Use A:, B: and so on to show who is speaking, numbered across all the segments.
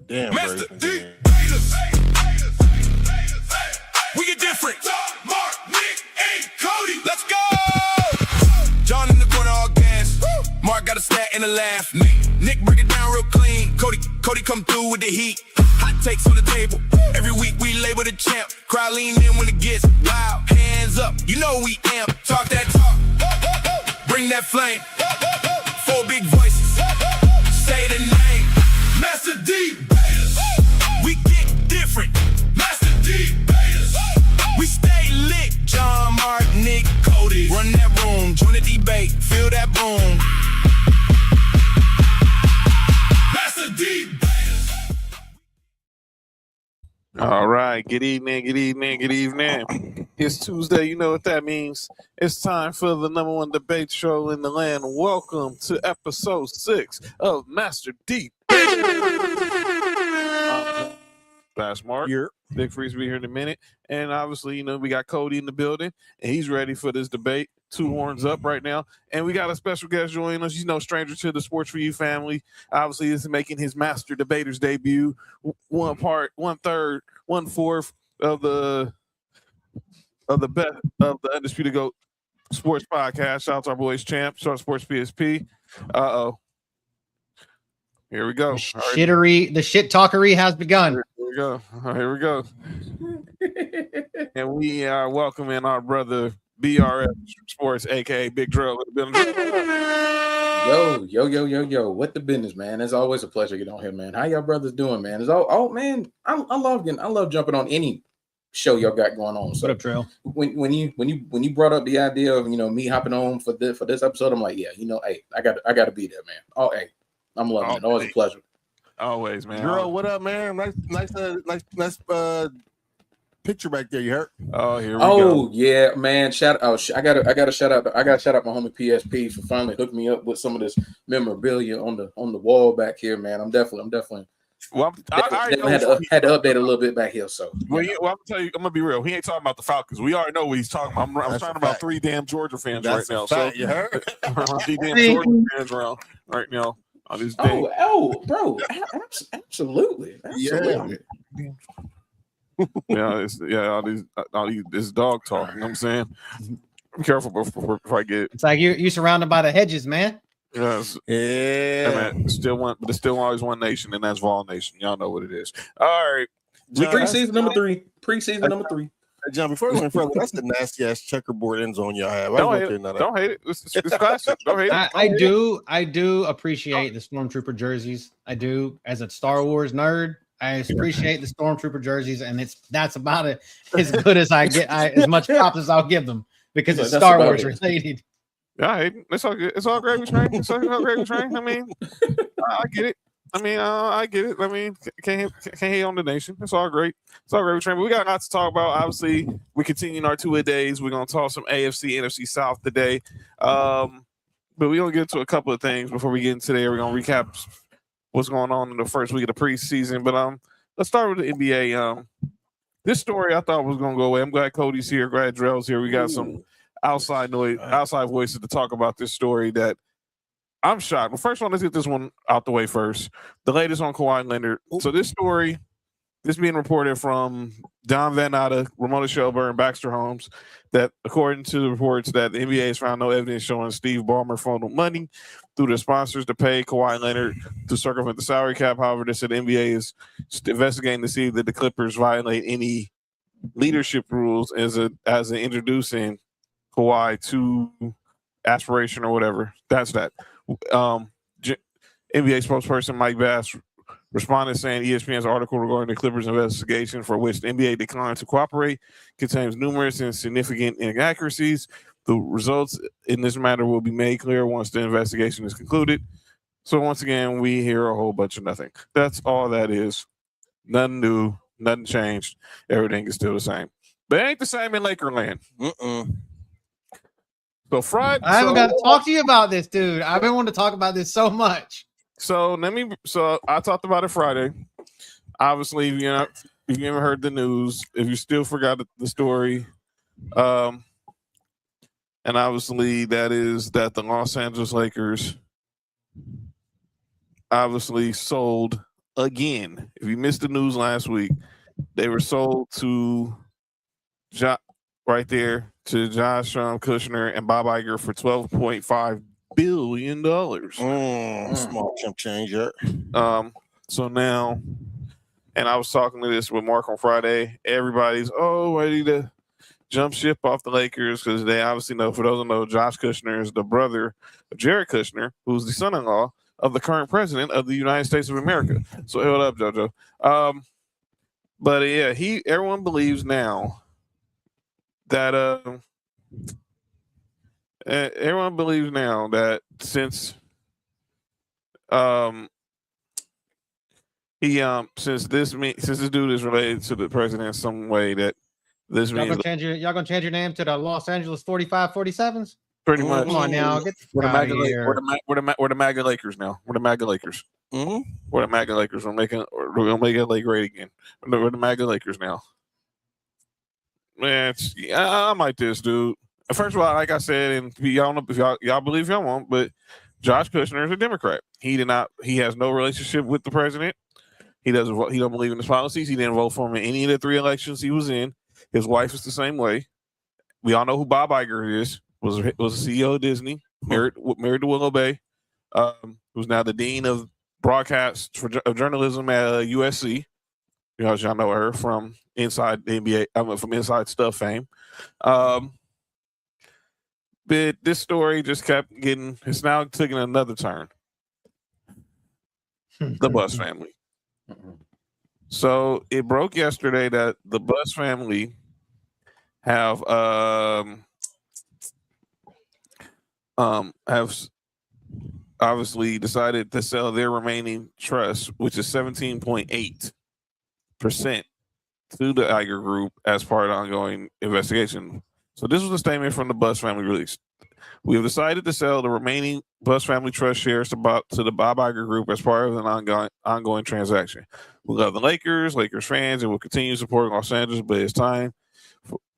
A: Damn,
B: Mastah
A: bro.
B: D-Baters. We get different. Mark, Nick, and Cody. Let's go. John in the corner, all gas. Mark got a stat and a laugh. Nick break it down real clean. Cody come through with the heat. Hot takes on the table. Every week we label the champ. Crowd lean in when it gets wild. Hands up, you know we amp. Talk that talk. Bring that flame. Four big voices. Say the name. Mastah D-Baters. We get different. Mastah D-Baters. We stay lit. John, Mark, Nick, Cody. Run that room. Join the debate. Feel that boom. Mastah D-Baters.
C: All right. Good evening. Good evening. Good evening. It's Tuesday. You know what that means. It's time for the number one debate show in the land. Welcome to episode 6 of Mastah D-Baters. That's Mark.
A: Here.
C: Big Freeze will be here in a minute. And obviously, you know, we got Cody in the building, and he's ready for this debate. 2 horns up right now. And we got a special guest joining us. You know, stranger to the Sports For You family. Obviously, this is making his Mastah Debaters debut. 1/3, 1/4 of the best of the Undisputed GOAT Sports Podcast. Shout out to our boys Champ, Short Sports PSP. Here we go.
D: The shit talkery has begun.
C: Here we go. Here we go. And we are welcoming our brother BRF Sports, aka Big Drill.
E: Yo. What the business, man? It's always a pleasure to get on here, man. How y'all brothers doing, man? It's man. I love jumping on any show y'all got going on. So
D: What up, Drill?
E: when you brought up the idea of me hopping on for this episode, I'm like, yeah, hey, I gotta be there, man. Oh, hey, I'm loving it. Always a pleasure.
C: Always, man.
A: Girl, what up, man? Nice picture back there. You heard?
C: Oh, here we go.
E: Yeah, man. I gotta shout out my homie PSP for finally hooking me up with some of this memorabilia on the wall back here, man. I'm definitely
C: Well, I
E: had to update a little bit back here. So
C: I'm gonna tell you, I'm gonna be real. He ain't talking about the Falcons. We already know what he's talking about. I'm talking about 3 damn Georgia fans right now. So
A: you heard?
C: 3 damn Georgia fans around right now on this day.
E: Bro, absolutely.
A: Yeah.
C: All these this dog talk. You know what I'm saying? Be careful before I get.
D: It's like you surrounded by the hedges, man.
C: Yes.
A: Yeah.
C: Man, there's still always one nation, and that's Vol Nation. Y'all know what it is. All right.
E: Preseason number 3. Preseason number 3.
A: Hey, John, before we went further, that's the nasty ass checkerboard end zone y'all have.
C: Don't hate it. It's classic. Don't hate it.
D: I do appreciate the Stormtrooper jerseys. I do. As a Star Wars nerd, I appreciate the Stormtrooper jerseys, and that's about it. As good as I get, as much props as I'll give them because it's Star Wars related.
C: Yeah, I hate it. It's all good. It's all gravy train. It's all gravy train. I mean, I get it. I get it. I mean, can't hate on the nation. It's all great. It's all gravy train. But we got a lot to talk about. Obviously, we continue our 2-a-days. We're gonna talk some AFC, NFC South today. But we're gonna get to a couple of things before we get into there. We're gonna recap what's going on in the first week of the preseason. But let's start with the NBA. This story I thought was gonna go away. I'm glad Cody's here. Glad Drell's here. We got some outside voices to talk about this story that I'm shocked. Well, first one, let's get this one out the way first. The latest on Kawhi Leonard. So this story, this being reported from Don Van Natta, Ramona Shelburne, Baxter Holmes, that according to the reports that the NBA has found no evidence showing Steve Ballmer funneled money through the sponsors to pay Kawhi Leonard to circumvent the salary cap. However, they said the NBA is investigating to see that the Clippers violate any leadership rules as in introducing Kawhi to aspiration or whatever. That's that. NBA spokesperson Mike Bass responded saying ESPN's article regarding the Clippers investigation, for which the NBA declined to cooperate, contains numerous and significant inaccuracies. The results in this matter will be made clear once the investigation is concluded. So once again, we hear a whole bunch of nothing. That's all that is. Nothing new, nothing changed. Everything is still the same. But it ain't the same in Lakerland. So Friday,
D: I haven't got to talk to you about this, dude. I've been wanting to talk about this so much.
C: So I talked about it Friday. Obviously, if you haven't heard the news, if you still forgot the story, and obviously that is that the Los Angeles Lakers obviously sold again. If you missed the news last week, they were sold to right there to Josh Kushner and Bob Iger for $12.5 billion.
A: Small chump change, yeah.
C: So now, and I was talking to this with Mark on Friday. Everybody's ready to jump ship off the Lakers because they obviously know. For those who know, Josh Kushner is the brother of Jared Kushner, who's the son-in-law of the current president of the United States of America. So hold up, JoJo. But yeah, everyone believes now that since this dude is related to the president in some way, that this
D: Y'all
C: means
D: gonna change your name to the Los Angeles 45-47s?
C: pretty much.
D: Come on now, get
C: We're the
D: out of
C: MAGA,
D: here.
C: we're the MAGA Lakers now. We're the MAGA Lakers.
A: Mm-hmm.
C: We're the MAGA Lakers. We're gonna make LA great again. We're the MAGA Lakers now. Man, I'm like this, dude. First of all, like I said, and y'all know if y'all believe y'all won't, but Josh Kushner is a Democrat. He has no relationship with the president. He don't believe in his policies. He didn't vote for him in any of the 3 elections he was in. His wife is the same way. We all know who Bob Iger is. Was the CEO of Disney, married to Willow Bay, who's now the dean of broadcast of journalism at USC. You know, y'all know her from Inside the NBA, from Inside Stuff fame. But this story just kept it's now taking another turn. The Buss family. So it broke yesterday that the Buss family have obviously decided to sell their remaining trust, which is 17.8%, to the Iger Group as part of the ongoing investigation. So this was a statement from the Buss family released. We have decided to sell the remaining Buss family trust shares to the Bob Iger Group as part of an ongoing transaction. We love the Lakers fans, and will continue supporting Los Angeles, but it's time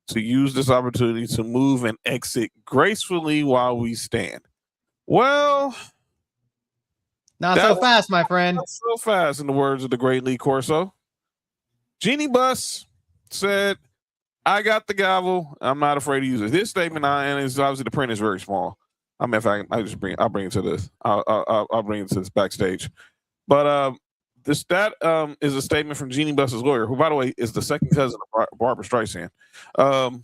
C: to use this opportunity to move and exit gracefully while we stand. Well,
D: not so fast, my friend.
C: Not so fast, in the words of the great Lee Corso. Jeannie Buss said, "I got the gavel. I'm not afraid to use it." This statement, and it's obviously the print is very small. I mean, if I'll bring it to this. I'll bring it to this backstage. But is a statement from Jeannie Buss's lawyer, who, by the way, is the second cousin of Barbara Streisand, and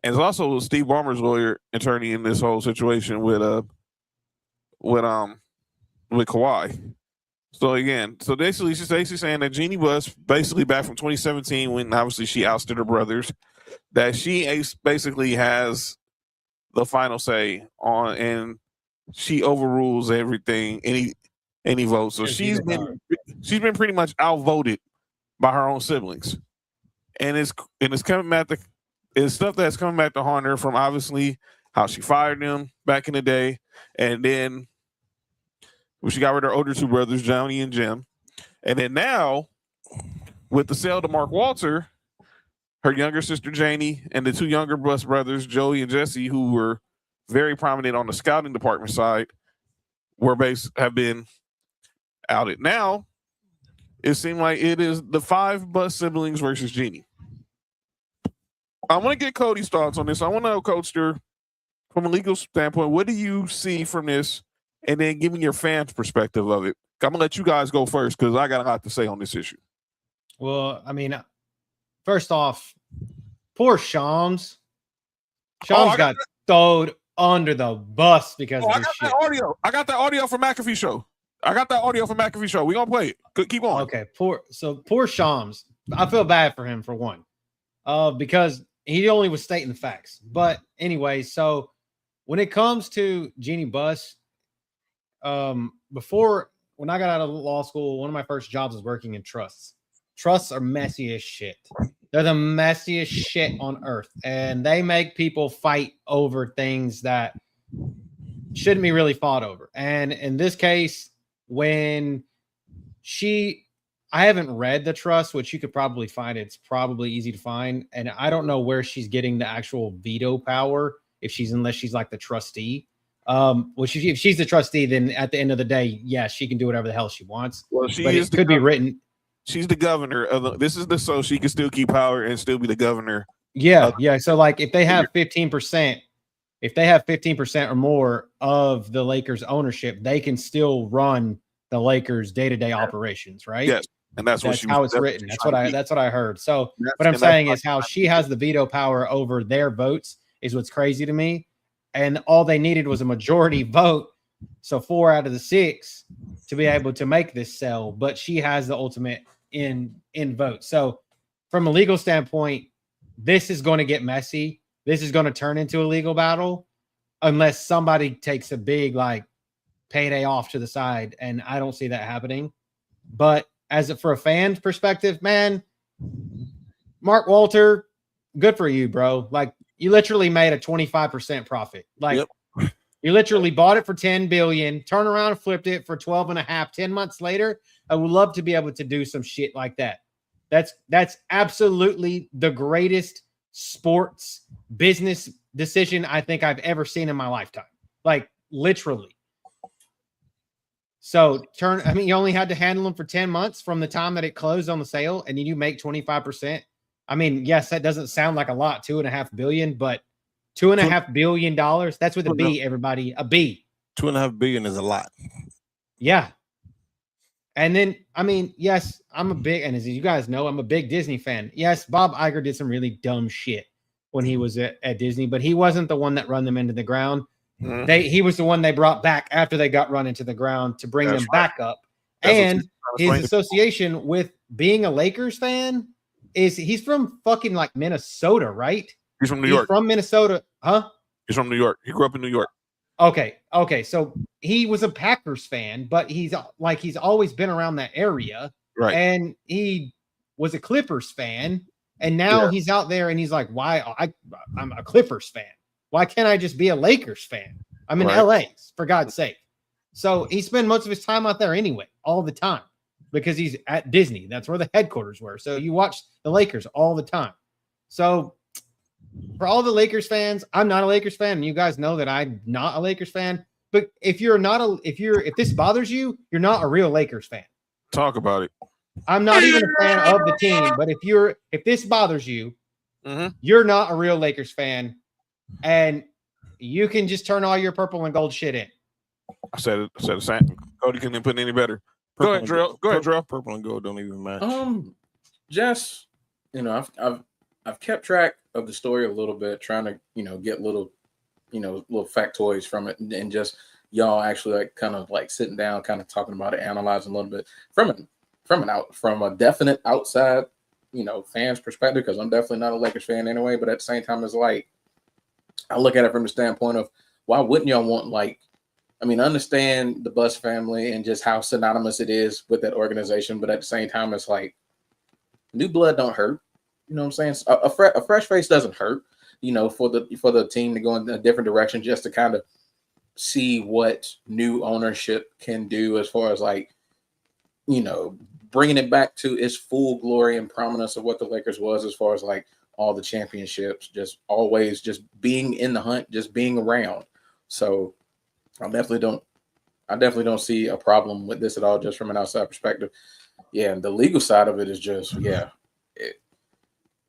C: it's also Steve Ballmer's lawyer, attorney in this whole situation with Kawhi. So basically, she's saying that Jeannie Buss, basically back from 2017, when obviously she ousted her brothers, that she basically has the final say on, and she overrules everything, any vote. So she's been pretty much outvoted by her own siblings, and it's coming back it's stuff that's coming back to haunt her from obviously how she fired them back in the day, and then when she got rid of her older 2 brothers, Johnny and Jim, and then now with the sale to Mark Walter, her younger sister Janie and the 2 younger Buss brothers, Joey and Jesse, who were very prominent on the scouting department side, have been outed. Now it seemed like it is the 5 Buss siblings versus Jeannie. I want to get Cody's thoughts on this. I want to know, Coaster, from a legal standpoint, what do you see from this? And then give me your fans' perspective of it. I'm gonna let you guys go first because I got a lot to say on this issue.
D: Well, I mean, first off, poor Shams. Shams got thrown under the bus because of this shit.
C: I got that audio from McAfee Show. We're gonna play it. Keep on.
D: Okay, poor Shams. I feel bad for him, for one. Because he only was stating the facts. But anyway, so when it comes to Jeannie Buss, before, when I got out of law school, one of my first jobs was working in trusts. Trusts are messy as shit. They're the messiest shit on earth, and they make people fight over things that shouldn't be really fought over. And in this case, when I haven't read the trust, which you could probably find. It's probably easy to find, and I don't know where she's getting the actual veto power unless she's like the trustee. Well, if she's the trustee, then at the end of the day, yeah, she can do whatever the hell she wants.
C: Well, she
D: but
C: is
D: it could be written.
C: She's the governor of this is the so she can still keep power and still be the governor.
D: Yeah. So like if they have 15%, or more of the Lakers ownership, they can still run the Lakers day-to-day operations, right?
C: Yes. And that's
D: how it's written. That's what I heard. So what I'm saying is how she has the veto power over their votes is what's crazy to me. And all they needed was a majority vote. So 4 out of the 6 to be able to make this sell, but she has the ultimate in vote. So from a legal standpoint, this is going to get messy. This is going to turn into a legal battle unless somebody takes a big like payday off to the side. And I don't see that happening. But for a fan's perspective, man, Mark Walter, good for you, bro. Like you literally made a 25% profit. Like you literally bought it for $10 billion, turned around and flipped it for 12 and a half, 10 months later. I would love to be able to do some shit like that. That's absolutely the greatest sports business decision I think I've ever seen in my lifetime. Like literally. So you only had to handle them for 10 months from the time that it closed on the sale, and then you make 25%. I mean, yes, that doesn't sound like a lot, $2.5 billion, but $2.5 billion, that's with a B, everybody, a B.
A: $2.5 billion is a lot.
D: Yeah. And then, I mean, yes, I'm a big, and as you guys know, I'm a big Disney fan. Yes, Bob Iger did some really dumb shit when he was at Disney, but he wasn't the one that run them into the ground. Mm-hmm. He was the one they brought back after they got run into the ground to bring them back up. And his association with being a Lakers fan is he's from fucking like Minnesota, right?
C: He's from New York.
D: From Minnesota, huh?
C: He's from New York. He grew up in New York.
D: Okay. So he was a Packers fan, but he's always been around that area.
C: Right.
D: And he was a Clippers fan. And now he's out there and he's like, why? I'm a Clippers fan. Why can't I just be a Lakers fan? I'm in LA, for God's sake. So he spent most of his time out there anyway, all the time, because he's at Disney. That's where the headquarters were. So you watch the Lakers all the time. So for all the Lakers fans, I'm not a Lakers fan, and you guys know that I'm not a Lakers fan. But if this bothers you, you're not a real Lakers fan.
C: Talk about it.
D: I'm not even a fan of the team, but if this bothers you, you're not a real Lakers fan, and you can just turn all your purple and gold shit in.
C: I said the same. Cody couldn't put it any better. Go ahead, Drill.
A: Purple and gold don't even match.
E: Just I've kept track of the story a little bit, trying to get little factoids from it, and just y'all actually like kind of like sitting down, kind of talking about it, analyzing a little bit from a definite outside fans perspective, because I'm definitely not a Lakers fan anyway. But at the same time, it's like I look at it from the standpoint of why wouldn't y'all want I understand the Buss family and just how synonymous it is with that organization, but at the same time, it's like new blood don't hurt. You know what I'm saying? A fresh face doesn't hurt. For the team to go in a different direction, just to kind of see what new ownership can do as far as bringing it back to its full glory and prominence of what the Lakers was, as far as all the championships, just always just being in the hunt, just being around. So I definitely don't see a problem with this at all, just from an outside perspective. Yeah, and the legal side of it is just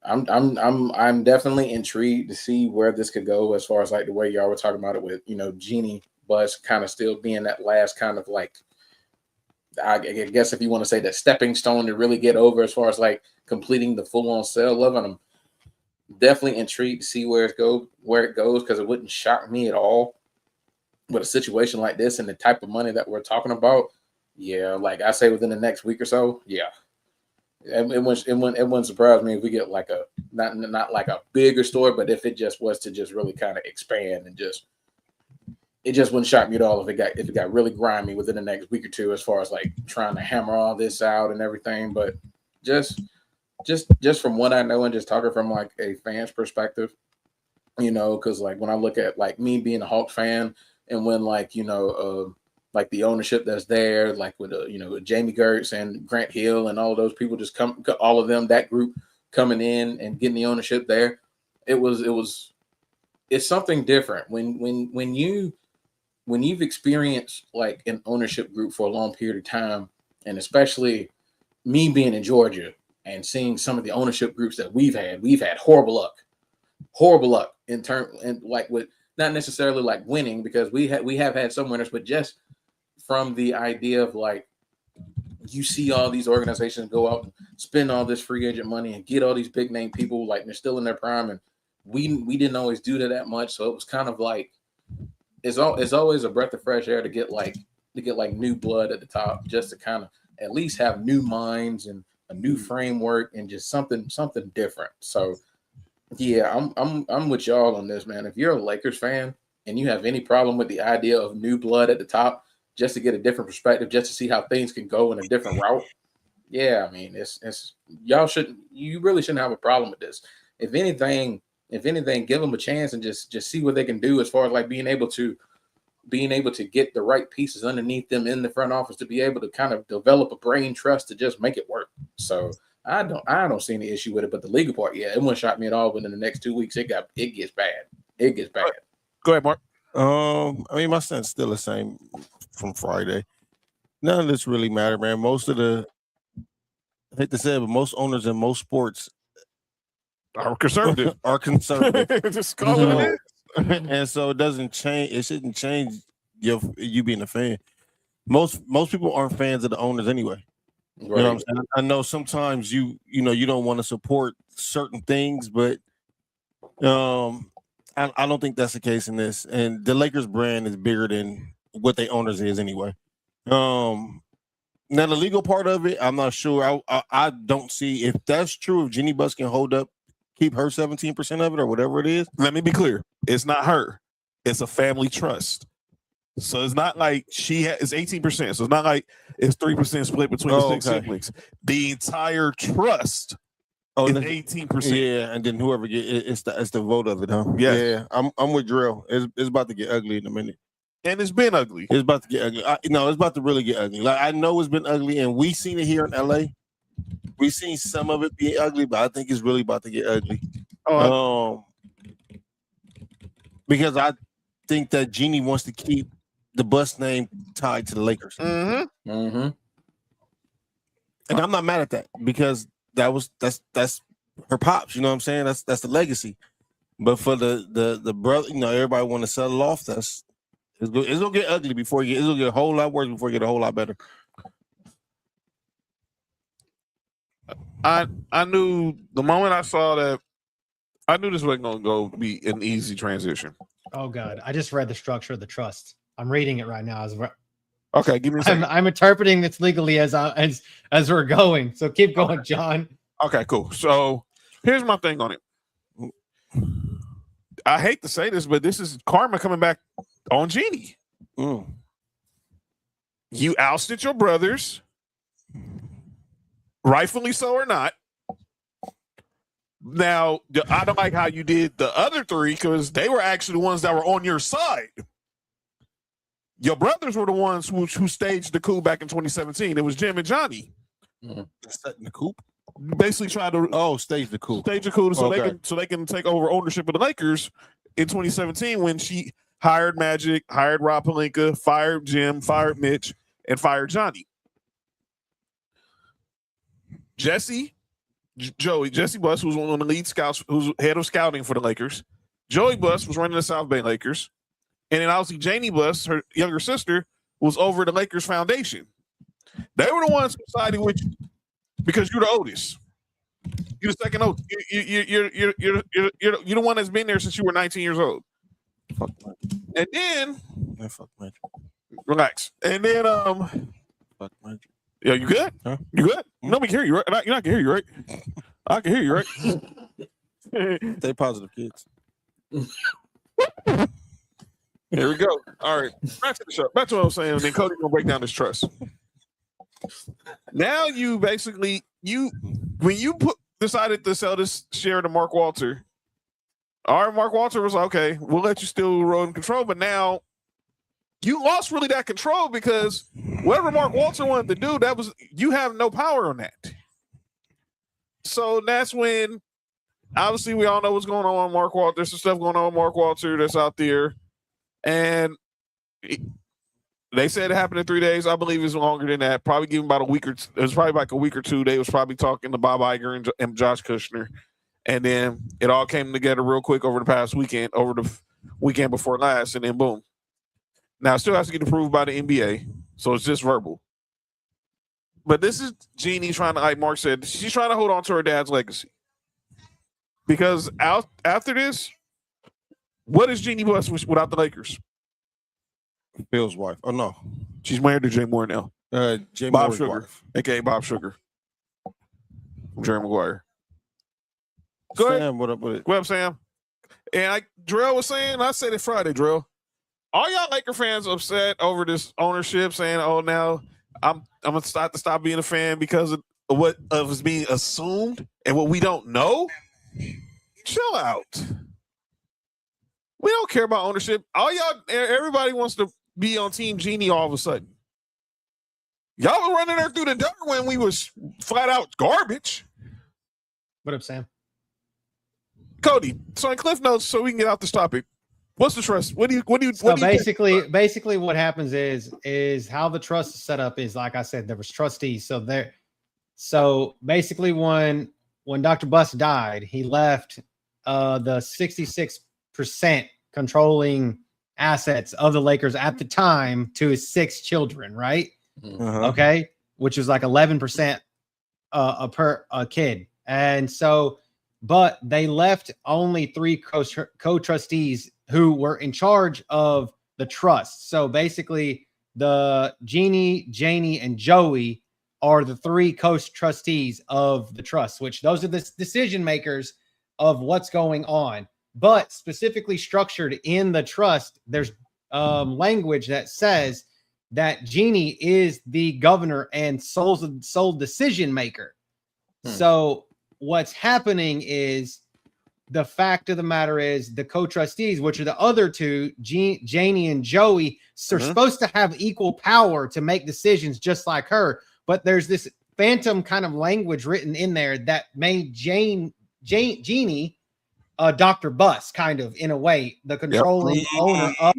E: I'm definitely intrigued to see where this could go, as far as the way y'all were talking about it with Jeannie Buss kind of still being that last kind of I guess if you want to say that stepping stone to really get over, as far as completing the full on sale of it. I'm definitely intrigued to see where it goes, because it wouldn't shock me at all with a situation like this and the type of money that we're talking about. Yeah, I say within the next week or so. Yeah, it wouldn't surprise me if we get not like a bigger story, but if it just was to just really kind of expand, and it just wouldn't shock me at all if it got really grimy within the next week or two, as far as trying to hammer all this out and everything. But just from what I know, and just talking from a fan's perspective, because when I look at me being a Hawks fan, and when the ownership that's there, with Jamie Gertz and Grant Hill and all of those people just all of them, that group coming in and getting the ownership there, it's something different when you when you've experienced like an ownership group for a long period of time, and especially me being in Georgia and seeing some of the ownership groups that we've had horrible luck in terms, and like with not necessarily like winning, because we have had some winners, but just from the idea of like, you see all these organizations go out and spend all this free agent money and get all these big name people, like they're still in their prime, and we didn't always do that much. So it was kind of like, it's always a breath of fresh air to get like new blood at the top, just to kind of at least have new minds and a new framework and just something different. So yeah, I'm with y'all on this, man. If you're a Lakers fan and you have any problem with the idea of new blood at the top, just to get a different perspective, just to see how things can go in a different route, yeah, I mean, you really shouldn't have a problem with this. If anything, give them a chance and just see what they can do as far as like being able to get the right pieces underneath them in the front office to be able to kind of develop a brain trust to just make it work. So I don't see any issue with it, but the legal part, yeah, it wouldn't shock me at all. But in the next 2 weeks, it gets bad. It gets bad.
C: Go ahead, Mark.
A: I mean, my stance still the same from Friday. None of this really matter, man. I hate to say it, but most owners in most sports
C: Are conservative. Just call it what it is.
A: And so it doesn't change. It shouldn't change you being a fan. Most people aren't fans of the owners anyway.
E: Right.
A: You know what I'm saying? I know sometimes you don't want to support certain things, but I don't think that's the case in this. And the Lakers brand is bigger than what their owners is anyway. Now the legal part of it, I'm not sure. I don't see if that's true. If Jeannie Buss can keep her 17% of it or whatever it is.
C: Let me be clear. It's not her. It's a family trust. So it's not like it's 18%. So it's not like it's 3% split between the six siblings. The entire trust is 18%.
A: Yeah, and then whoever it's the vote of it, huh?
C: Yeah.
A: I'm with Drill. It's about to get ugly in a minute.
C: And it's been ugly.
A: It's about to get ugly. It's about to really get ugly. Like, I know it's been ugly, and we seen it here in LA. We've seen some of it be ugly, but I think it's really about to get ugly. Because I think that Jeannie wants to keep the Buss name tied to the Lakers.
C: Mm-hmm.
E: Mm-hmm.
A: And I'm not mad at that, because that's her pops. You know what I'm saying? That's the legacy. But for the brother, everybody want to settle off. It's gonna get ugly it's gonna get a whole lot worse before it get a whole lot better.
C: I knew the moment I saw that, I knew this wasn't going to be an easy transition.
D: Oh God, I just read the structure of the trust. I'm reading it right now.
C: Okay, give me a second.
D: I'm interpreting this legally as we're going. So keep going, John.
C: Okay, cool. So here's my thing on it. I hate to say this, but this is karma coming back on Jeannie. You ousted your brothers, rightfully so or not. Now, I don't like how you did the other three, because they were actually the ones that were on your side. Your brothers were the ones who staged the coup back in 2017. It was Jim and Johnny.
A: Setting the coup?
C: Basically tried to
A: stage the coup.
C: Stage the coup so they can take over ownership of the Lakers in 2017, when she hired Magic, hired Rob Pelinka, fired Jim, fired Mitch, and fired Johnny. Jesse Buss, who was one of the lead scouts, who's head of scouting for the Lakers. Joey Buss was running the South Bay Lakers. And then obviously Janie Buss, her younger sister, was over the Lakers Foundation. They were the ones who sided with you because you're the oldest. You're the second oldest. You're the one that's been there since you were 19 years old.
A: Fuck Magic.
C: And then
A: Fuck Magic.
C: Relax. And then
A: fuck Magic.
C: Yeah, you good?
A: Huh?
C: You good? Nobody can hear you, right? You're not can hear you, right? I can hear you, right?
A: Stay positive, kids.
C: Here we go. All right. Back to the show. Back to what I was saying. And then Cody's gonna break down this trust. Now you basically when you decided to sell this share to Mark Walter. All right, Mark Walter was like, okay, we'll let you still roll in control, but now you lost really that control, because whatever Mark Walter wanted to do, you have no power on that. So that's when, obviously, we all know what's going on with Mark Walter. There's some stuff going on with Mark Walter that's out there. And They said it happened in 3 days. I believe it's longer than that. Probably give him about a week or two. It was probably like a week or two. They was probably talking to Bob Iger and Josh Kushner. And then it all came together real quick over the past weekend, over the weekend before last, and then boom. Now, it still has to get approved by the NBA, so it's just verbal. But this is Jeannie trying to, like Mark said, she's trying to hold on to her dad's legacy. Because after this, what is Jeannie Buss without the Lakers?
A: Phil's wife. Oh, no.
C: She's married to Jay Moore now.
A: Jay
C: Bob
A: Moore's
C: Sugar,
A: wife.
C: a.k.a. Bob Sugar. From Jerry Maguire. Go ahead.
A: Sam, what up with it?
C: What up, Sam? And like Drell was saying, I said it Friday, Drell. All y'all Laker fans upset over this ownership, saying, "Oh, now I'm gonna stop being a fan because of what is being assumed and what we don't know." Chill out. We don't care about ownership. Everybody wants to be on Team Jeannie all of a sudden. Y'all were running her through the dirt when we was flat out garbage.
D: What up, Sam?
C: Cody, so in Cliff Notes, so we can get out this topic. What's the trust? What do you
D: Basically what happens is how the trust is set up is, like I said, there was trustees. So basically when Dr. Buss died, he left the 66% controlling assets of the Lakers at the time to his 6 children, right?
A: Uh-huh.
D: Okay, which is like 11% per kid. And so, but they left only 3 co-trustees who were in charge of the trust. So basically, the Jeannie, Janie, and Joey are the 3 co-trustees of the trust, which those are the decision makers of what's going on. But specifically structured in the trust, there's language that says that Jeannie is the governor and sole decision maker. So what's happening is, the fact of the matter is, the co-trustees, which are the other 2, Janie and Joey, are supposed to have equal power to make decisions just like her. But there's this phantom kind of language written in there that made Jeannie, Dr. Buss, kind of, in a way, the controlling owner of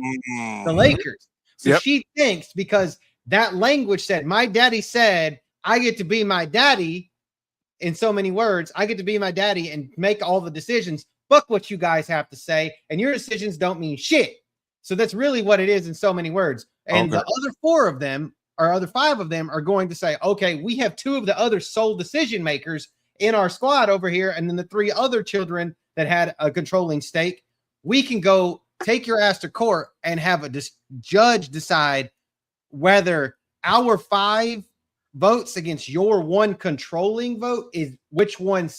D: the Lakers. So she thinks, because that language said, my daddy said, I get to be my daddy. In so many words, I get to be my daddy and make all the decisions. Fuck what you guys have to say, and your decisions don't mean shit. So that's really what it is in so many words. And the other 4 of them, or other 5 of them, are going to say, okay, we have 2 of the other sole decision makers in our squad over here, and then the 3 other children that had a controlling stake. We can go take your ass to court and have a judge decide whether our 5 votes against your 1 controlling vote is which one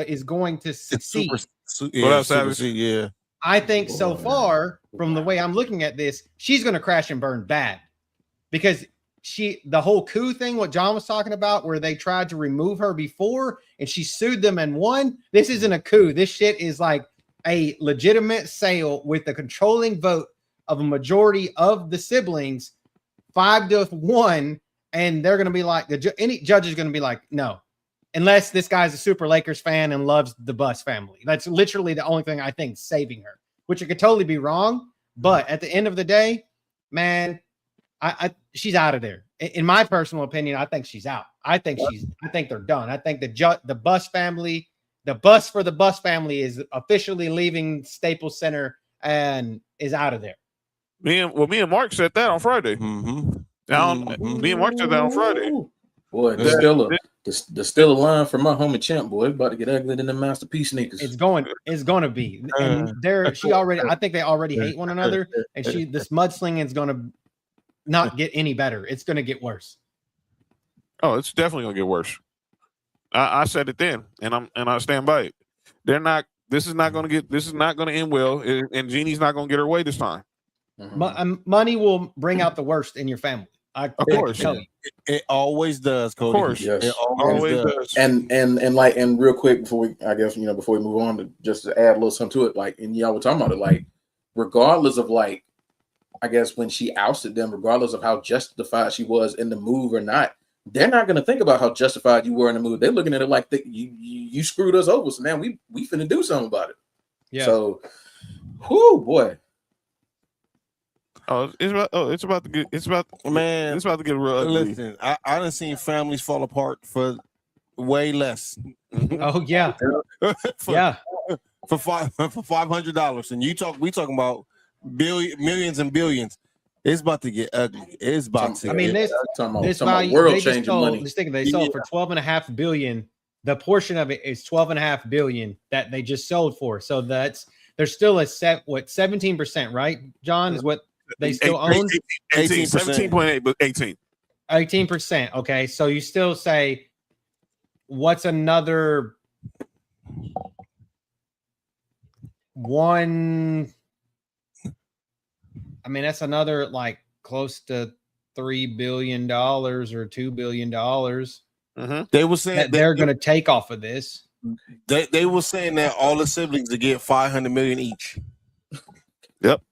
D: is going to succeed.
A: Yeah.
D: I think so far, from the way I'm looking at this, she's going to crash and burn bad, because the whole coup thing, what John was talking about, where they tried to remove her before and she sued them and won. This isn't a coup. This shit is like a legitimate sale with the controlling vote of a majority of the siblings, 5-1. And they're going to be like, any judge is going to be like, no, unless this guy's a super Lakers fan and loves the Buss family. That's literally the only thing I think saving her, which I could totally be wrong. But at the end of the day, man, she's out of there. In my personal opinion, I think she's out. I think they're done. I think the Buss family, the Buss for the Buss family is officially leaving Staples Center and is out of there.
C: Me and Mark said that on Friday. Me and Mark said that on Friday.
E: Boy, there's still a line from my homie Champ, boy. It's about to get uglier than the masterpiece sneakers.
D: It's going to be. And I think they already hate one another. And this mudslinging is going to not get any better. It's going to get worse.
C: Oh, it's definitely going to get worse. I said it then, and I stand by it. This is not going to end well, and Jeannie's not going to get her way this time.
D: Money will bring out the worst in your family.
C: Of course,
A: it always does, Cody.
C: Of course,
E: yes.
C: It always does.
E: And real quick before we move on, just to add a little something to it, like, and y'all were talking about it, like, regardless of, like, I guess when she ousted them, regardless of how justified she was in the move or not, they're not going to think about how justified you were in the move. They're looking at it like you screwed us over, so now we finna do something about it.
D: Yeah.
E: So, whoo, boy.
C: It's about to get. It's about to get real ugly.
A: Listen, I done seen families fall apart for way less.
D: Oh yeah,
A: for,
D: yeah.
A: for $500, and we talking about millions and billions. It's about to get ugly. It's about to.
D: I mean, this value
E: world
D: they just
E: changing
D: sold.
E: money.
D: Just thinking, they sold for $12.5 billion. The portion of it is $12.5 billion that they just sold for. So there's still a 17%, right? John, is what they still own.
C: 17.8, but 18.
D: 18%. Okay, so you still say, what's another one? I mean, that's another like close to $3 billion or $2 billion.
A: They were saying
D: that they're going to take off of this.
A: They were saying that all the siblings to get $500 million each.
C: Yep.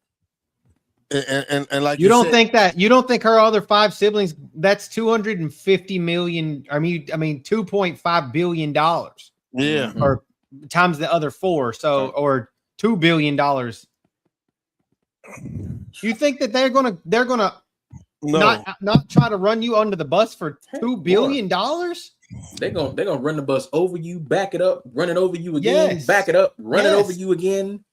A: And like
D: you don't think her other 5 siblings, that's $250 million. I mean $2.5 billion.
A: Yeah.
D: Or times the other 4. So or $2 billion. You think that they're gonna not try to run you under the bus for $2 billion?
E: They're gonna run the bus over you, back it up, run it over you again, back it up, run it over you again.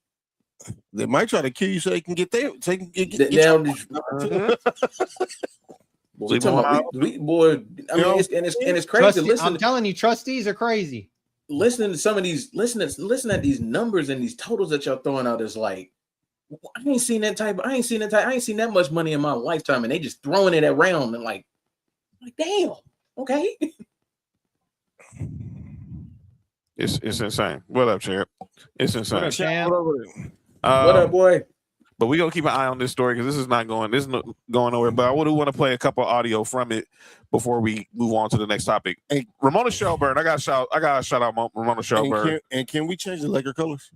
A: They might try to kill you so they can get there. So they can get
E: it's crazy.
D: I'm telling you, trustees are crazy.
E: Listening to some of these, listen at these numbers and these totals that y'all throwing out is like, I ain't seen that much money in my lifetime, and they just throwing it around and like damn, okay.
C: It's insane. What up, Champ? It's insane.
D: What up, Champ?
E: What up, boy?
C: But we gonna keep an eye on this story because this is not going nowhere. But I do want to play a couple audio from it before we move on to the next topic. Hey, Ramona Shelburne, I got to shout out Ramona Shelburne.
A: And can we change the Laker colors?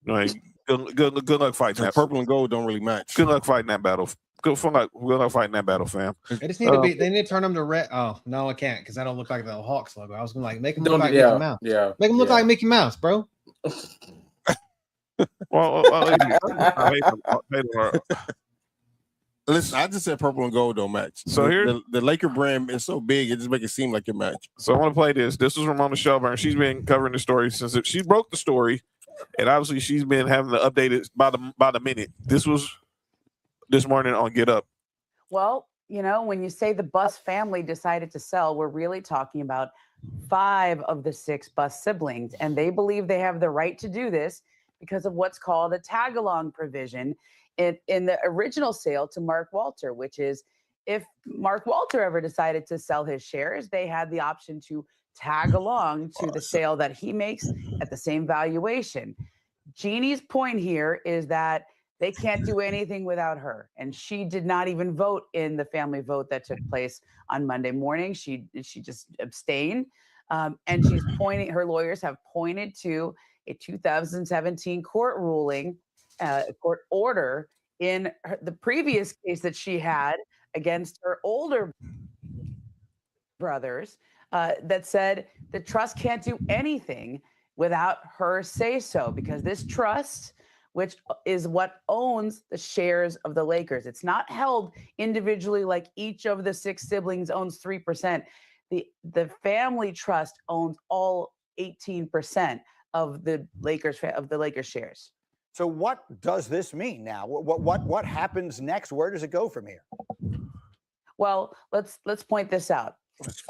C: Right. Good luck fighting that.
A: Purple and gold don't really match.
C: Good luck fighting that battle. Good luck fighting that battle, fam.
D: They just need they need to turn them to red. Oh no, I can't because I don't look like the Hawks logo. I was gonna make them look like Mickey Mouse.
E: Yeah,
D: make them look like Mickey Mouse, bro.
A: Listen, I just said purple and gold don't match.
C: So here,
A: the Laker brand is so big, it just makes it seem like it match.
C: So I want to play this. This was Ramona Shelburne. She's been covering the story since she broke the story. And obviously, she's been having to update it by the minute. This was this morning on Get Up.
F: Well, when you say the Bus family decided to sell, we're really talking about 5 of the 6 Bus siblings. And they believe they have the right to do this because of what's called a tag-along provision in the original sale to Mark Walter, which is if Mark Walter ever decided to sell his shares, they had the option to tag along to the sale that he makes at the same valuation. Jeannie's point here is that they can't do anything without her. And she did not even vote in the family vote that took place on Monday morning. She just abstained. And she's her lawyers have pointed to a 2017 court ruling, court order in the previous case that she had against her older brothers, that said the trust can't do anything without her say so, because this trust, which is what owns the shares of the Lakers, it's not held individually like each of the 6 siblings owns 3%. The family trust owns all 18% of the Lakers shares.
G: So what does this mean now? What happens next? Where does it go from here?
F: Well, let's point this out.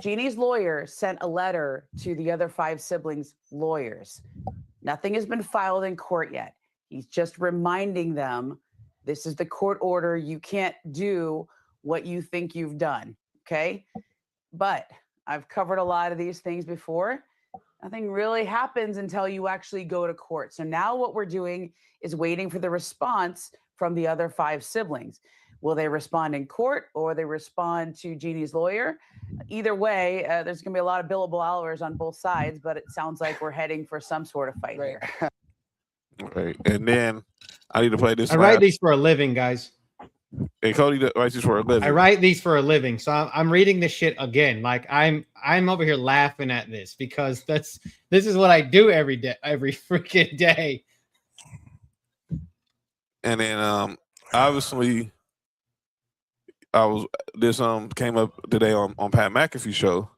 F: Jeannie's lawyer sent a letter to the other 5 siblings' lawyers. Nothing has been filed in court yet. He's just reminding them, this is the court order. You can't do what you think you've done, okay? But I've covered a lot of these things before. Nothing really happens until you actually go to court. So now what we're doing is waiting for the response from the other 5 siblings. Will they respond in court or they respond to Jeannie's lawyer? Either way, there's going to be a lot of billable hours on both sides, but it sounds like we're heading for some sort of fight here.
C: Right. And then I need to play this.
D: I write these for a living, guys.
C: Hey, Cody writes these for a living.
D: I write these for a living. So I'm reading this shit again. Like I'm over here laughing at this because this is what I do every day, every freaking day.
C: And then obviously, this came up today on Pat McAfee show,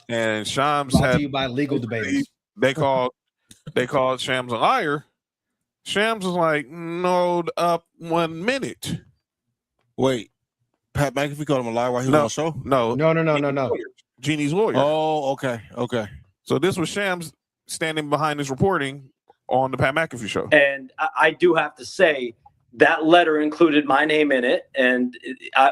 C: and Shams
D: Brought to
C: had
D: you by legal debaters.
C: they called Shams a liar. Shams was like, "No, up 1 minute."
A: Wait, Pat McAfee called him a liar while he was
C: No.
A: on the show?
C: No. Jeannie's lawyer.
A: Oh, okay.
C: So this was Shams standing behind his reporting on the Pat McAfee show.
H: And I do have to say that letter included my name in it, and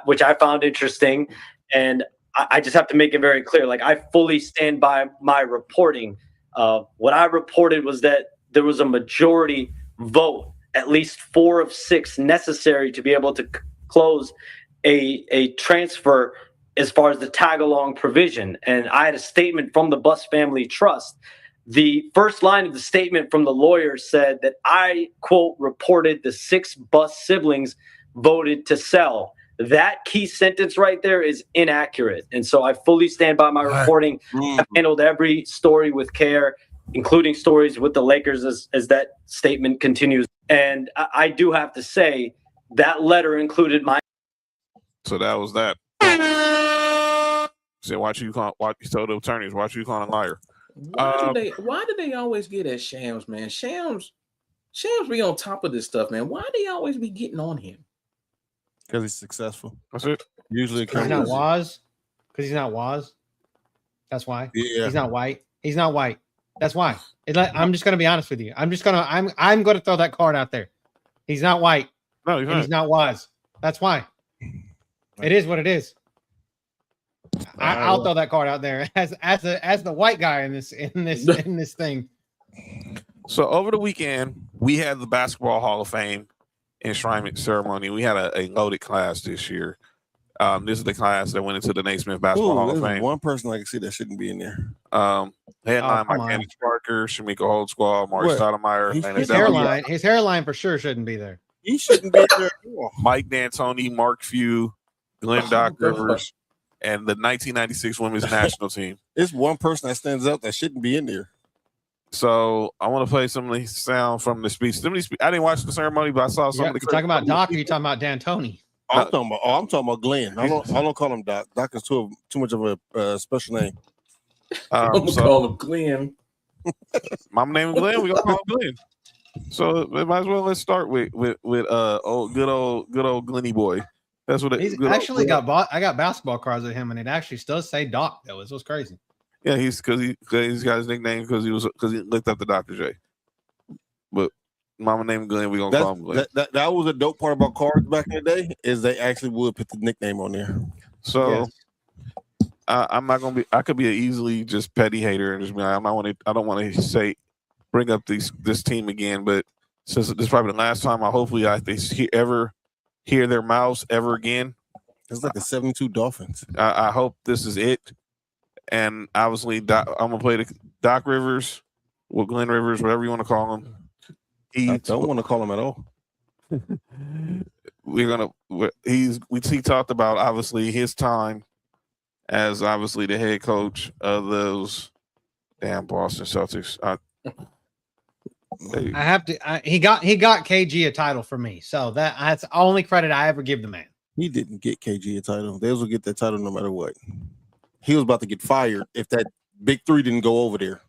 H: which I found interesting. And I just have to make it very clear. Like, I fully stand by my reporting. What I reported was that there was a majority vote, at least 4 of 6 necessary to be able to close a transfer as far as the tag-along provision. And I had a statement from the Bus Family Trust. The first line of the statement from the lawyer said that I, quote, reported the 6 Bus siblings voted to sell. That key sentence right there is inaccurate. And so I fully stand by my reporting. I've handled every story with care, including stories with the Lakers as that statement continues. And I do have to say that letter included my.
C: So that was that. So watch you told the attorneys, watch you call a liar.
I: Why do they always get at Shams, man? Shams be on top of this stuff, man. Why do they always be getting on him?
A: Because he's successful.
C: That's it.
A: Usually,
D: He's not Waz. Because he's not Waz. That's why.
A: Yeah.
D: He's not white. He's not white. That's why. I'm just gonna be honest with you. I'm gonna throw that card out there. He's not white.
C: No, he's not.
D: He's not Waz. That's why. It is what it is. I'll throw that card out there as the white guy in this thing.
C: So over the weekend, we had the Basketball Hall of Fame enshrinement ceremony. We had a loaded class this year. This is the class that went into the Naismith Basketball Hall of Fame.
A: One person I can see that shouldn't be in there.
C: Headline by Candace Parker, Shamika Holdsquall, Mark Stoudemire.
D: His hairline for sure shouldn't be there.
A: He shouldn't be there.
C: Mike D'Antoni, Mark Few, Glenn Doc Rivers, and the 1996 women's national team.
A: It's one person that stands out that shouldn't be in there.
C: So I want to play some of the sound from the speech. I didn't watch the ceremony, but I saw some of the.
D: You talking about Doc or you talking about D'Antoni?
A: I'm talking about Glenn. I don't call him Doc. Doc is too much of a special name.
I: I'm gonna call him Glenn.
C: Mama name Glenn. We gonna call him Glenn. So might as well let's start with good old Glenny boy. That's what
D: he's actually got. I got basketball cards of him, and it actually does say Doc. Though it was crazy.
C: Yeah, he's got his nickname because he looked up to Dr. J. But mama named Glenn, we gonna call him Glenn.
A: That was a dope part about cards back in the day is they actually would put the nickname on there.
C: So
D: Yes.
C: I'm not gonna be. I could be an easily just petty hater and just be like, I don't want to bring up this team again. But since this is probably the last time, hopefully they ever hear their mouths ever again.
A: It's like the 72 Dolphins.
C: I hope this is it. And obviously, I'm gonna play the Doc Rivers, or Glenn Rivers, whatever you want to call him.
A: I don't want to call him at all.
C: He talked about obviously his time as obviously the head coach of those damn Boston Celtics.
D: He got KG a title for me, so that's the only credit I ever give the man.
A: He didn't get KG a title. They will get that title no matter what. He was about to get fired if that big three didn't go over there.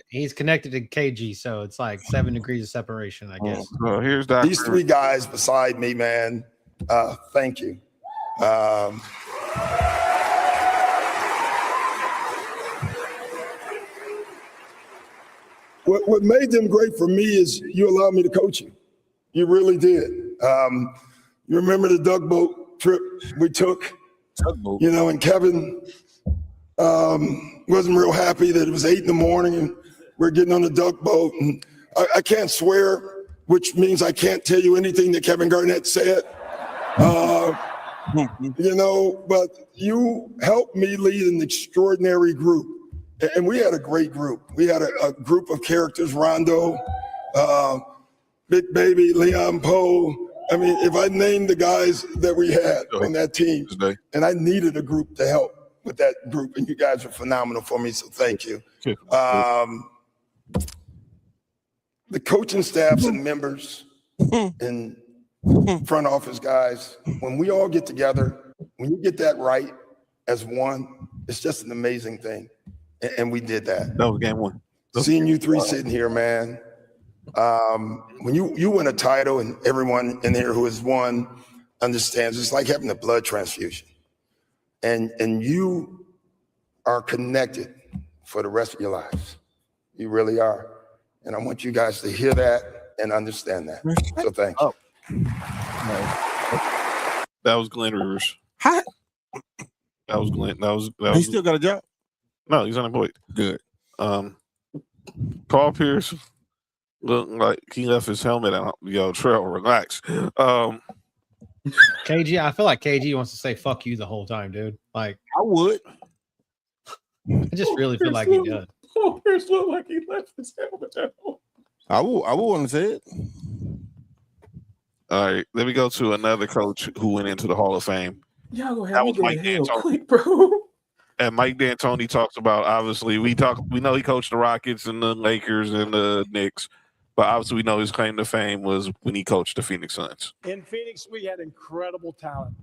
D: He's connected to KG, so it's like 7 degrees of separation, I guess.
C: So here's Dr.
J: These 3 guys beside me, man. Thank you. What made them great for me is you allowed me to coach you. You really did. You remember the tugboat trip we took?
A: Tugboat.
J: And Kevin wasn't real happy that it was 8 a.m. and we're getting on the tugboat. And I can't swear, which means I can't tell you anything that Kevin Garnett said. But you helped me lead an extraordinary group. And we had a great group. We had a group of characters, Rondo, Big Baby, Leon Poe. I mean, if I named the guys that we had on that team, and I needed a group to help with that group, and you guys are phenomenal for me, so thank you. the coaching staffs and members and front office guys, when we all get together, when you get that right as one, it's just an amazing thing. And we did that.
C: That was game one.
J: Seeing you three sitting here, man. When you win a title, and everyone in here who has won understands, it's like having a blood transfusion. And you are connected for the rest of your lives. You really are. And I want you guys to hear that and understand that. So thank you.
C: That was Glenn Rivers.
A: Hi.
C: That was Glenn. That was
A: He still got a job?
C: no, he's unemployed.
A: Good.
C: Paul Pierce looked like he left his helmet out. Yo, Trell, relax.
D: KG, I feel like KG wants to say "fuck you" the whole time, dude. Like
A: I would.
D: I just really feel like he does.
I: Paul Pierce looked like he left his helmet at home.
A: I would want to say it.
C: All right, let me go to another coach who went into the Hall of Fame.
I: Y'all gonna
C: That
I: have me
C: was
I: go
C: Mike
I: to hell
C: D'Antoni.
I: quick, bro.
C: And Mike D'Antoni talks about, obviously, we know he coached the Rockets and the Lakers and the Knicks, but obviously we know his claim to fame was when he coached the Phoenix Suns.
K: In Phoenix, we had incredible talent.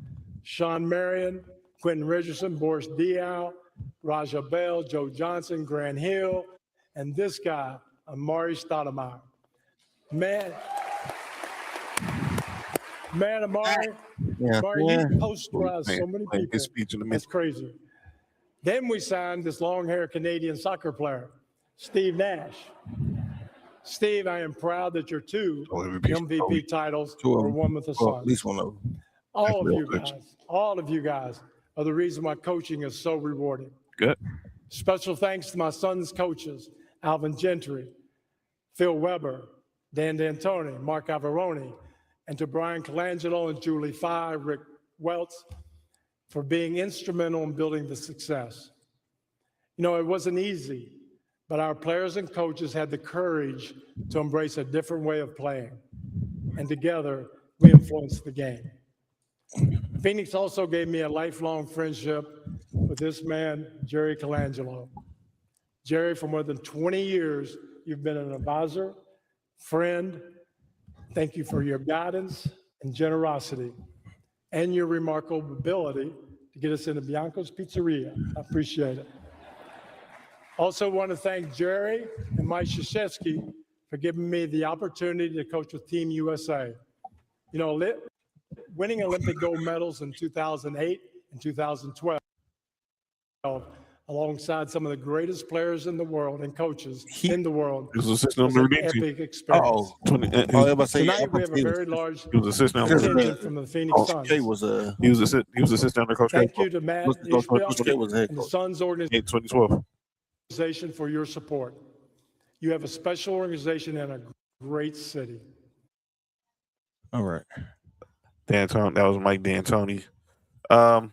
K: Sean Marion, Quentin Richardson, Boris Diaw, Raja Bell, Joe Johnson, Grant Hill, and this guy, Amari Stoudemire. Man, Amari, he posterized so many people.
C: His speech in the
K: That's crazy. Then we signed this long-haired Canadian soccer player, Steve Nash. Steve, I am proud that your two MVP titles were won with the Suns.
A: At least one of them.
K: All of you guys are the reason why coaching is so rewarding.
C: Good.
K: Special thanks to my son's coaches, Alvin Gentry, Phil Weber, Dan D'Antoni, Mark Averoni, and to Brian Colangelo and Julie Fye, Rick Welts, for being instrumental in building the success. You know, it wasn't easy, but our players and coaches had the courage to embrace a different way of playing. And together, we influenced the game. Phoenix also gave me a lifelong friendship with this man, Jerry Colangelo. Jerry, for more than 20 years, you've been an advisor, friend. Thank you for your guidance and generosity and your remarkable ability to get us into Bianco's Pizzeria. I appreciate it. Also want to thank Jerry and Mike Krzyzewski for giving me the opportunity to coach with Team USA. You know, winning Olympic gold medals in 2008 and 2012, alongside some of the greatest players in the world and coaches in the world, was an epic experience. Tonight we have a very large contingent from the Phoenix Suns.
C: He was assistant under Coach K.
K: Thank you to Matt Ishbia and the Suns organization for your support. You have a special organization and a great city.
A: All right.
C: D'Antoni, that was Mike D'Antoni.
A: I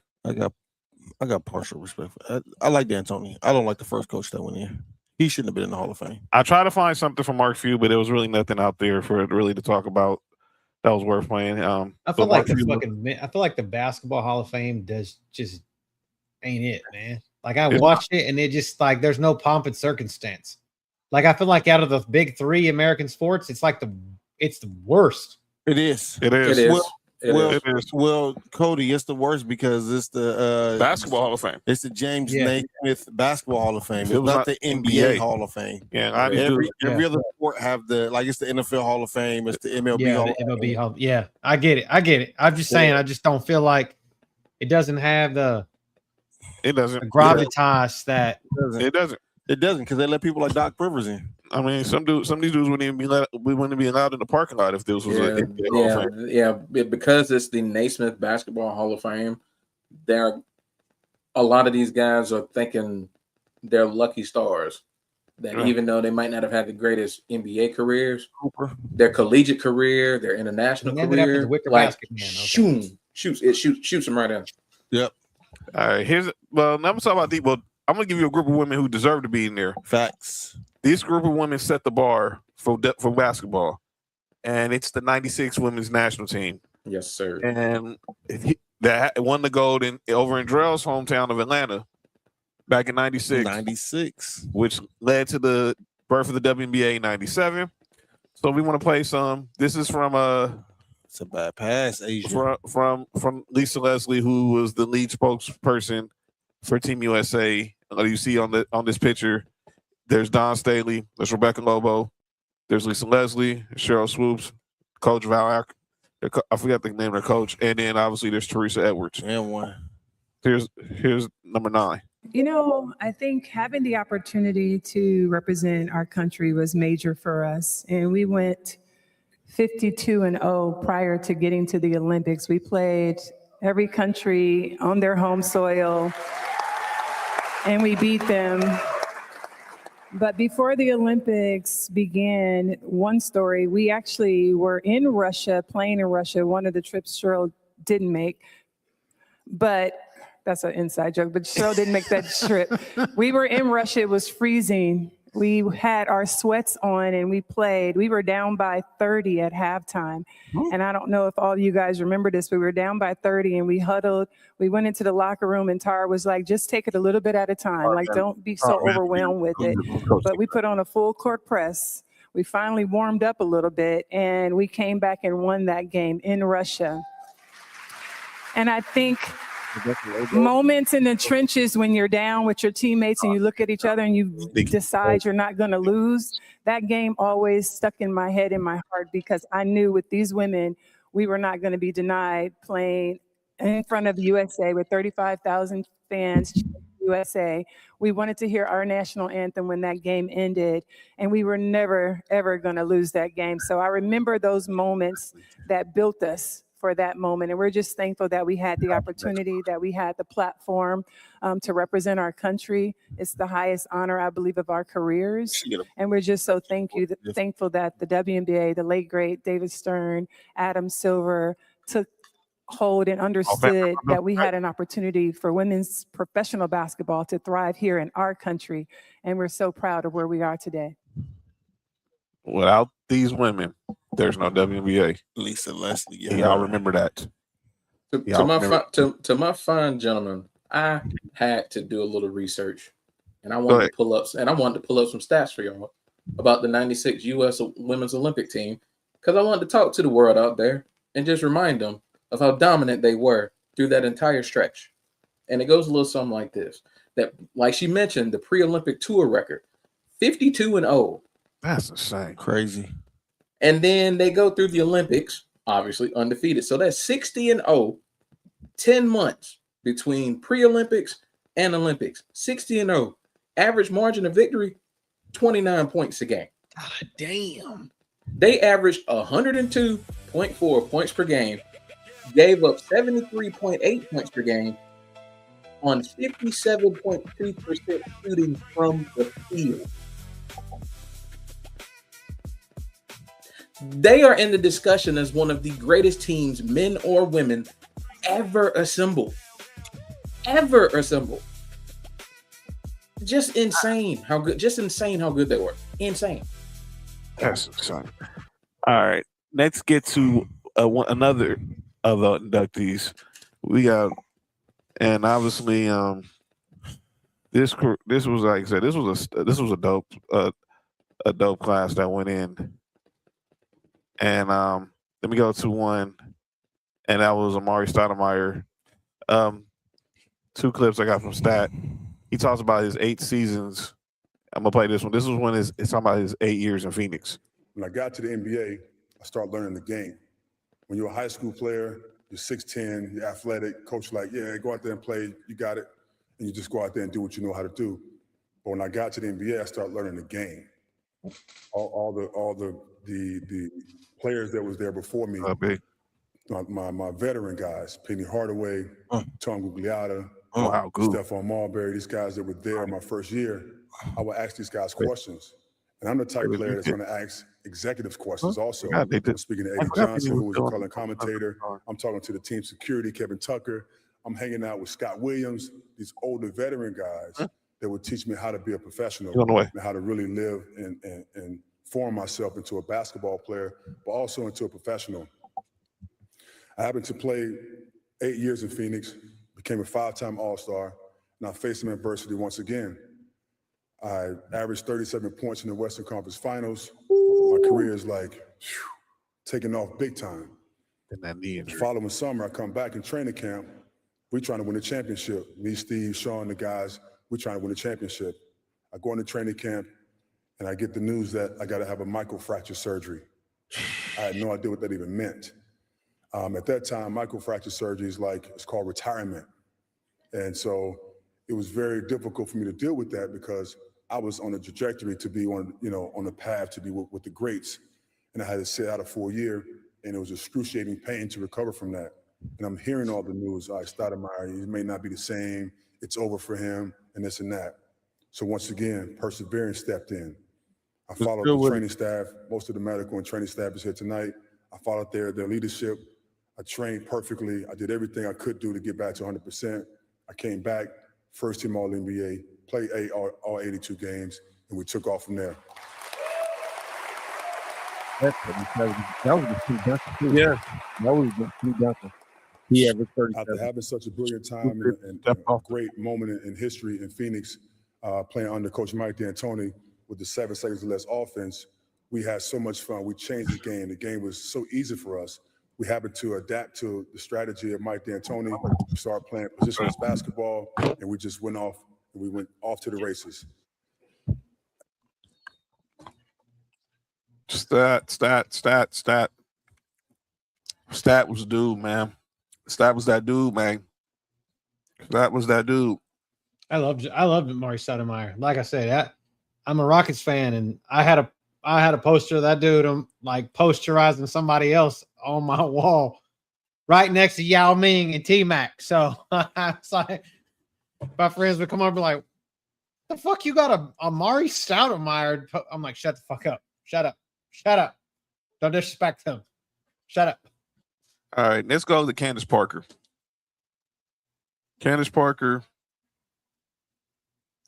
A: got partial respect for I like D'Antoni. I don't like the first coach that went in. He shouldn't have been in the Hall of Fame.
C: I tried to find something from Mark Few, but there was really nothing out there for it really to talk about that was worth playing.
D: I feel like the Basketball Hall of Fame just ain't it, man. Like I watched it and it just like there's no pomp and circumstance. Like I feel like out of the big three American sports, it's the worst.
A: It is. Well, Cody, it's the worst because it's the
C: Basketball Hall of Fame.
A: It's the James Naismith Basketball Hall of Fame. It's not the NBA Hall of Fame.
C: Yeah,
A: every other sport have it's the NFL Hall of Fame. It's the MLB Hall of Fame.
D: Hall. Yeah, I get it. I'm just saying, I just don't feel like it doesn't have the gravitas that
C: it doesn't.
A: It doesn't because they let people like Doc Rivers in.
C: I mean, some of these dudes wouldn't even be allowed in the parking lot if this was
E: because it's the Naismith Basketball Hall of Fame. A lot of these guys are thinking they're lucky stars. That even though they might not have had the greatest NBA careers, their collegiate career, their international career, shoots them right in.
A: Yep.
C: All right. Now I'm talking about deep. Well, I'm gonna give you a group of women who deserve to be in there.
A: Facts.
C: This group of women set the bar for basketball, and it's the '96 women's national team.
E: Yes, sir.
C: And that won the gold over in Drell's hometown of Atlanta back in '96.
A: '96,
C: which led to the birth of the WNBA in '97. So we want to play some. This is from
A: It's a bad pass, Asia.
C: from Lisa Leslie, who was the lead spokesperson for Team USA. You see on this picture, there's Don Staley, there's Rebecca Lobo, there's Lisa Leslie, Cheryl Swoops, Coach Val. I forgot the name of their coach, and then obviously there's Teresa Edwards.
A: And one.
C: Here's number 9.
L: You know, I think having the opportunity to represent our country was major for us. And we went 52-0 prior to getting to the Olympics. We played every country on their home soil, and we beat them. But before the Olympics began, one story, we actually were in Russia, playing in Russia, one of the trips Cheryl didn't make. But that's an inside joke, but Cheryl didn't make that trip. We were in Russia, it was freezing. We had our sweats on and we played. We were down by 30 at halftime. And I don't know if all of you guys remember this, but we were down by 30 and we huddled. We went into the locker room and Tara was like, just take it a little bit at a time. Like, don't be so overwhelmed with it. But we put on a full court press. We finally warmed up a little bit and we came back and won that game in Russia. And I think moments in the trenches when you're down with your teammates and you look at each other and you decide you're not going to lose, that game always stuck in my head, in my heart, because I knew with these women, we were not going to be denied playing in front of the USA with 35,000 fans. USA. We wanted to hear our national anthem when that game ended, and we were never, ever going to lose that game. So I remember those moments that built us for that moment. And we're just thankful that we had the opportunity, that we had the platform to represent our country. It's the highest honor, I believe, of our careers. And we're just so thankful that the WNBA, the late, great David Stern, Adam Silver took hold and understood that we had an opportunity for women's professional basketball to thrive here in our country. And we're so proud of where we are today.
C: Without these women, there's no WNBA.
A: Lisa Leslie.
C: Yeah. Y'all remember that.
E: To my fine gentlemen, I had to do a little research, and I wanted to pull up some stats for y'all about the '96 U.S. Women's Olympic team, because I wanted to talk to the world out there and just remind them of how dominant they were through that entire stretch. And it goes a little something like this: that, like she mentioned, the pre-Olympic tour record, 52-0.
C: That's insane.
A: Crazy.
E: And then they go through the Olympics, obviously undefeated. So that's 60-0, 10 months between pre-Olympics and Olympics. 60-0. Average margin of victory, 29 points a game.
I: God damn.
E: They averaged 102.4 points per game, gave up 73.8 points per game on 57.2% shooting from the field. They are in the discussion as one of the greatest teams, men or women, ever assembled. Ever assembled. Just insane how good they were. Insane.
C: That's insane. All right. Let's get to another of the inductees. We got, and obviously, this was, like I said, this was a dope class that went in. And let me go to one, and that was Amari Stoudemire. 2 clips I got from Stat. He talks about his 8 seasons. I'm gonna play this one. This was when it's talking about his 8 years in Phoenix.
M: When I got to the NBA, I started learning the game. When you're a high school player, you're 6'10", you're athletic. Coach like, yeah, go out there and play. You got it, and you just go out there and do what you know how to do. But when I got to the NBA, I started learning the game. All the players that was there before me, my veteran guys, Penny Hardaway, Tom Gugliotta, Stephon Marbury, these guys that were there my first year, I would ask these guys questions. And I'm the type of player that's going to ask executives questions also. I'm speaking to Eddie Johnson, who was a color commentator. I'm talking to the team security, Kevin Tucker. I'm hanging out with Scott Williams, these older veteran guys that would teach me how to be a professional and how to really live and form myself into a basketball player, but also into a professional. I happened to play 8 years in Phoenix, became a 5-time All-Star, and I faced some adversity once again. I averaged 37 points in the Western Conference Finals. My career is like taking off big time.
C: And that knee
M: The
C: injury.
M: following summer, I come back in training camp. We're trying to win a championship. Me, Steve, Sean, the guys, we're trying to win a championship. I go into training camp, and I get the news that I got to have a microfracture surgery. I had no idea what that even meant. At that time, microfracture surgery is like, it's called retirement. And so it was very difficult for me to deal with that because I was on a trajectory to be on, on the path to be with the greats. And I had to sit out a full year, and it was excruciating pain to recover from that. And I'm hearing all the news, Stoudemire, he may not be the same, it's over for him, and this and that. So once again, perseverance stepped in. I followed the training staff. Most of the medical and training staff is here tonight. I followed their leadership. I trained perfectly. I did everything I could do to get back to 100%. I came back, first team All-NBA, played all 82 games, and we took off from there.
A: That was the Steve Duncan too. Yeah, that was the Steve Duncan. He averaged 37.
M: After having such a brilliant time and a great moment in history in Phoenix, playing under Coach Mike D'Antoni with the 7 seconds or less offense, we had so much fun. We changed the game. The game was so easy for us. We happened to adapt to the strategy of Mike D'Antoni. We started playing positionless basketball, and we just went off, and we went off to the races.
C: Stat was the dude, man. Stat was that dude, man. That was that dude.
D: I loved Maury Stoudemire. Like I said, I'm a Rockets fan, and I had a poster of that dude. I'm like posterizing somebody else on my wall, right next to Yao Ming and T-Mac. So I was like, my friends would come over and be like, "The fuck you got a Maury Stoudemire?" I'm like, "Shut the fuck up! Shut up! Shut up! Don't disrespect him! Shut up!"
C: All right, let's go to Candace Parker. Candace Parker.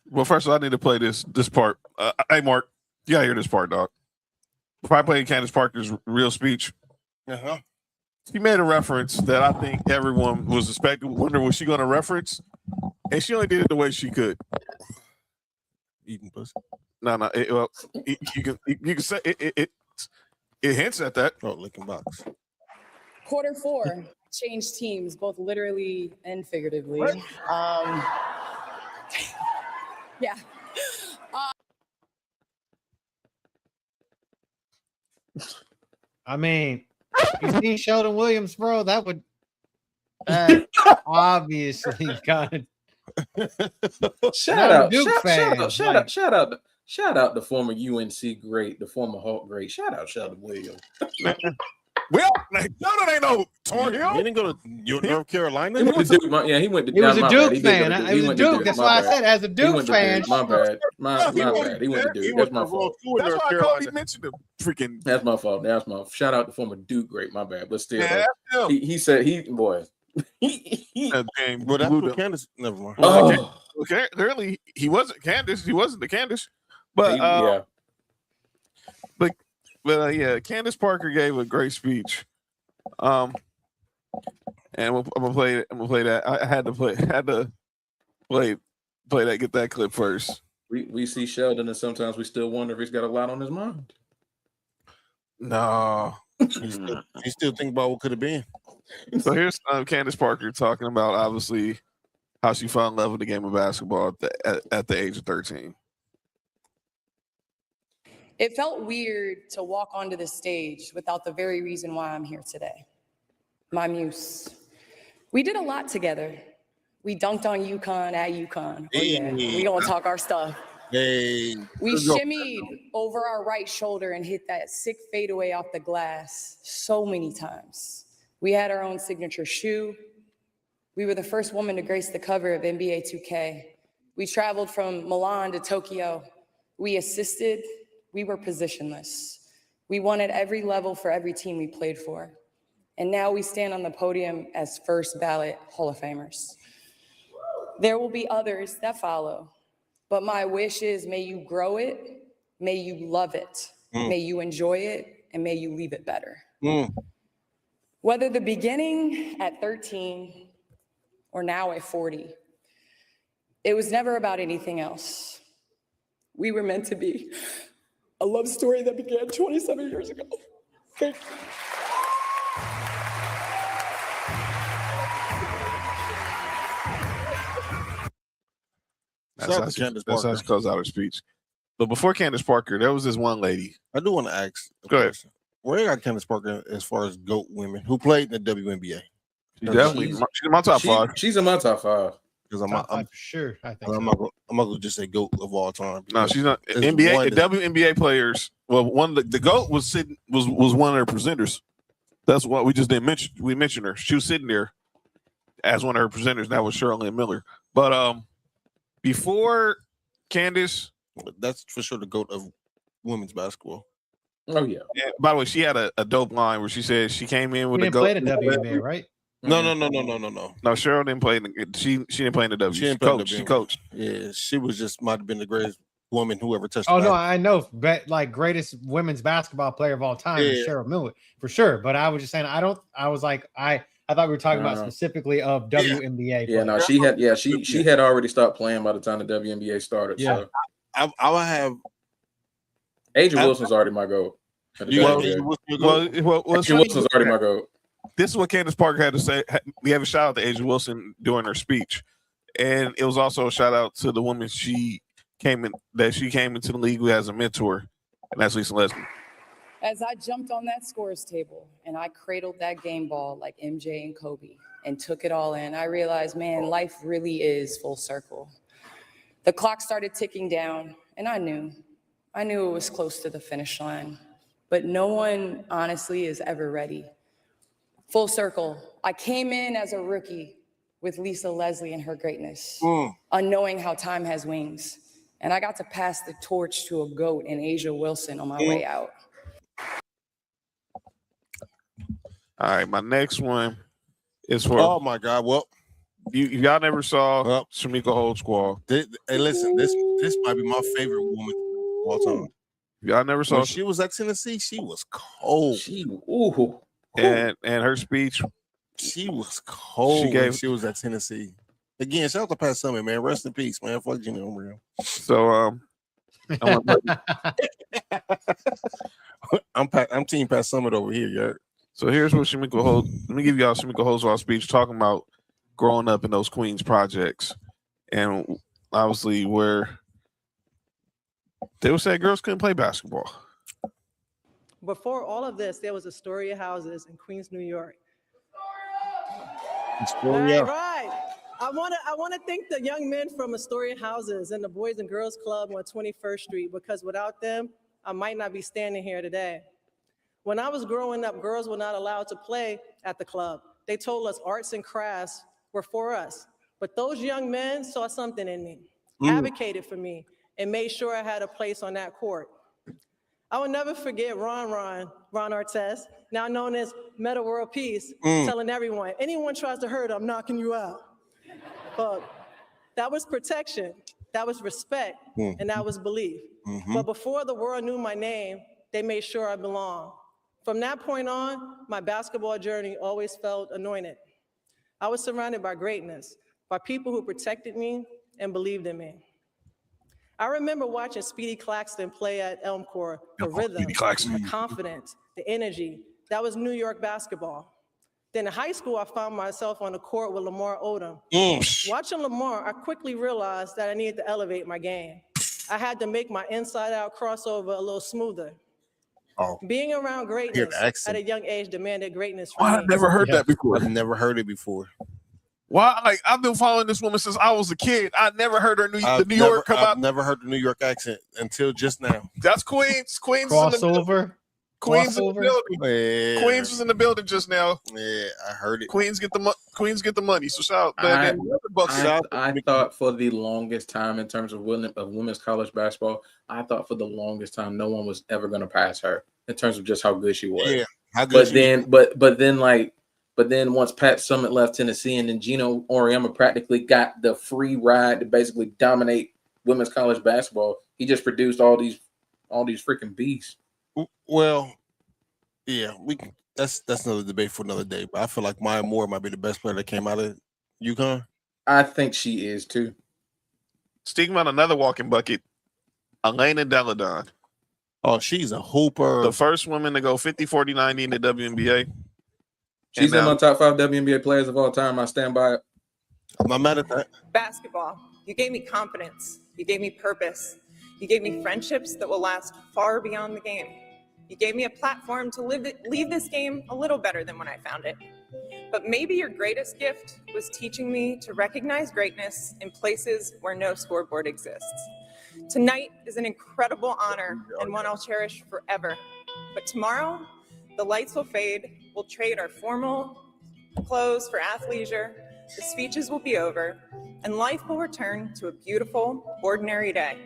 C: Well, first of all, I need to play this part. Hey, Mark, you gotta hear this part, dog. If I played Candace Parker's real speech, she made a reference that I think everyone was expecting, wondering was she going to reference, and she only did it the way she could. Eating pussy. No. You can say it hints at that. Oh, licking box.
N: Quarter 4 changed teams, both literally and figuratively. Yeah.
D: I mean, you seen Sheldon Williams, bro? That would obviously got
I: Shout out the former UNC great, the former Hawk great. Shout out Sheldon Williams.
C: Well, Sheldon ain't no Tar Heel.
A: He didn't go to North Carolina.
I: He went to Duke. Yeah, he went to.
D: He was a Duke fan.
I: He
D: was a Duke. That's why I said, as a Duke fan.
I: My bad. My bad. He went to Duke. That's my fault.
C: That's why Cody mentioned him. Freaking.
I: That's my fault. Shout out to former Duke great. My bad. But still, he said
A: Well, that's what Candace. Never mind.
C: Okay, clearly he wasn't Candace. He wasn't the Candace. But
I: yeah.
C: But yeah, Candace Parker gave a great speech. And I'm gonna play it. I'm gonna play that. I had to play that. Get that clip first.
I: We see Sheldon, and sometimes we still wonder if he's got a lot on his mind.
C: No,
A: he still think about what could have been.
C: So here's Candace Parker talking about obviously how she fell in love with the game of basketball at the age of 13.
N: It felt weird to walk onto the stage without the very reason why I'm here today. My muse. We did a lot together. We dunked on UConn at UConn. Oh, yeah. We gonna talk our stuff.
A: Hey.
N: We shimmied over our right shoulder and hit that sick fadeaway off the glass so many times. We had our own signature shoe. We were the first woman to grace the cover of NBA 2K. We traveled from Milan to Tokyo. We assisted. We were positionless. We won at every level for every team we played for. And now we stand on the podium as first ballot Hall of Famers. There will be others that follow, but my wish is may you grow it, may you love it, may you enjoy it, and may you leave it better. Whether the beginning at 13 or now at 40, it was never about anything else. We were meant to be
O: a love story that began 27 years ago. Thank you.
C: That's how she close out her speech. But before Candace Parker, there was this one lady.
A: I do want to ask.
C: Go ahead.
A: Where got Candace Parker as far as GOAT women who played in the WNBA?
C: She's in my top five.
E: She's in my top five.
A: Because I'm
D: for sure. I think
A: I'm not gonna just say GOAT of all time.
C: No, she's not. NBA WNBA players. Well, one of the GOAT was one of her presenters. That's what we just didn't mention. We mentioned her. She was sitting there as one of her presenters. That was Shirley Miller. But before Candace,
A: that's for sure the GOAT of women's basketball.
E: Oh yeah.
C: And by the way, she had a dope line where she said she came in with
D: She
C: a
D: didn't
C: GOAT.
D: play the WNBA, right?
A: No.
C: No, Cheryl didn't play. She didn't play in the W.
A: She didn't play in the
C: She
A: WNBA.
C: coached.
A: Yeah, she was just might have been the greatest woman who ever touched.
D: Oh
A: the
D: no,
A: basket.
D: I know, but like greatest women's basketball player of all time is
A: Yeah.
D: Cheryl Miller for sure. But I was just saying, I thought we were talking about specifically of WNBA.
E: Yeah, no, she had already stopped playing by the time the WNBA started.
D: Yeah.
E: So
A: I would have.
E: Asia Wilson's already my goal.
C: Asia Wilson's
E: already my goal.
C: This is what Candace Parker had to say. We have a shout out to Asia Wilson during her speech, and it was also a shout out to the woman she came into the league with as a mentor, and that's Lisa Leslie.
N: As I jumped on that scores table and I cradled that game ball like MJ and Kobe and took it all in, I realized, man, life really is full circle. The clock started ticking down, and I knew it was close to the finish line, but no one honestly is ever ready. Full circle. I came in as a rookie with Lisa Leslie and her greatness, unknowing how time has wings. And I got to pass the torch to a GOAT in Asia Wilson on my way out.
C: All right, my next one is for.
A: Oh my God! Well,
C: y'all never saw Shamika Holdsquall.
A: Hey, listen, this might be my favorite woman of all time.
C: Y'all never saw.
A: When she was at Tennessee, she was cold.
C: And her speech,
A: she was cold. She was at Tennessee. Again, shout out to Pat Summitt, man. Rest in peace, man. Fuck Gina O'Reilly.
C: So
A: I'm team Pat Summitt over here, yeah.
C: So here's what Shamika Holds. Let me give y'all Shamika Holdsquall's speech talking about growing up in those Queens projects, and obviously where they would say girls couldn't play basketball.
P: Before all of this, there was Astoria houses in Queens, New York.
A: Astoria.
P: Right. I want to thank the young men from Astoria houses and the Boys and Girls Club on 21st Street, because without them, I might not be standing here today. When I was growing up, girls were not allowed to play at the club. They told us arts and crafts were for us. But those young men saw something in me, advocated for me, and made sure I had a place on that court. I will never forget Ron Artest, now known as Meta World Peace, telling everyone, anyone tries to hurt, I'm knocking you out. But that was protection, that was respect, and that was belief. But before the world knew my name, they made sure I belonged. From that point on, my basketball journey always felt anointed. I was surrounded by greatness, by people who protected me and believed in me. I remember watching Speedy Claxton play at Elmcore, the rhythm, the confidence, the energy. That was New York basketball. Then in high school, I found myself on the court with Lamar Odom. Watching Lamar, I quickly realized that I needed to elevate my game. I had to make my inside-out crossover a little smoother. Being around greatness at a young age demanded greatness from me.
C: I've never heard that before.
A: I've never heard it before.
C: Why? Like, I've been following this woman since I was a kid. I never heard her the New York come out.
A: I've never heard the New York accent until just now.
C: That's Queens. Queens
D: crossover.
C: Queens in the building.
A: Yeah.
C: Queens was in the building just now.
A: Yeah, I heard it.
C: Queens get the money. So shout out.
E: I thought for the longest time in terms of women's college basketball, I thought for the longest time no one was ever going to pass her in terms of just how good she was.
A: Yeah, how good
E: But then once Pat Summitt left Tennessee, and then Gino Auriemma practically got the free ride to basically dominate women's college basketball, he just produced all these freaking beasts.
A: Well, yeah, we can. That's another debate for another day. But I feel like Maya Moore might be the best player that came out of UConn.
E: I think she is too.
C: Speaking about another walking bucket, Elena Deladon.
A: Oh, she's a hooper.
C: The first woman to go 50, 40, 90 in the WNBA.
I: She's in my top 5 WNBA players of all time. I stand by it.
A: I'm not mad at that.
Q: Basketball, you gave me confidence. You gave me purpose. You gave me friendships that will last far beyond the game. You gave me a platform to leave this game a little better than when I found it. But maybe your greatest gift was teaching me to recognize greatness in places where no scoreboard exists. Tonight is an incredible honor and one I'll cherish forever. But tomorrow, the lights will fade. We'll trade our formal clothes for athleisure. The speeches will be over, and life will return to a beautiful, ordinary day.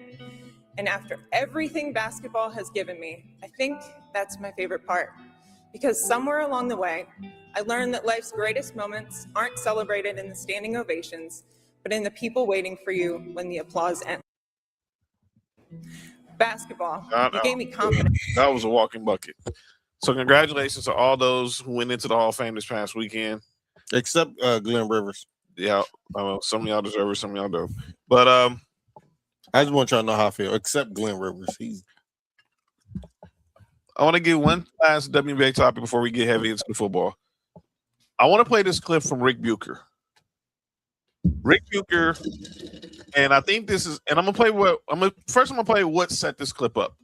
Q: And after everything basketball has given me, I think that's my favorite part. Because somewhere along the way, I learned that life's greatest moments aren't celebrated in the standing ovations, but in the people waiting for you when the applause ends. Basketball, you gave me confidence.
C: That was a walking bucket. So congratulations to all those who went into the Hall of Fame this past weekend.
A: Except Glenn Rivers.
C: Yeah, some of y'all deserve it, some of y'all don't. But
A: I just want y'all to know how I feel. Except Glenn Rivers.
C: I want to give one last WNBA topic before we get heavy into the football. I want to play this clip from Rick Bucher. Rick Bucher, and I think this is, and I'm gonna play what set this clip up.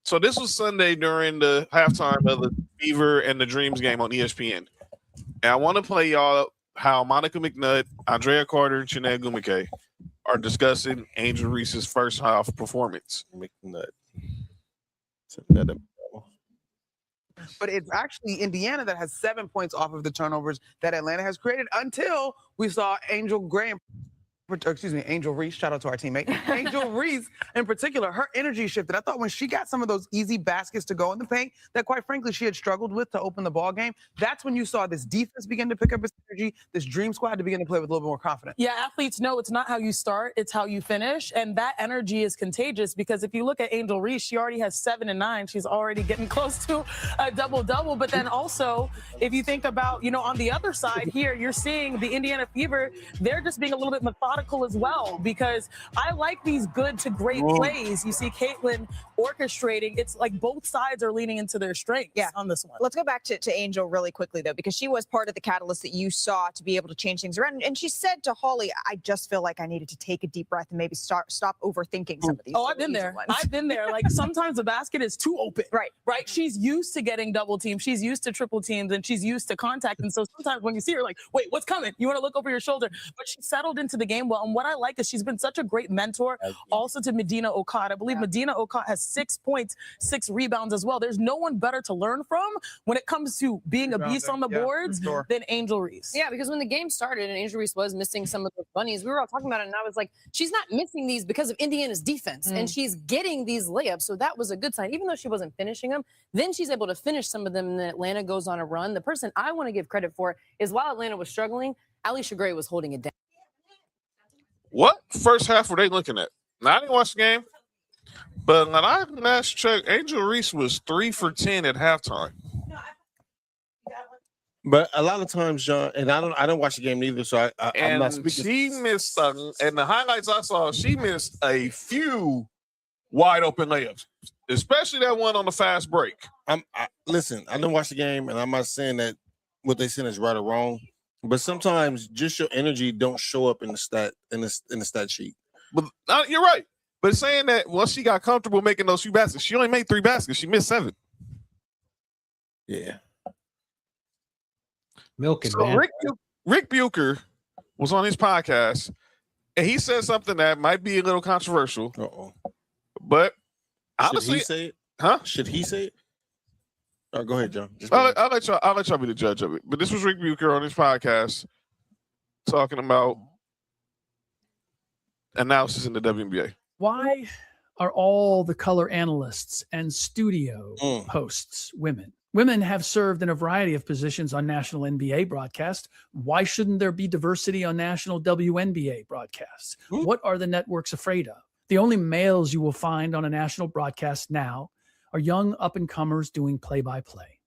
C: So this was Sunday during the halftime of the Fever and the Dreams game on ESPN. And I want to play y'all how Monica McNutt, Andrea Carter, and Chinelle Gumike are discussing Angel Reese's first half performance.
A: McNutt.
R: But it's actually Indiana that has 7 points off of the turnovers that Atlanta has created until we saw Angel Reese, shout out to our teammate. Angel Reese, in particular, her energy shifted. I thought when she got some of those easy baskets to go in the paint that, quite frankly, she had struggled with to open the ball game, that's when you saw this defense begin to pick up its energy, this Dream Squad to begin to play with a little bit more confidence.
S: Yeah, athletes know it's not how you start, it's how you finish. And that energy is contagious because if you look at Angel Reese, she already has 7 and 9. She's already getting close to a double-double. But then also, if you think about, on the other side here, you're seeing the Indiana Fever, they're just being a little bit methodical as well, because I like these good to great plays. You see Caitlin orchestrating. It's like both sides are leaning into their strengths on this one.
T: Let's go back to Angel really quickly, though, because she was part of the catalyst that you saw to be able to change things around. And she said to Holly, I just feel like I needed to take a deep breath and maybe stop overthinking some of these.
S: Oh, I've been there. I've been there. Like sometimes the basket is too open. Right. She's used to getting double teamed. She's used to triple teams, and she's used to contact. And so sometimes when you see her, like, wait, what's coming? You want to look over your shoulder. But she settled into the game well. And what I like is she's been such a great mentor also to Medina Okot. I believe Medina Okot has 6 points, 6 rebounds as well. There's no one better to learn from when it comes to being a beast on the boards than Angel Reese.
U: Yeah, because when the game started and Angel Reese was missing some of the bunnies, we were all talking about it, and I was like, she's not missing these because of Indiana's defense, and she's getting these layups, so that was a good sign. Even though she wasn't finishing them, then she's able to finish some of them, and then Atlanta goes on a run. The person I want to give credit for is while Atlanta was struggling, Alicia Gray was holding it down.
C: What first half were they looking at? Now, I didn't watch the game, but when I last checked, Angel Reese was 3 for 10 at halftime.
A: But a lot of times, John, and I don't watch the game either, so I'm not speaking.
C: She missed, and the highlights I saw, she missed a few wide open layups, especially that one on the fast break.
A: Listen, I didn't watch the game, and I'm not saying that what they said is right or wrong. But sometimes just your energy don't show up in the stat sheet.
C: But you're right. But saying that once she got comfortable making those few baskets, she only made 3 baskets. She missed 7.
A: Yeah.
D: Milking,
C: so
D: man.
C: Rick Bucher was on his podcast, and he said something that might be a little controversial. But honestly,
A: should he say it?
C: Huh?
A: Should he say it? Oh, go ahead, John.
C: I'll let y'all be the judge of it. But this was Rick Bucher on his podcast talking about analysis in the WNBA.
V: Why are all the color analysts and studio hosts women? Women have served in a variety of positions on national NBA broadcasts. Why shouldn't there be diversity on national WNBA broadcasts? What are the networks afraid of? The only males you will find on a national broadcast now are young up-and-comers doing play-by-play.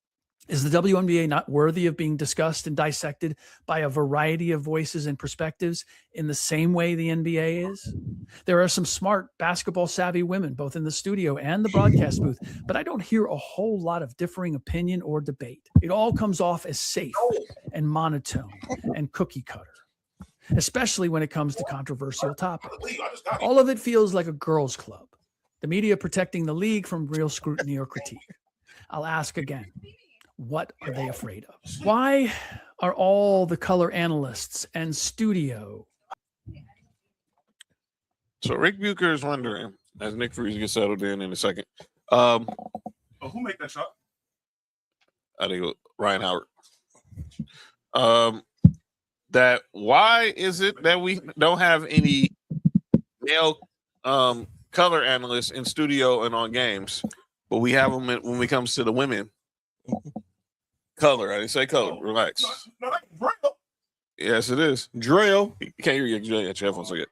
V: Is the WNBA not worthy of being discussed and dissected by a variety of voices and perspectives in the same way the NBA is? There are some smart basketball savvy women, both in the studio and the broadcast booth, but I don't hear a whole lot of differing opinion or debate. It all comes off as safe and monotone and cookie cutter, especially when it comes to controversial topics. All of it feels like a girls' club, the media protecting the league from real scrutiny or critique. I'll ask again. What are they afraid of? Why are all the color analysts and studio?
C: So Rick Bucher is wondering, as Nick Freeze gets settled in a second.
B: Who made that shot?
C: I think it was Ryan Howard. That why is it that we don't have any male color analysts in studio and on games, but we have them when it comes to the women? Color. I didn't say color. Relax.
B: No, that's Drell.
C: Yes, it is. Drell. You can't hear you at your headphones again.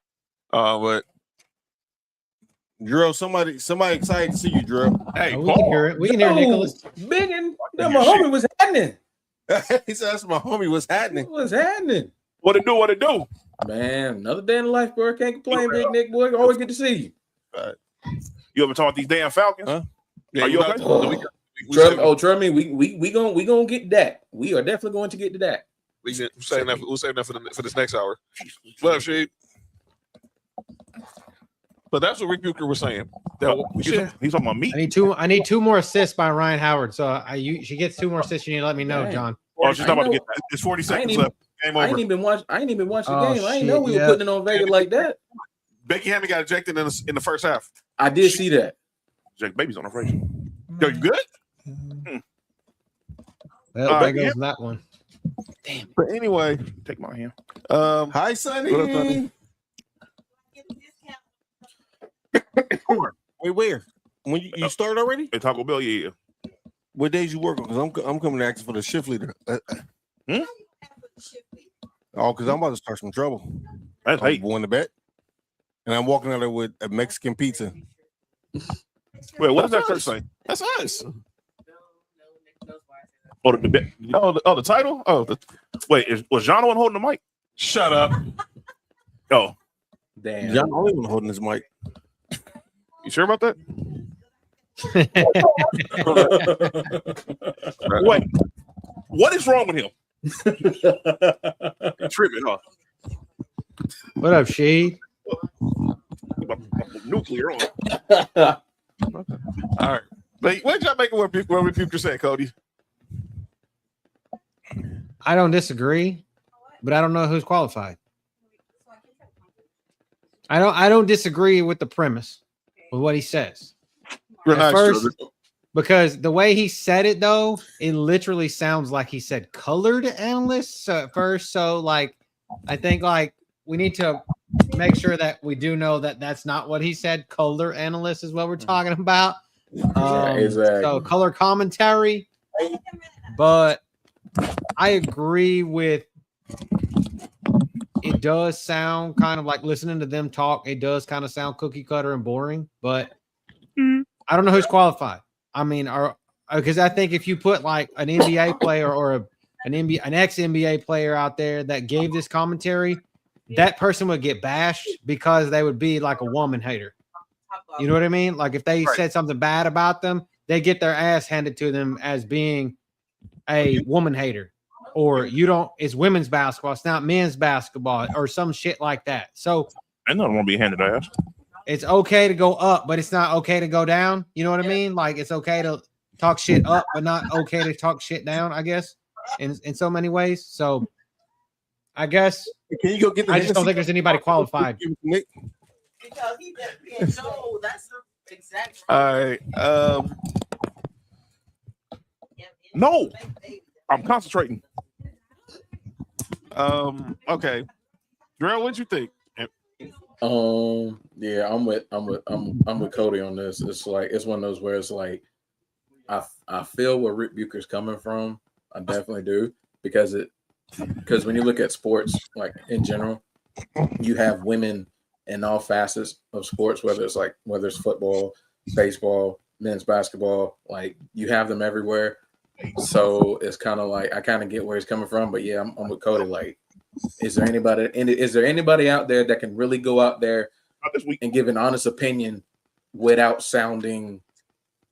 C: But
A: Drill, somebody excited to see you, Drill.
C: Hey,
D: we can hear it. We can hear Nicholas.
I: Biggin, that my homie was happening.
A: He said, "That's my homie. What's happening?
I: What's happening?
B: What it do? What it do?"
I: Man, another day in life, bro. Can't complain, Big Nick boy. Always good to see you.
B: You ever talk about these damn Falcons?
C: Huh?
B: Are you okay?
I: Trust me, we gonna get that. We are definitely going to get to that.
C: We'll save that for this next hour. What up, Shade? But that's what Rick Bucher was saying.
B: He's talking about me.
D: I need two more assists by Ryan Howard. So she gets 2 more assists. You need to let me know, John.
B: Oh, she's not about to get that. It's 40 seconds left. Game over.
I: I ain't even watch the game. I ain't know we were putting it on Vegas like that.
C: Becky Hammond got ejected in the first half.
I: I did see that.
B: Jack Baby's on the fresh. Yo, you good?
D: Well, there goes that one.
C: Damn. But anyway,
B: take my hand.
A: Hi, Sonny.
C: What up, Sonny?
A: Wait, where? When you started already?
B: At Taco Bell, yeah.
A: What days you working? Because I'm coming to ask for the shift leader. Oh, because I'm about to start some trouble.
B: That's
A: I'm going to bet, and I'm walking out there with a Mexican pizza.
B: Wait, what does that first say?
C: That's us.
B: Oh, the title? Oh, wait, was John the one holding the mic?
C: Shut up.
B: Oh,
I: damn.
A: John the only one holding his mic.
C: You sure about that?
B: Wait, what is wrong with him? Tripping, huh?
D: What up, Shade?
B: Nuclear on.
C: All right. But what did y'all make of what Rick Bucher said, Cody?
D: I don't disagree, but I don't know who's qualified. I don't disagree with the premise with what he says. At first, because the way he said it, though, it literally sounds like he said colored analysts. So at first, I think we need to make sure that we do know that that's not what he said. Color analyst is what we're talking about.
I: Exactly.
D: So color commentary, but I agree with. It does sound kind of like listening to them talk. It does kind of sound cookie cutter and boring, but I don't know who's qualified. I mean, because I think if you put like an NBA player or an ex-NBA player out there that gave this commentary, that person would get bashed because they would be like a woman hater. You know what I mean? Like if they said something bad about them, they get their ass handed to them as being a woman hater. Or it's women's basketball, it's not men's basketball, or some shit like that. So
B: I don't want to be handed ass.
D: It's okay to go up, but it's not okay to go down. You know what I mean? Like it's okay to talk shit up, but not okay to talk shit down, I guess, in so many ways. So I guess
A: can you go get
D: I just don't think there's anybody qualified.
G: Because he just being told that's the exact.
C: All right.
B: No, I'm concentrating.
C: Okay. Darrell, what'd you think?
E: Yeah, I'm with Cody on this. It's like it's one of those where it's like I feel where Rick Bucher's coming from. I definitely do because when you look at sports like in general, you have women in all facets of sports, whether it's football, baseball, men's basketball, like you have them everywhere. So it's kind of like I kind of get where he's coming from, but yeah, I'm with Cody. Like, is there anybody out there that can really go out there and give an honest opinion without sounding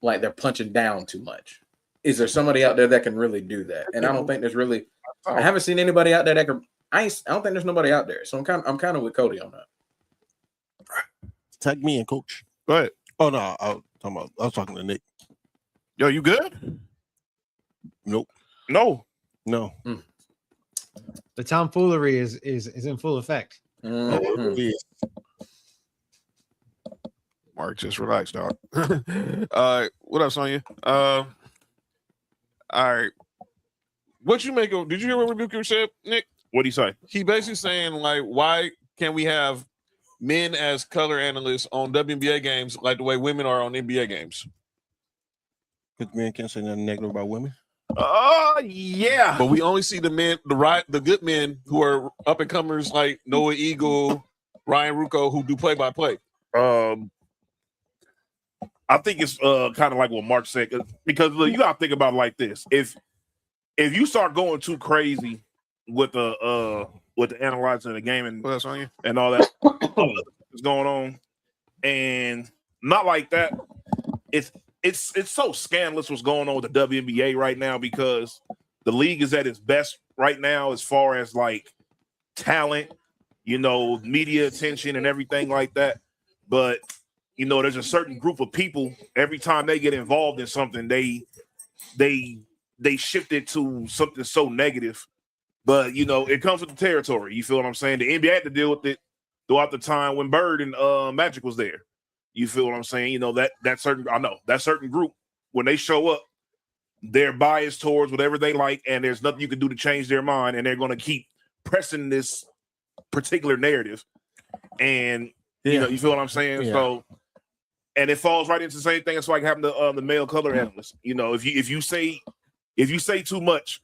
E: like they're punching down too much? Is there somebody out there that can really do that? And I don't think there's really. I haven't seen anybody out there that can. I don't think there's nobody out there. So I'm kind of with Cody on that.
A: Tag me in, coach.
C: Go ahead.
A: Oh no, I was talking to Nick.
C: Yo, you good?
A: Nope.
C: No.
D: The tomfoolery is in full effect.
A: Yeah.
C: Mark, just relax, dog. What up, Sonya? All right. What you make of? Did you hear what Rebuker said, Nick?
B: What did he say?
C: He basically saying like, why can't we have men as color analysts on WNBA games like the way women are on NBA games?
A: Because men can't say nothing negative about women.
B: Yeah.
C: But we only see the men, the good men who are up and comers like Noah Eagle, Ryan Rucco, who do play by play.
B: I think it's kind of like what Mark said, because look, you gotta think about it like this: if you start going too crazy with the analyzing the game and all that is going on, and not like that, it's so scandalous what's going on with the WNBA right now, because the league is at its best right now as far as like talent, media attention and everything like that, but there's a certain group of people, every time they get involved in something, they shift it to something so negative. But, it comes with the territory. You feel what I'm saying? The NBA had to deal with it throughout the time when Bird and Magic was there. You feel what I'm saying? That certain group, when they show up, they're biased towards whatever they like, and there's nothing you can do to change their mind, and they're going to keep pressing this particular narrative. And, you feel what I'm saying?
A: Yeah.
B: So, and it falls right into the same thing. It's like having the male color analyst. If you say too much,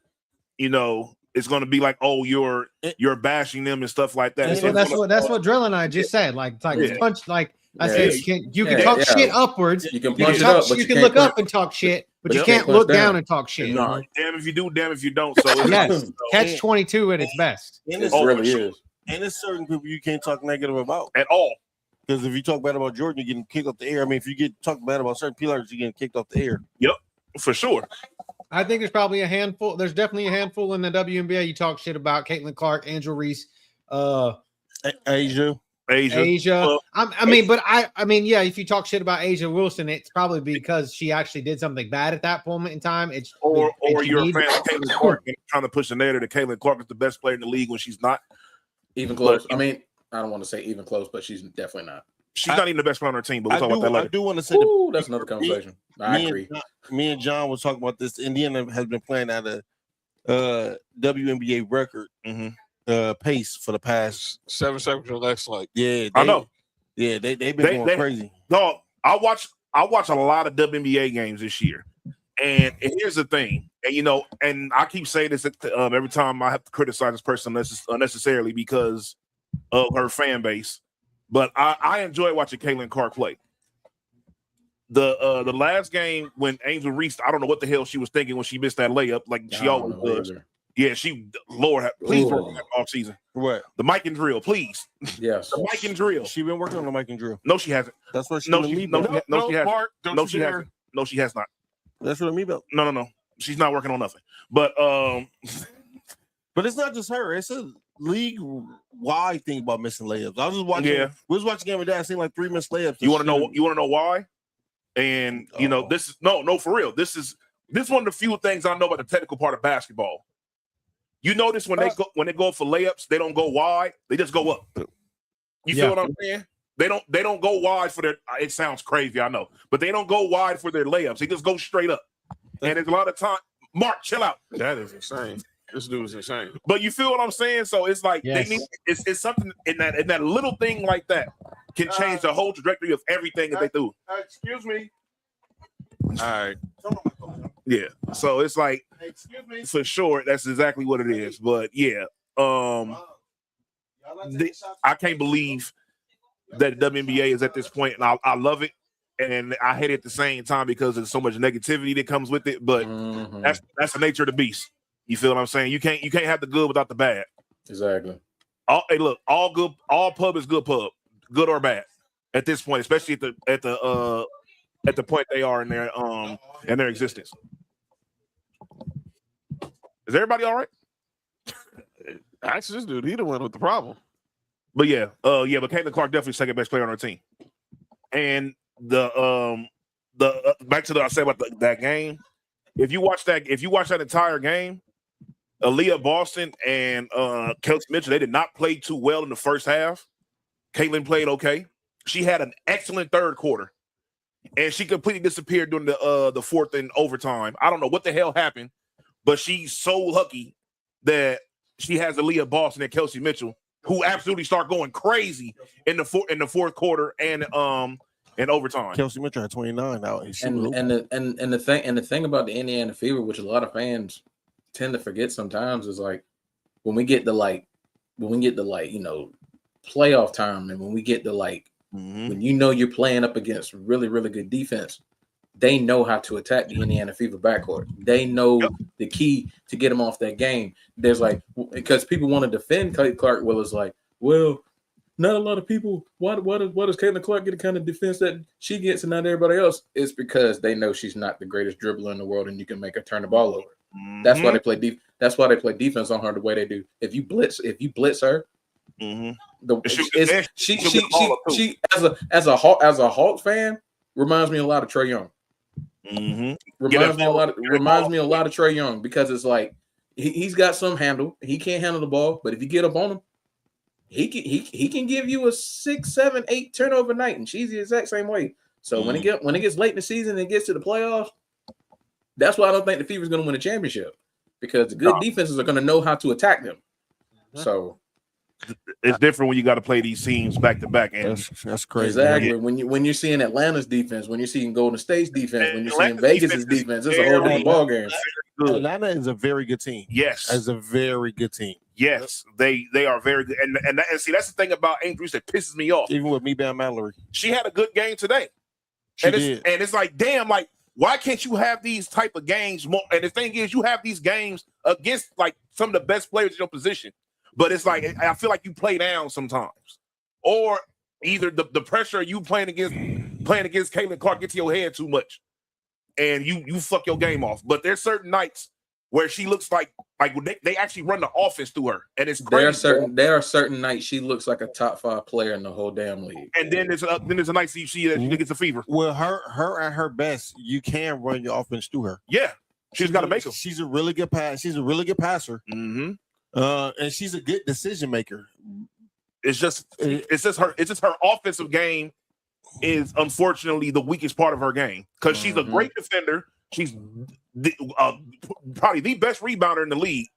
B: it's going to be like, oh, you're bashing them and stuff like that.
D: That's what Drill and I just said. Like punch. Like I said, you can
E: Yeah,
D: talk
E: yeah.
D: shit upwards.
E: You can punch it
D: talk,
E: up, but
D: you
E: you
D: can
E: can't
D: look up
E: punch-
D: and talk shit, but you
E: Yep.
D: can't
E: Punch
D: look
E: down.
D: down and talk shit.
B: No, damn if you do, damn if you don't. So
D: Yes, catch 22 at its best.
A: And
E: It really is.
A: And there's certain people you can't talk negative about
B: at all.
A: Because if you talk bad about Jordan, you're getting kicked off the air. I mean, if you get talked bad about certain players, you're getting kicked off the air.
B: Yep, for sure.
D: I think there's probably a handful. There's definitely a handful in the WNBA. You talk shit about Caitlin Clark, Angel Reese,
A: Asia.
B: Well,
D: I mean, yeah. If you talk shit about Asia Wilson, it's probably because she actually did something bad at that moment in time.
B: Or you're a fan of Caitlin Clark and trying to push the narrative that Caitlin Clark is the best player in the league when she's not.
E: Even close. I mean, I don't want to say even close, but she's definitely not.
B: She's not even the best player on her team, but we'll talk about that later.
A: I do want to say
E: that's another conversation. I agree.
A: Me and John was talking about this. Indiana has been playing at a WNBA record pace for the past
C: 7 seconds or less. Like,
B: I know.
A: Yeah, they've been going crazy.
B: Dog, I watch a lot of WNBA games this year, and here's the thing, and I keep saying this every time I have to criticize this person unnecessarily because of her fan base, but I enjoy watching Caitlin Clark play. The last game when Angel Reese, I don't know what the hell she was thinking when she missed that layup, like she always does. Yeah, Lord, please work on that off season.
A: What?
B: The mic and drill, please.
E: Yes.
B: The mic and drill.
A: She been working on the mic and drill.
B: No, she hasn't.
A: That's what she
B: No,
A: told me.
B: she hasn't. No, she has not.
A: That's what I mean about.
B: No. She's not working on nothing. But
A: But it's not just her. It's a league-wide thing about missing layups. I was just watching.
B: Yeah.
A: We was watching game of that. I seen like 3 missed layups.
B: You want to know? You want to know why? And this is no for real. This is one of the few things I know about the technical part of basketball. You notice when they go for layups, they don't go wide. They just go up. You feel what I'm saying? They don't go wide for their. It sounds crazy, I know, but they don't go wide for their layups. They just go straight up. And there's a lot of time. Mark, chill out.
C: That is insane. This dude is insane.
B: But you feel what I'm saying? So it's like they need. It's something in that little thing like that can change the whole trajectory of everything that they do.
A: Excuse me.
C: All right.
B: Yeah. So it's like, for sure, that's exactly what it is. But yeah, I can't believe that the WNBA is at this point, and I love it. and I hate it at the same time because there's so much negativity that comes with it. But that's the nature of the beast. You feel what I'm saying? You can't have the good without the bad.
E: Exactly.
B: Hey, look, all pub is good pub, good or bad at this point, especially at the point they are in their existence. Is everybody all right?
C: Actually, this dude, he the one with the problem.
B: But but Caitlin Clark definitely second best player on our team. And the back to I said about that game. If you watch that entire game, Aaliyah Boston and Kelsey Mitchell, they did not play too well in the first half. Caitlin played okay. She had an excellent third quarter, and she completely disappeared during the fourth and overtime. I don't know what the hell happened, but she's so lucky that she has Aaliyah Boston and Kelsey Mitchell, who absolutely start going crazy in the fourth quarter and overtime.
A: Kelsey Mitchell had 29 now.
E: And the thing about the Indiana Fever, which a lot of fans tend to forget sometimes, is like when we get to playoff time, and when we get to when you're playing up against really, really good defense, they know how to attack the Indiana Fever backcourt. They know the key to get them off that game. There's because people want to defend Caitlin Clark. Well, it's like, well, not a lot of people. Why does Caitlin Clark get the kind of defense that she gets and not everybody else? It's because they know she's not the greatest dribbler in the world, and you can make her turn the ball over. That's why they play That's why they play defense on her the way they do. If you blitz her, she as a Hawks fan reminds me a lot of Trae Young. Reminds me a lot of Trae Young, because it's like he's got some handle. He can't handle the ball, but if you get up on him, he can give you a 6, 7, 8 turnover night, and she's the exact same way. So when it gets late in the season and it gets to the playoffs, that's why I don't think the Fever's going to win a championship, because the good defenses are going to know how to attack them. So
B: it's different when you got to play these teams back to back, and
A: that's crazy.
E: Exactly. Yeah. When you're seeing Atlanta's defense, when you're seeing Golden State's defense, when you're seeing Vegas's defense, it's a whole different ball game.
A: Atlanta is a very good team.
B: Yes,
A: as a very good team.
B: Yes, they are very good. And see, that's the thing about Angel Reese that pisses me off.
A: Even with Mastah Mallory,
B: she had a good game today. It's like, damn, like, why can't you have these type of games more? And the thing is, you have these games against like some of the best players in your position. But it's like, I feel like you play down sometimes, or either the pressure of you playing against Caitlin Clark gets to your head too much, and you fuck your game off. But there's certain nights where she looks like they actually run the offense through her, and it's crazy.
E: There are certain nights she looks like a top 5 player in the whole damn league.
B: And then there's a night she gets a fever.
A: Well, her at her best, you can run your offense through her.
B: Yeah, she's got to make them.
A: She's a really good She's a really good passer. And she's a good decision maker.
B: It's just her offensive game is unfortunately the weakest part of her game, because she's a great defender. She's probably the best rebounder in the league.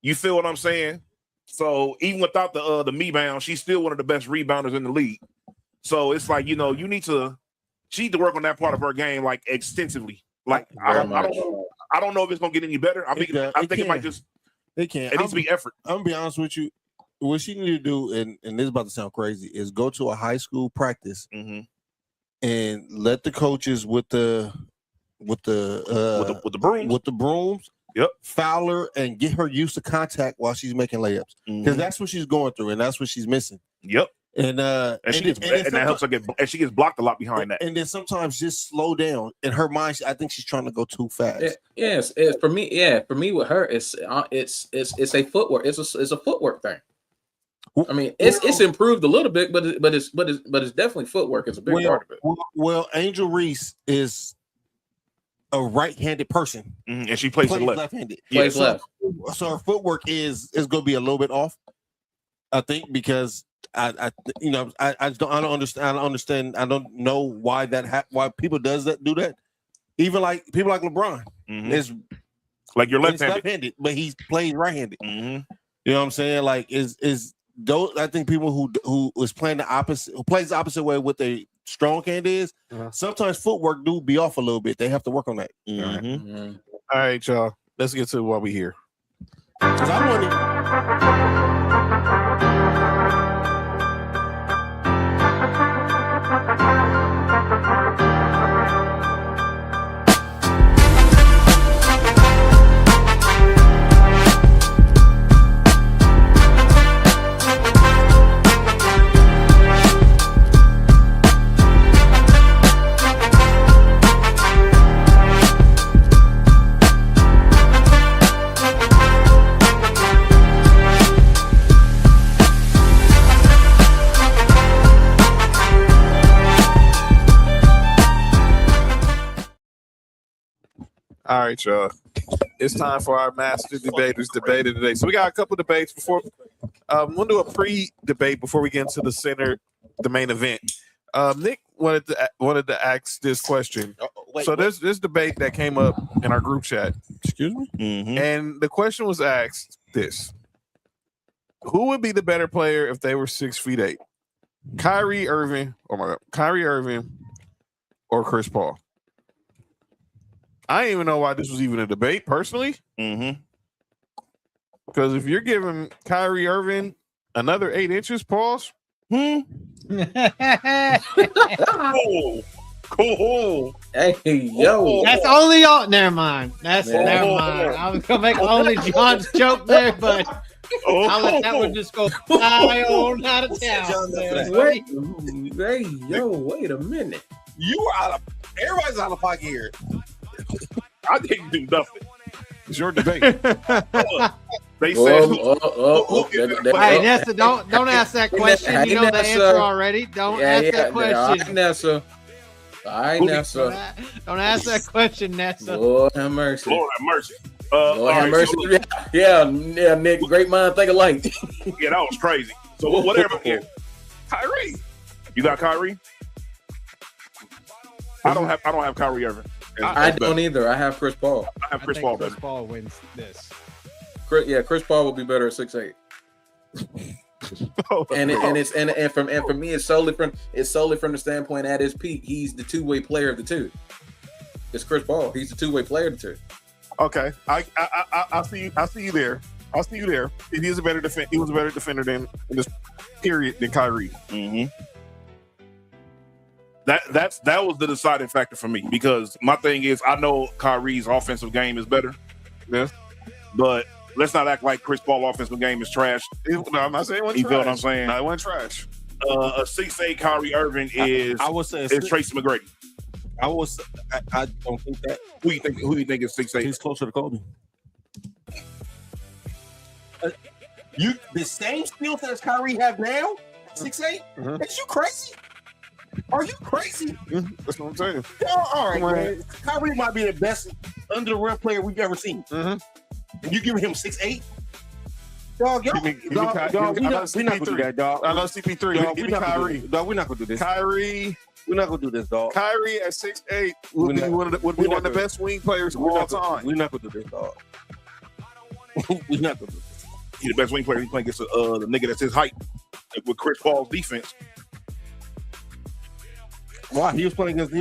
B: You feel what I'm saying? So even without the me-bound, she's still one of the best rebounders in the league. So it's like, she needs to work on that part of her game like extensively. Like I don't know if it's gonna get any better. I think it might just.
A: They can't.
B: It needs to be effort.
A: I'm gonna be honest with you. What she need to do, and this is about to sound crazy, is go to a high school practice and let the coaches with the brooms, foul her and get her used to contact while she's making layups, because that's what she's going through, and that's what she's missing.
B: Yep.
A: And that
B: helps her get, and she gets blocked a lot behind that.
A: And then sometimes just slow down. In her mind, I think she's trying to go too fast.
E: Yes, for me with her, it's a footwork. It's a footwork thing. I mean, it's improved a little bit, but it's definitely footwork. It's a big part of it.
A: Well, Angel Reese is a right-handed person,
B: and she plays
A: left-handed.
E: Plays left.
A: So her footwork is going to be a little bit off, I think, because I don't understand. I don't know why why people do that. Even like people like LeBron, is
B: like you're
A: left-handed, but he plays right-handed. You know what I'm saying? Like is those? I think people who is playing the opposite, who plays the opposite way with a strong hand is sometimes footwork do be off a little bit. They have to work on that.
C: All right, y'all. Let's get to why we here.
A: Because I want to.
C: All right, y'all. It's time for our Mastah D-Baters debate of the day. So we got a couple debates before. We'll do a pre-debate before we get into the main event. Nick wanted to ask this question. So there's this debate that came up in our group chat.
A: Excuse me.
C: And the question was asked this: who would be the better player if they were 6'8"? Kyrie Irving, or Chris Paul? I didn't even know why this was even a debate, personally. Because if you're giving Kyrie Irving another 8 inches, pause.
B: Cool.
I: Hey, yo.
D: That's only all. Never mind. Never mind. I was gonna make only John's joke there, but I'll let that one just go fly on out of town.
I: Wait a minute.
B: You are out of. Everybody's out of pocket here. I didn't do nothing.
C: It's your debate.
B: They said.
D: Hey, Nessa, don't ask that question. You know the answer already. Don't ask that question.
I: Nessa. Nessa.
D: Don't ask that question, Nessa.
I: Lord have mercy.
B: Lord have mercy.
I: Lord have mercy. Yeah, Nick. Great mind think alike.
B: Yeah, that was crazy. So whatever. Kyrie. You got Kyrie? I don't have Kyrie Irving.
I: I don't either. I have Chris Paul.
B: I have Chris Paul.
D: Chris Paul wins this.
I: Chris Paul will be better at 6'8". and for me, it's solely from the standpoint at his peak. He's the two-way player of the two. It's Chris Paul. He's the two-way player of the two.
C: Okay, I see you there. I see you there. He was a better defender in this period than Kyrie.
B: That was the deciding factor for me, because my thing is, I know Kyrie's offensive game is better.
C: Yes.
B: But let's not act like Chris Paul's offensive game is trash.
C: No, I'm not saying it wasn't
B: You
C: trash.
B: feel what I'm saying?
C: No, it wasn't trash.
B: A 6'8" Kyrie Irving is
A: I would say
B: Tracy McGrady.
A: I don't think that.
B: Who do you think is 6'8"?
A: He's closer to Kobe. You the same skill set as Kyrie have now, 6'8"? Is you crazy? Are you crazy?
C: That's what I'm saying.
A: All right, man. Kyrie might be the best under the rim player we've ever seen. And you giving him 6'8"? Dog, we're not gonna do that, dog.
C: I love CP3. Give me Kyrie.
A: Dog, we're not gonna do this.
C: Kyrie.
A: We're not gonna do this, dog.
C: Kyrie at 6'8" would be one of the best wing players of all time.
A: We're not gonna do this, dog. We're not gonna do this.
B: He's the best wing player. He's playing against the nigga that's his height with Chris Paul's defense.
A: Why? He was playing against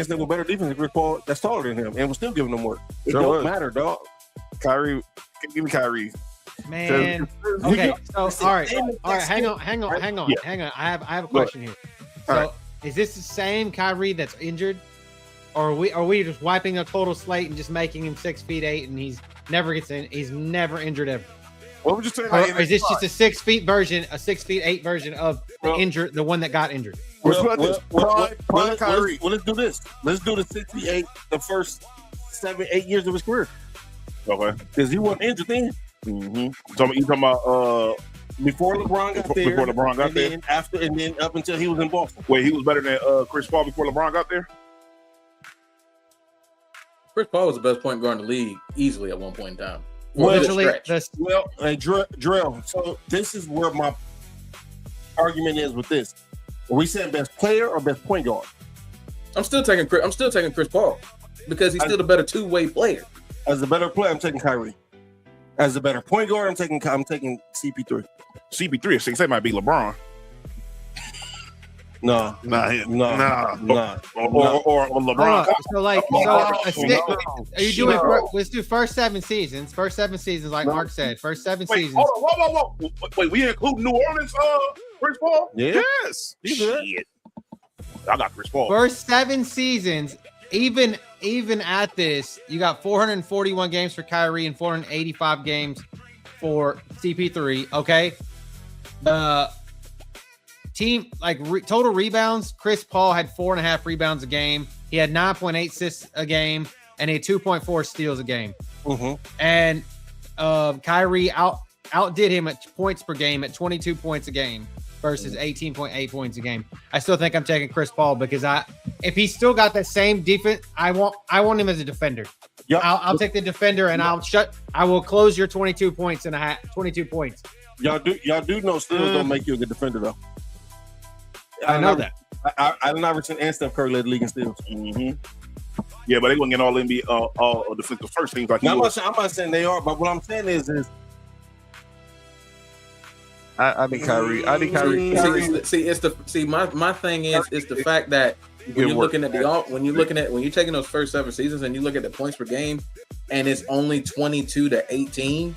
A: them with better defense than Chris Paul that's taller than him and was still giving them work. It don't matter, dog.
C: Kyrie, give me Kyrie.
D: Man. Okay. So all right. Hang on. I have a question here. So is this the same Kyrie that's injured? Or are we just wiping a total slate and just making him 6'8" and he's never injured ever?
C: What would you say?
D: Or is this just a 6'8" version of the one that got injured?
A: Kyrie. Let's do this. Let's do the 68 the first 7-8 years of his career.
B: Okay.
A: Because he wasn't injured then.
B: You talking about
A: before LeBron got there.
B: Before LeBron got there.
A: Then after, and then up until he was in Boston.
B: Wait, he was better than Chris Paul before LeBron got there?
I: Chris Paul was the best point guard in the league easily at one point in time.
A: Drell. So this is where my argument is with this. Are we saying best player or best point guard?
I: I'm still taking Chris Paul because he's still the better two-way player.
A: As a better player, I'm taking Kyrie. As a better point guard, I'm taking CP3.
B: CP3 at 6'8" might be LeBron.
A: No.
B: Or LeBron.
D: Are you doing? Let's do first 7 seasons. First 7 seasons, like Mark said. First 7 seasons.
B: Hold on. Wait, we include New Orleans, Chris Paul?
A: Yeah.
C: Yes.
B: Shit. I got Chris Paul.
D: First 7 seasons, even at this, you got 441 games for Kyrie and 485 games for CP3. Okay. The team, total rebounds, Chris Paul had 4.5 rebounds a game. He had 9.8 assists a game, and he had 2.4 steals a game. And Kyrie outdid him at points per game at 22 points a game versus 18.8 points a game. I still think I'm taking Chris Paul because if he's still got that same defense, I want him as a defender.
A: Yep.
D: I'll take the defender and I will close your 22 points and a half. 22 points.
A: Y'all do know steals don't make you a good defender though.
D: I know that.
A: Allen Iverson and Steph Curry led the league in steals.
B: Mm-hmm. Yeah, but they wouldn't get all NBA, all defensive first teams like
A: I'm not saying they are, but what I'm saying is
C: I think Kyrie. I think Kyrie.
I: My thing is the fact that when you're looking at when you're taking those first 7 seasons and you look at the points per game, and it's only 22-18,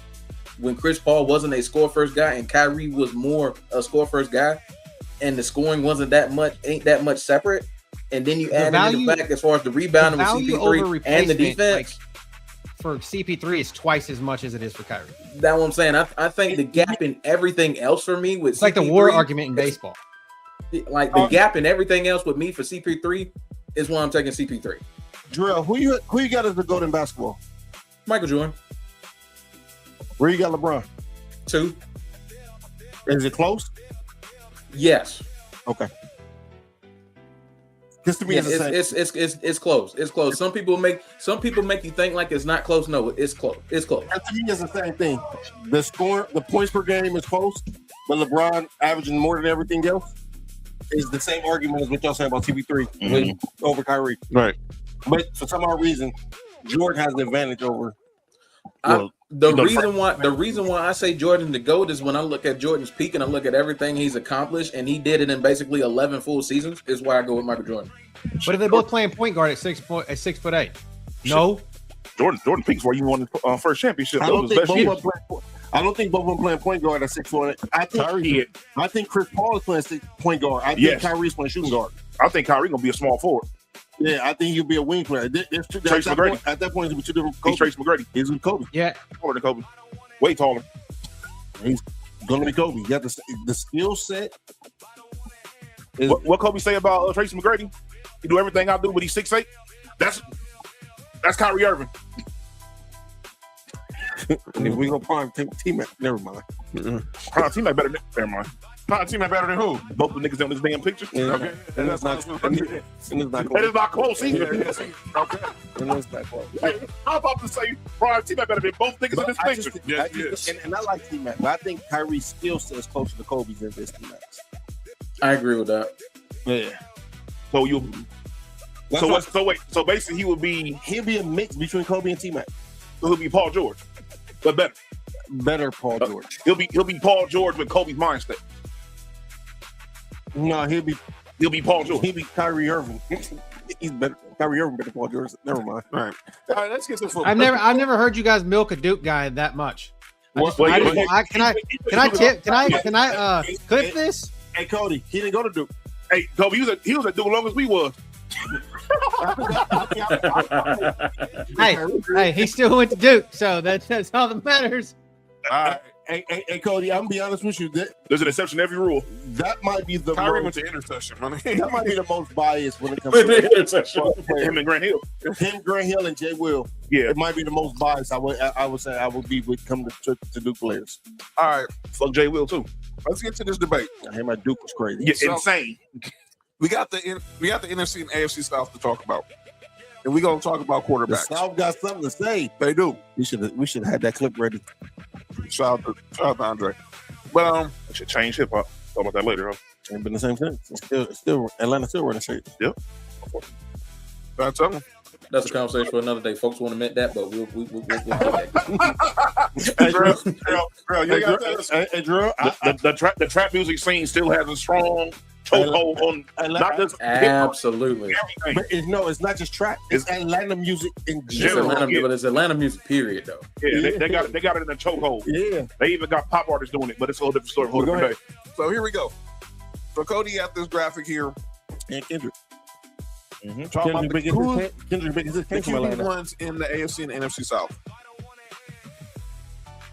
I: when Chris Paul wasn't a score first guy and Kyrie was more a score first guy, and the scoring ain't that much separate, and then you add in the fact as far as the rebounding with CP3 and the defense.
D: For CP3 is twice as much as it is for Kyrie.
I: That's what I'm saying. I think the gap in everything else for me with
D: it's like the war argument in baseball.
I: Like the gap in everything else with me for CP3 is why I'm taking CP3.
A: Drill, who you got as the GOAT in basketball?
I: Michael Jordan.
A: Where you got LeBron?
I: 2.
A: Is it close?
I: Yes.
A: Okay. Just to me,
I: it's close. It's close. Some people make you think like it's not close. No, it's close. It's close.
A: And to me, it's the same thing. The points per game is close, but LeBron averaging more than everything else is the same argument as what y'all saying about CP3 over Kyrie.
C: Right.
A: But for some odd reason, Jordan has the advantage over.
I: The reason why I say Jordan the GOAT is when I look at Jordan's peak and I look at everything he's accomplished, and he did it in basically 11 full seasons, is why I go with Michael Jordan.
D: But if they both playing point guard at 6'8", no.
B: Jordan peaks where you won the first championship.
A: I don't think both of them playing point guard at 6'4". I think Chris Paul is playing point guard. I think Kyrie's playing shooting guard.
B: I think Kyrie gonna be a small forward.
A: Yeah, I think he'll be a wing player.
B: Tracy McGrady.
A: At that point, he'll be two different.
B: He's Tracy McGrady.
A: He's with Kobe.
D: Yeah,
B: taller than Kobe. Way taller.
A: He's gonna be Kobe. You got the skill set.
B: What Kobe say about Tracy McGrady? He do everything I do, but he's 6'8". That's Kyrie Irving.
A: If we go prime T-Mac, never mind.
B: Prime T-Mac better than never mind. Prime T-Mac better than who? Both the niggas on this damn picture.
A: Yeah.
B: Okay,
A: and that's not close.
B: That is not close either. Okay,
A: and that's not close.
B: Hey, I'm about to say Prime T-Mac better than both niggas in this picture.
A: And I like T-Mac, but I think Kyrie's skill set is closer to Kobe's than this T-Mac.
I: I agree with that.
A: Yeah.
B: So basically he'll be
A: a mix between Kobe and T-Mac.
B: So he'll be Paul George, but
A: better Paul George.
B: He'll be Paul George with Kobe's mindset.
A: No, he'll be
B: Paul George.
A: He'll be Kyrie Irving. He's better. Kyrie Irving better than Paul George. Never mind.
B: All right, let's get this.
D: I've never heard you guys milk a Duke guy that much. Can I clip this?
A: Hey Cody, he didn't go to Duke.
B: Hey Kobe, he was at Duke as long as we was.
D: hey, he still went to Duke, so that's all that matters.
B: All right.
A: Hey, Cody, I'm gonna be honest with you.
B: There's an exception to every rule.
A: That might be the
B: Kyrie went to intercession, man.
A: That might be the most biased when it comes to
B: intercession. Him and Grant Hill.
A: Grant Hill, and Jay Will.
B: Yeah,
A: it might be the most biased. I would say I would be with come to Duke players.
B: All right, fuck Jay Will too.
C: Let's get to this debate.
A: I hear my Duke was crazy.
B: Yeah, insane.
C: We got the NFC and AFC South to talk about, and we're gonna talk about quarterbacks.
A: The South got something to say.
C: They do.
A: We should have had that clip ready.
C: Shout out to Andre. But
B: I should change hip hop. Talk about that later, huh?
A: Ain't been the same thing. Still Atlanta still running straight.
B: Yep.
C: That's something.
I: That's a conversation for another day. Folks won't admit that, but we'll get
B: that. The trap music scene still has a strong chokehold on not just
I: absolutely.
B: But
A: it's not just trap. It's Atlanta music in
I: general. But it's Atlanta music, period, though.
B: Yeah, they got it in a chokehold.
A: Yeah,
B: they even got pop artists doing it, but it's a whole different story.
A: Go ahead.
C: So here we go. So Cody got this graphic here,
A: and Kendrick.
C: Talking about the
A: QB
C: ones in the AFC and NFC South.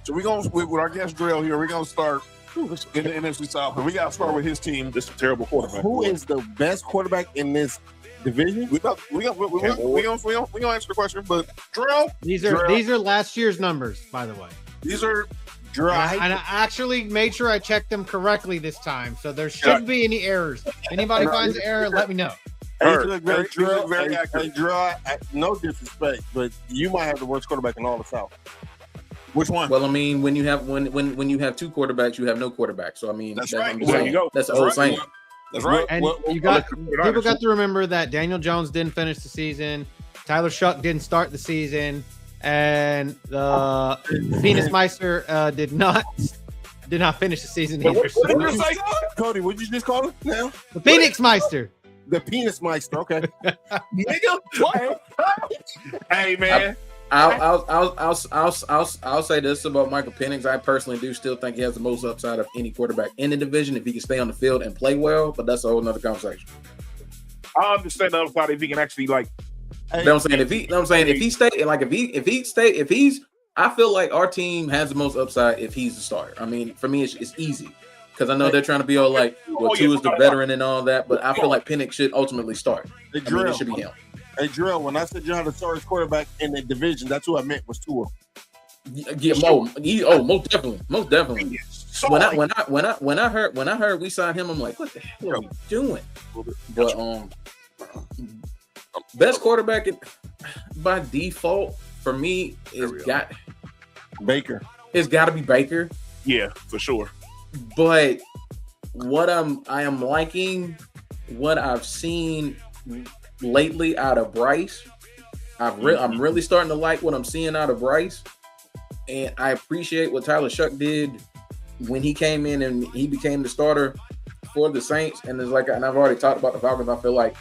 C: So we're going with our guest Drell here. We're going to start in the NFC South, and we got to start with his team.
B: This is a terrible quarterback.
A: Who is the best quarterback in this division?
C: We gonna answer the question, but Drell.
D: These are last year's numbers, by the way.
C: These are.
D: And I actually made sure I checked them correctly this time, so there shouldn't be any errors. Anybody finds an error, let me know.
B: Very accurate.
A: Drew, no disrespect, but you might have the worst quarterback in all the South.
B: Which one?
I: Well, I mean, when you have when you have two quarterbacks, you have no quarterback. So I mean,
B: That's
I: that,
B: right.
I: I'm
B: There
I: saying,
B: you go.
I: that's the whole saying.
B: That's right.
D: And you got people got to remember that Daniel Jones didn't finish the season. Tyler Shuck didn't start the season, and the Penis Meister did not finish the season either.
A: What did you say, Cody? What did you just call him now?
D: The Phoenix Meister.
A: The Penis Meister. Okay.
B: Nigga, what? Hey man.
I: I'll say this about Michael Penix. I personally do still think he has the most upside of any quarterback in the division if he can stay on the field and play well. But that's a whole nother conversation.
B: I understand the other side if he can actually like.
I: You know what I'm saying? If he's, I feel like our team has the most upside if he's the starter. I mean, for me, it's easy because I know they're trying to be all like, well, Tua is the veteran and all that, but I feel like Penix should ultimately start. I mean, it should be him.
A: Hey, Drill, when I said you had the starting quarterback in the division, that's who I meant was Tua.
I: Yeah, most definitely. When I heard we signed him, I'm like, what the hell are we doing? But best quarterback by default for me is
A: Baker.
I: It's got to be Baker.
B: Yeah, for sure.
I: But I am liking what I've seen lately out of Bryce. I'm really starting to like what I'm seeing out of Bryce, and I appreciate what Tyler Shuck did when he came in and he became the starter for the Saints. And it's like, and I've already talked about the Falcons. I feel like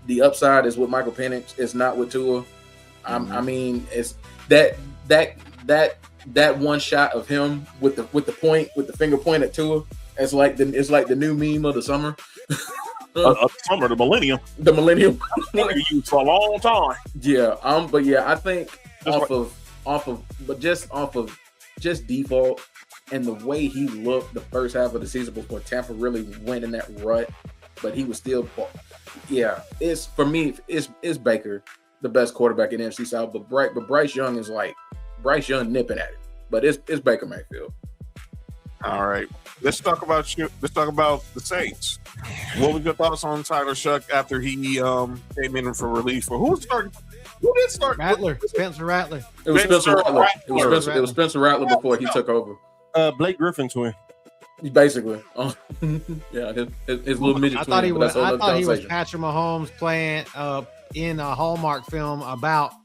I: the upside is with Michael Penix. It's not with Tua. I mean, it's that one shot of him with the finger point at Tua. It's like the new meme of the summer.
B: The millennium.
I: The millennium.
B: Used for a long time.
I: Yeah. But yeah, I think off of just default and the way he looked the first half of the season before Tampa really went in that rut, but he was still, yeah. It's for me. It's Baker, the best quarterback in the NFC South, but Bryce Young is like Bryce Young nipping at it, but it's Baker Mayfield.
C: All right. Let's talk about the Saints. What was your thoughts on Tyler Shuck after he came in for relief? For who did start?
D: Rattler, Spencer Rattler.
I: It was Spencer Rattler. It was Spencer Rattler before he took over.
A: Blake Griffin twin.
I: Basically, yeah, his little midget.
D: I thought he was Patrick Mahomes playing in a Hallmark film about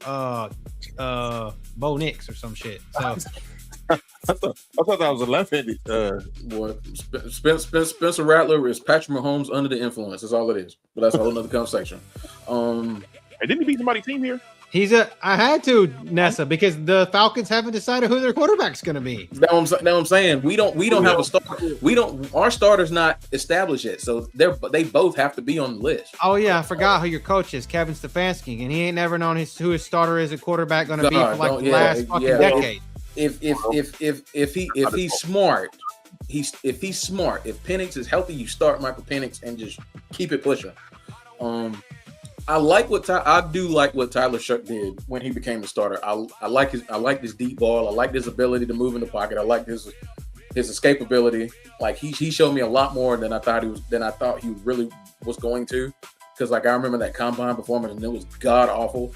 D: Bo Nix or some shit. So.
A: I thought that was a left-handed.
I: Boy, Spencer Rattler is Patrick Mahomes under the influence. That's all it is. But that's a whole nother conversation.
B: And didn't he beat somebody's team here?
D: I had to, Nessa, because the Falcons haven't decided who their quarterback's going to be.
I: That's what I'm saying. We don't have a starter. Our starter's not established yet, so they both have to be on the list.
D: Oh yeah, I forgot who your coach is, Kevin Stefanski, and he ain't never known who his starter is at quarterback going to be for like the last fucking decade.
I: If he's smart, if Penix is healthy, you start Michael Penix and just keep it pushing. I do like what Tyler Shuck did when he became the starter. I like his deep ball. I like his ability to move in the pocket. I like his escapability. Like he showed me a lot more than I thought he really was going to. Because like I remember that combine performance and it was god awful.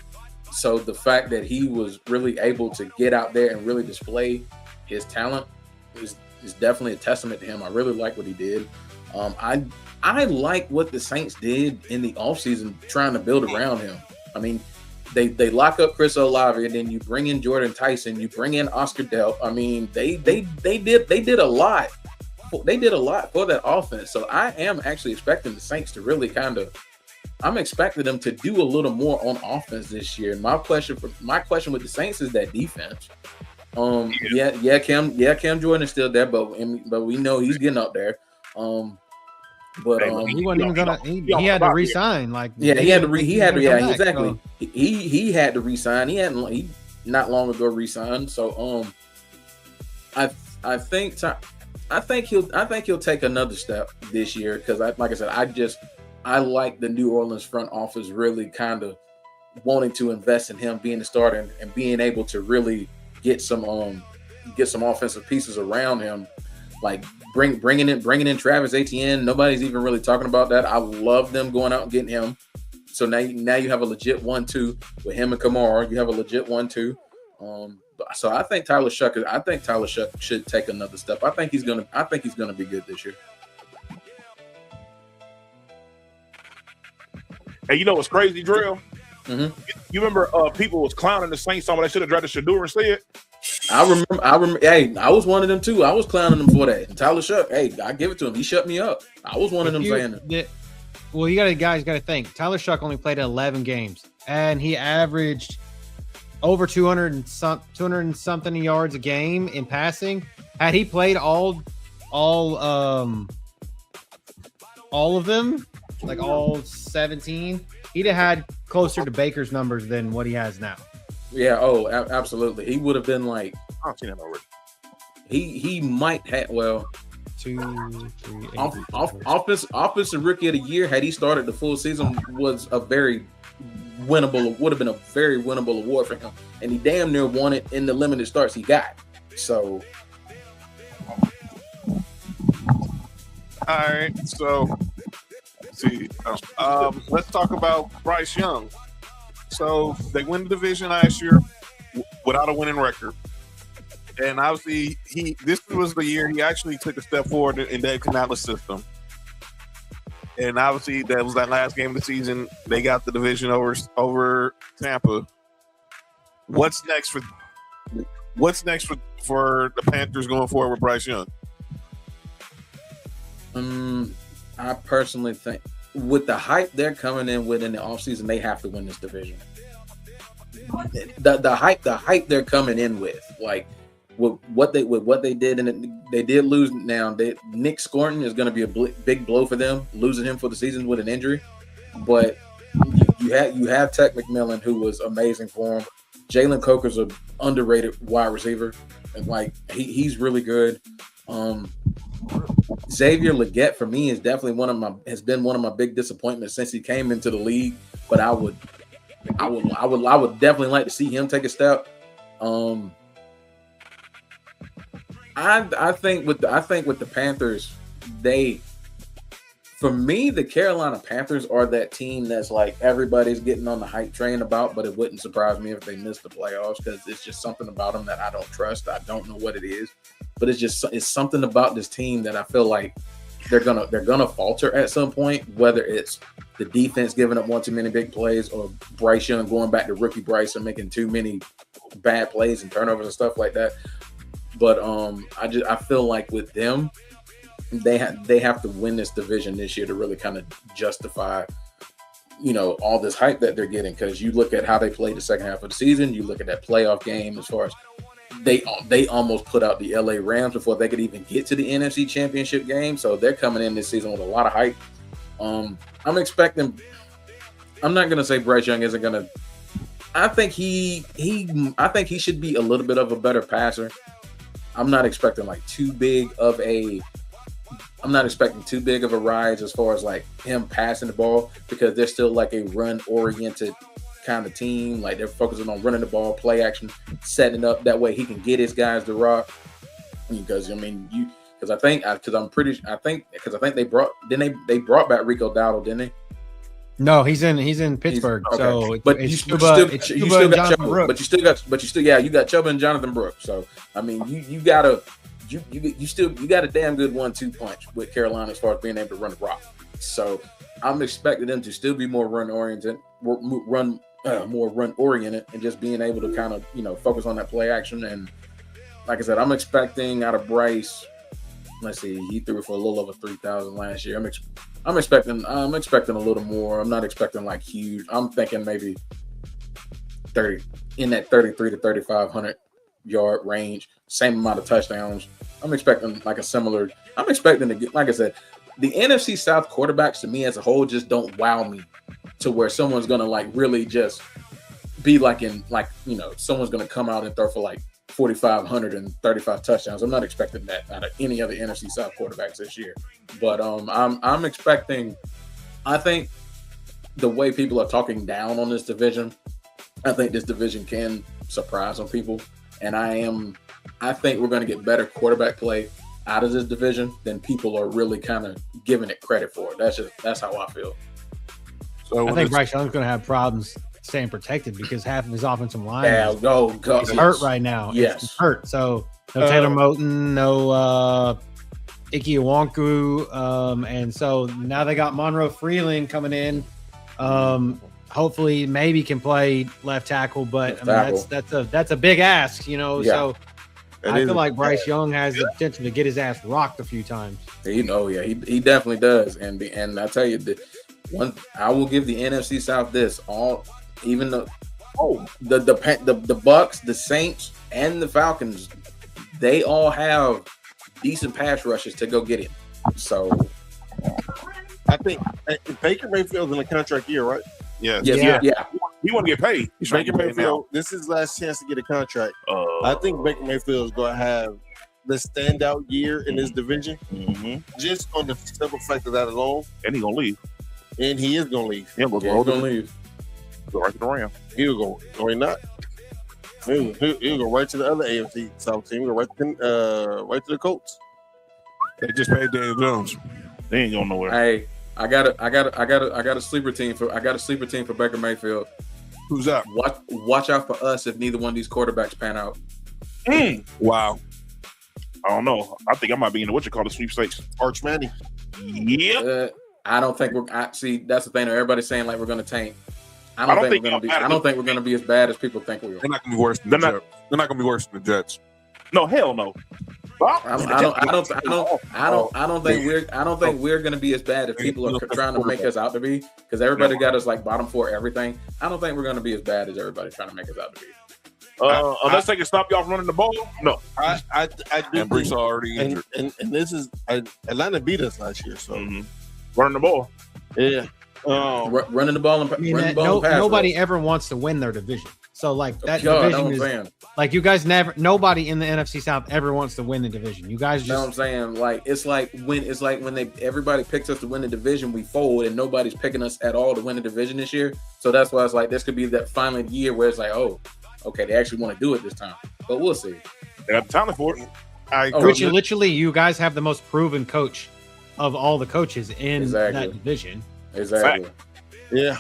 I: So the fact that he was really able to get out there and really display his talent is definitely a testament to him. I really like what he did. I like what the Saints did in the offseason trying to build around him. I mean, they lock up Chris Olave, and then you bring in Jordan Tyson, you bring in Oscar Delp. I mean, they did a lot. They did a lot for that offense. So I am actually expecting the Saints to really I'm expecting them to do a little more on offense this year. My question with the Saints is that defense. Cam Jordan is still there, but we know he's getting up there. But
D: he wasn't even gonna. He had to resign. He had to resign. He not long ago resigned. So I think he'll take another step this year because like I said, I like the New Orleans front office really kind of wanting to invest in him being the starter and being able to really get some offensive pieces around him, like bringing in Travis Etienne. Nobody's even really talking about that. I love them going out and getting him.
I: So now you have a legit 1-2 with him and Kamara. You have a legit 1-2. So I think Tyler Shuck should take another step. I think he's gonna be good this year.
B: And you know what's crazy, Drill?
I: Mm-hmm.
B: You remember people was clowning the Saints on what they should have drafted Shador instead?
I: I remember. Hey, I was one of them too. I was clowning him for that. And Tyler Shuck, hey, I give it to him. He shut me up. I was one of them saying that.
F: Well, you got to think. Tyler Shuck only played 11 games, and he averaged over 200 and something yards a game in passing. Had he played all of them, like all 17, he'd have had closer to Baker's numbers than what he has now.
I: Yeah. Oh, absolutely. He would have been like.
B: I've seen him already.
I: He might have. Well,
F: 2, 3, 8,
I: offensive rookie of the year. Had he started the full season, was a very winnable. Would have been a very winnable award for him, and he damn near won it in the limited starts he got. So.
C: All right. So. See, let's talk about Bryce Young. So they win the division last year without a winning record, and obviously this was the year he actually took a step forward in that Canales system. And obviously that was that last game of the season. They got the division over Tampa. What's next for the Panthers going forward with Bryce Young?
I: I personally think with the hype they're coming in with in the offseason, they have to win this division. The hype they're coming in with, like with what they did, and they did lose. Now Nick Scorton is going to be a big blow for them, losing him for the season with an injury. But you have Tech McMillan, who was amazing for him. Jalen Coker's an underrated wide receiver, and like he's really good. Xavier Legette for me is definitely has been one of my big disappointments since he came into the league. But I would definitely like to see him take a step. I think with the Panthers, for me, the Carolina Panthers are that team that's like everybody's getting on the hype train about, but it wouldn't surprise me if they missed the playoffs because it's just something about them that I don't trust. I don't know what it is, but it's something about this team that I feel like they're gonna falter at some point, whether it's the defense giving up one too many big plays or Bryce Young going back to rookie Bryce and making too many bad plays and turnovers and stuff like that. But I feel like with them, they have to win this division this year to really kind of justify, all this hype that they're getting. Because you look at how they played the second half of the season, you look at that playoff game as far as they almost put out the LA Rams before they could even get to the NFC Championship game. So they're coming in this season with a lot of hype. I'm expecting. I'm not gonna say Bryce Young isn't gonna. I think he should be a little bit of a better passer. I'm not expecting too big of a rise as far as like him passing the ball, because they're still like a run-oriented kind of team. Like they're focusing on running the ball, play action, setting up that way he can get his guys to rock. Because I think they brought back Rico Dowdle, didn't they?
F: No, he's in Pittsburgh.
I: Okay.
F: So
I: but you still got Chuba and Jonathan Brooks. So I mean, you got a damn good 1-2 punch with Carolina as far as being able to run the rock. So I'm expecting them to still be more run oriented, and just being able to kind of focus on that play action. And like I said, I'm expecting out of Bryce. Let's see, he threw for a little over 3,000 last year. I'm expecting a little more. I'm not expecting like huge. I'm thinking maybe 30 in that 3,300 to 3,500 yard range. Same amount of touchdowns. I'm expecting I'm expecting to get, like I said, the NFC South quarterbacks to me as a whole just don't wow me to where someone's gonna like really just be someone's gonna come out and throw for like 4,500 and 35 touchdowns. I'm not expecting that out of any other NFC South quarterbacks this year. But I'm expecting. I think the way people are talking down on this division, I think this division can surprise some people, and I think we're going to get better quarterback play out of this division than people are really kind of giving it credit for. That's how I feel.
B: So
F: I think Bryce Young's going to have problems staying protected because half of his offensive line
E: Yeah,
F: is hurt right now.
E: Yes.
F: It's hurt. So no Taylor Moton, no Ike Iwonku, and so now they got Monroe Freeland coming in. Hopefully, maybe can play left tackle, but I mean, that's a big ask, you know.
E: Yeah.
F: So I feel like Bryce Young has the potential to get his ass rocked a few times.
E: He definitely does. And I tell you, I will give the NFC South this even the Bucks, the Saints, and the Falcons, they all have decent pass rushes to go get him. So
A: I think Baker Mayfield's in a contract year, right?
B: Yeah.
A: He
B: want to get paid.
A: Baker Mayfield, this is his last chance to get a contract. I think Baker Mayfield is going to have the standout year in this division, just on the simple fact of that alone.
B: And he's going to leave.
A: And he is going to leave.
B: He's going to leave. Go right to the Rams.
A: He'll go, or he not. He'll go right to the other AFC South team. He'll go right to the Colts.
B: They just paid Daniel Jones. They ain't going nowhere.
E: Hey, I got a sleeper team for Baker Mayfield.
B: Who's that?
E: Watch out for us if neither one of these quarterbacks pan out.
B: Wow. I don't know. I think I might be in the sweepstakes.
A: Arch Manning.
B: Yep.
E: I don't think see, that's the thing. Everybody's saying like we're going to tank. I don't think we're going to be as bad as people think we are.
B: They're not going to be worse than the Jets. They're not going to be worse than the Jets. No, hell no.
E: I don't think we're going to be as bad as people are trying to make us out to be, because everybody got us like bottom 4 everything. I don't think we're going to be as bad as everybody's trying to make us out to be.
B: Unless they can stop y'all from running the ball, no.
A: I do.
B: And Brees already injured.
A: And this is Atlanta beat us last year, so
B: running the ball.
A: Yeah.
E: Running the ball and
F: nobody ever wants to win their division. So like that division is like you guys never. Nobody in the NFC South ever wants to win the division. You guys just.
E: You know what I'm saying? Like it's like when everybody picks us to win the division, we fold, and nobody's picking us at all to win the division this year. So that's why it's like this could be that final year where it's like, oh, okay, they actually want to do it this time. But we'll see.
B: They got the talent for it.
F: Literally, you guys have the most proven coach of all the coaches in that division.
E: Exactly.
A: Yeah.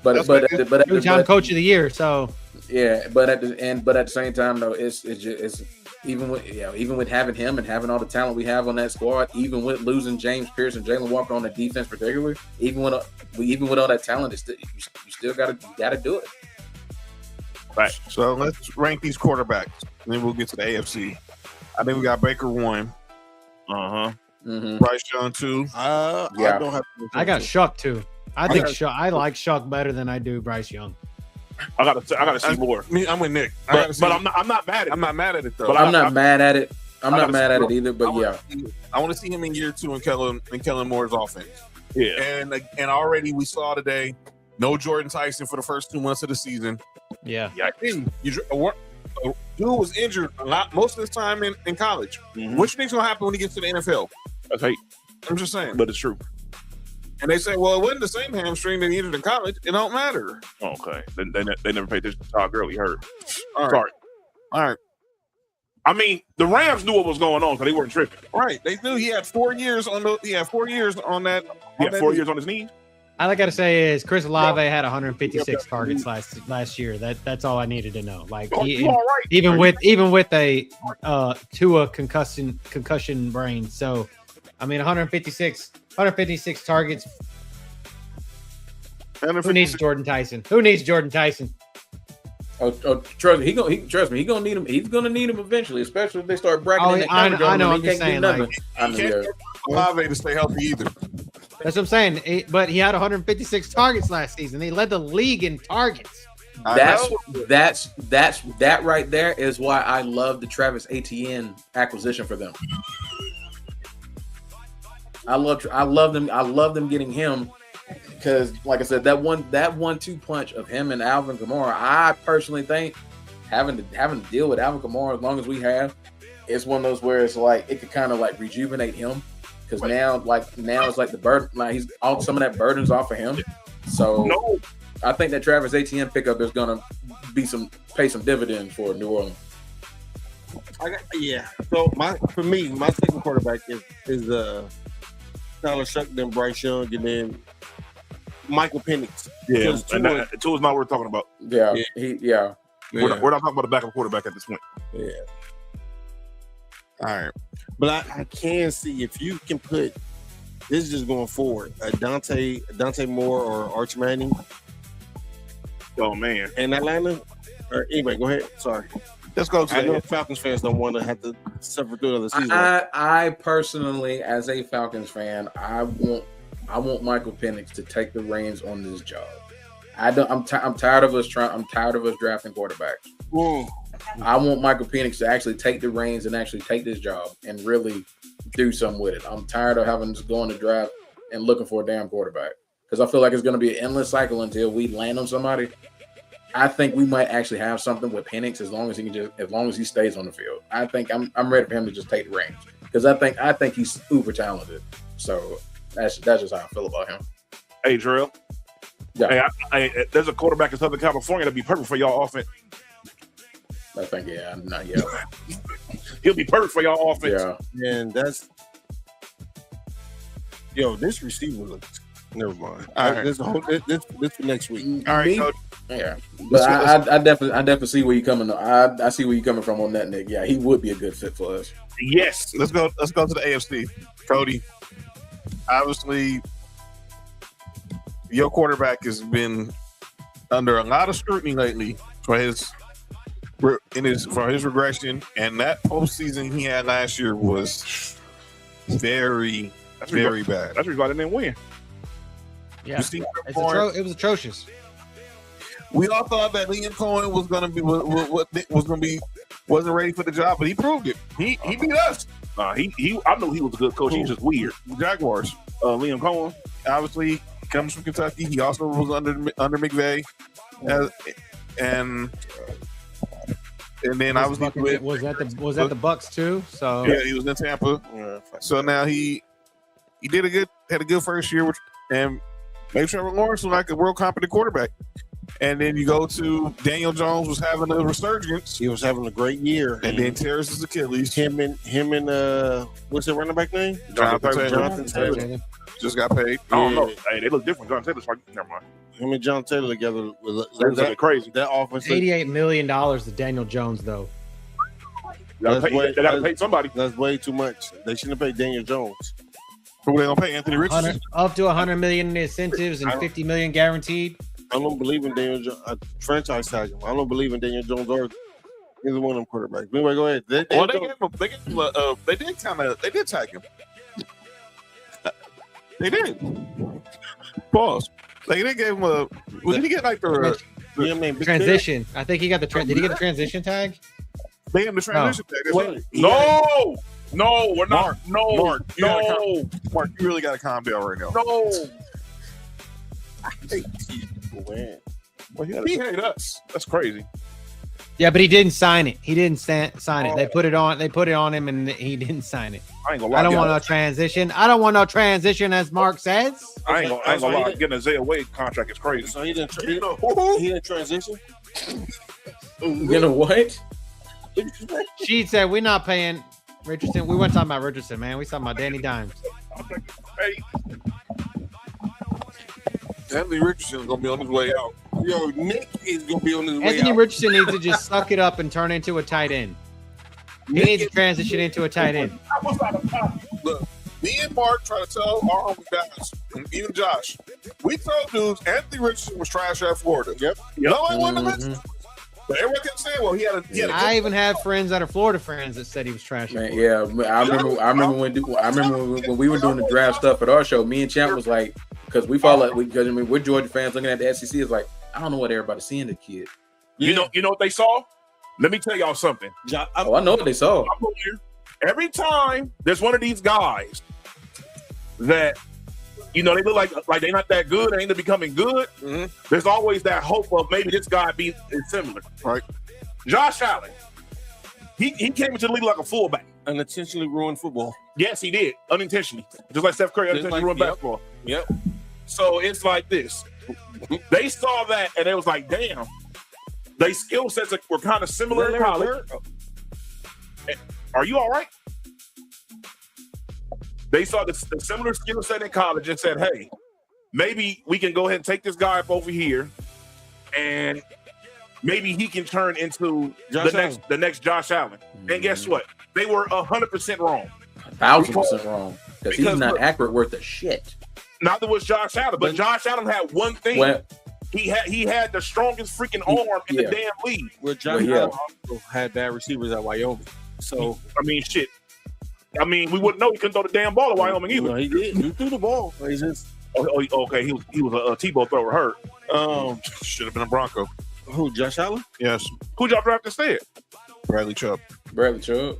E: But
F: two-time coach of the year. So
E: yeah, but at the same time though, it's even with having him and having all the talent we have on that squad, even with losing James Pierce and Jalen Walker on the defense particularly, even with all that talent, you still gotta do it.
B: Right. So let's rank these quarterbacks, and then we'll get to the AFC. I think we got Baker 1. Bryce Young 2.
A: I don't have.
F: I got Shuck 2. I like Shuck better than I do Bryce Young.
B: I gotta see more.
F: I'm with Nick.
B: But I'm not mad at it. I'm not mad at it though.
E: But I'm not mad at it. I'm not mad at it either. But
B: I want to see him in year 2 in Kellen Moore's offense. Yeah. And already we saw today, no Jordan Tyson for the first 2 months of the season.
F: Yeah.
B: Dude was injured a lot most of his time in college. What you think's gonna happen when he gets to the NFL? That's hate. I'm just saying, but it's true. And they say, well, it wasn't the same hamstring that he injured in college. It don't matter. Okay. They never paid attention to Todd Gurley hurt. Sorry. All right. I mean, the Rams knew what was going on because they weren't tripping. Right. They knew he had 4 years on that. He had 4 years on his knee.
F: All I gotta say is Chris Olave had 156 targets last year. That's all I needed to know. Like even with a Tua concussion brain. So I mean 156 targets. Who needs Jordan Tyson?
E: Oh, trust me, he gonna need him. He's gonna need him eventually, especially if they start bracketing.
F: I know. I'm just saying,
B: He can't get Olave to stay healthy either.
F: That's what I'm saying. But he had 156 targets last season. He led the league in targets.
E: That right there is why I love the Travis Etienne acquisition for them. I love them getting him because, like I said, that 1-2 punch of him and Alvin Kamara. I personally think having to deal with Alvin Kamara as long as we have, it's one of those where it's like it could kind of like rejuvenate him. Because now it's like the burden, like some of that burden's off of him. So I think that Travis Etienne pickup is gonna pay some dividends for New Orleans.
A: So for me, my second quarterback is Tyler Shuck, then Bryce Young, and then Michael Penix.
B: Yeah,
A: Because
B: and Tua is not worth talking about.
E: Yeah,
B: We're not talking about the backup quarterback at this point.
A: Yeah.
C: All right.
A: But I can see if you can put this is just going forward, Dante Moore or Arch Manning.
B: Oh man.
A: In Atlanta. Or anyway, go ahead. Sorry.
C: Let's go to
A: I know Falcons fans don't want to have to suffer through another season.
E: I personally, as a Falcons fan, I want Michael Penix to take the reins on this job. I'm tired of us drafting quarterbacks. I want Michael Penix to actually take the reins and actually take this job and really do something with it. I'm tired of having to go in the draft and looking for a damn quarterback because I feel like it's going to be an endless cycle until we land on somebody. I think we might actually have something with Penix as long as he stays on the field. I think I'm ready for him to just take the reins because I think he's uber talented. So that's just how I feel about him.
B: Hey, Drill.
E: Yeah.
B: Hey, there's a quarterback in Southern California that'd be perfect for y'all offense.
E: I think
B: He'll be perfect for y'all offense.
E: Yeah.
A: And this receiver looks. Never mind.
C: All right.
A: This for next week.
C: All right, Coach.
E: Yeah, but I definitely see where you're coming. I see where you're coming from on that, Nick. Yeah, he would be a good fit for us.
B: Yes.
C: Let's go to the AFC. Cody, obviously, your quarterback has been under a lot of scrutiny lately for his regression, and that postseason he had last year was very bad.
B: That's why they didn't win.
F: Yeah, it was atrocious.
C: We all thought that Liam Cohen wasn't ready for the job, but he proved it. He beat us.
B: I knew he was a good coach. He was just weird.
C: Jaguars.
B: Liam Cohen
C: Obviously comes from Kentucky. He also was under McVay, and then I was
F: was that the Bucks too? So
C: yeah, he was in Tampa. So now he had a good first year, and maybe Trevor Lawrence was like a world competent quarterback. And then you go to Daniel Jones was having a resurgence.
A: He was having a great year.
C: And then tears his Achilles.
A: Him and what's the running back name?
C: Jonathan Taylor. Just got paid.
B: I don't know. Hey, they look different. Jonathan Taylor's like, never mind.
A: Him and John Taylor together
B: was crazy.
A: That offense.
F: $88 million to Daniel Jones, though.
B: They gotta pay somebody.
A: That's way too much. They shouldn't have paid Daniel Jones.
C: Who they gonna pay? Anthony Richardson?
F: Up to $100 million in incentives and $50 million guaranteed.
A: I don't believe in Daniel Jones. Franchise tag him. I don't believe in Daniel Jones or either one of them quarterbacks. Anyway, go ahead. They did tag him. They did. Pause. They did give him a. Did he get like the
F: transition? I think he got the. Did he get the transition tag?
C: They gave him the transition tag.
B: No, we're not.
C: Mark, you really got to calm down right now.
B: No.
A: I hate people, man.
B: Well, he hate us. That's crazy.
F: Yeah, but he didn't sign it. He didn't sign it. They put it on him, and he didn't sign it.
B: I ain't gonna lie.
F: I don't want no transition. I don't want no transition, as Mark says.
B: I ain't gonna lie. Getting a Zay Wade contract is crazy.
A: So he didn't transition.
E: You know what?
F: She said we're not paying Richardson. We weren't talking about Richardson, man. We talking about Danny Dimes.
C: Anthony Richardson is gonna be on his way out.
A: Yo, Nick is gonna be on his way out.
F: Anthony Richardson needs to just suck it up and turn into a tight end. He needs to transition into a tight end.
C: Look, me and Mark try to tell our homie guys, and even Josh, we told dudes Anthony Richardson was trash at Florida. Yep. Nobody wanted to mention it. But everyone kept saying, well, he had a
F: I even have friends that are Florida friends that said he was trash.
E: Man, yeah, I remember when we were doing the draft stuff at our show. Me and Champ was like, because we follow, because we're Georgia fans looking at the SEC. Is like, I don't know what everybody's seeing the kid.
B: You know what they saw? Let me tell y'all something.
E: I know what they saw.
B: Every time there's one of these guys that they look like they're not that good, they ain't becoming good. Mm-hmm. There's always that hope of maybe this guy is similar.
C: Right.
B: Josh Allen, he came into the league like a fullback.
A: Unintentionally ruined football.
B: Yes, he did. Unintentionally. Just like Steph Curry unintentionally ruined basketball.
A: Yep.
B: So it's like this. They saw that and it was like, damn. They skill sets were kind of similar in college. Are you all right? They saw the similar skill set in college and said, hey, maybe we can go ahead and take this guy up over here, and maybe he can turn into the next Josh Allen. And guess what? They were 100% wrong.
E: 1,000% wrong. Because he's not accurate worth a shit.
B: Neither was Josh Allen, but Josh Allen had one thing.
E: Well,
B: he had the strongest freaking arm in the damn league.
A: Well, Josh Allen also had bad receivers at Wyoming. So
B: I mean, shit. I mean, we wouldn't know he couldn't throw the damn ball at Wyoming either.
A: No, he did. He threw the ball. He just
B: okay. He was a Tebow thrower hurt. Should have been a Bronco.
A: Who? Josh Allen?
B: Yes. Who y'all drafted instead?
C: Bradley Chubb.
E: Bradley Chubb.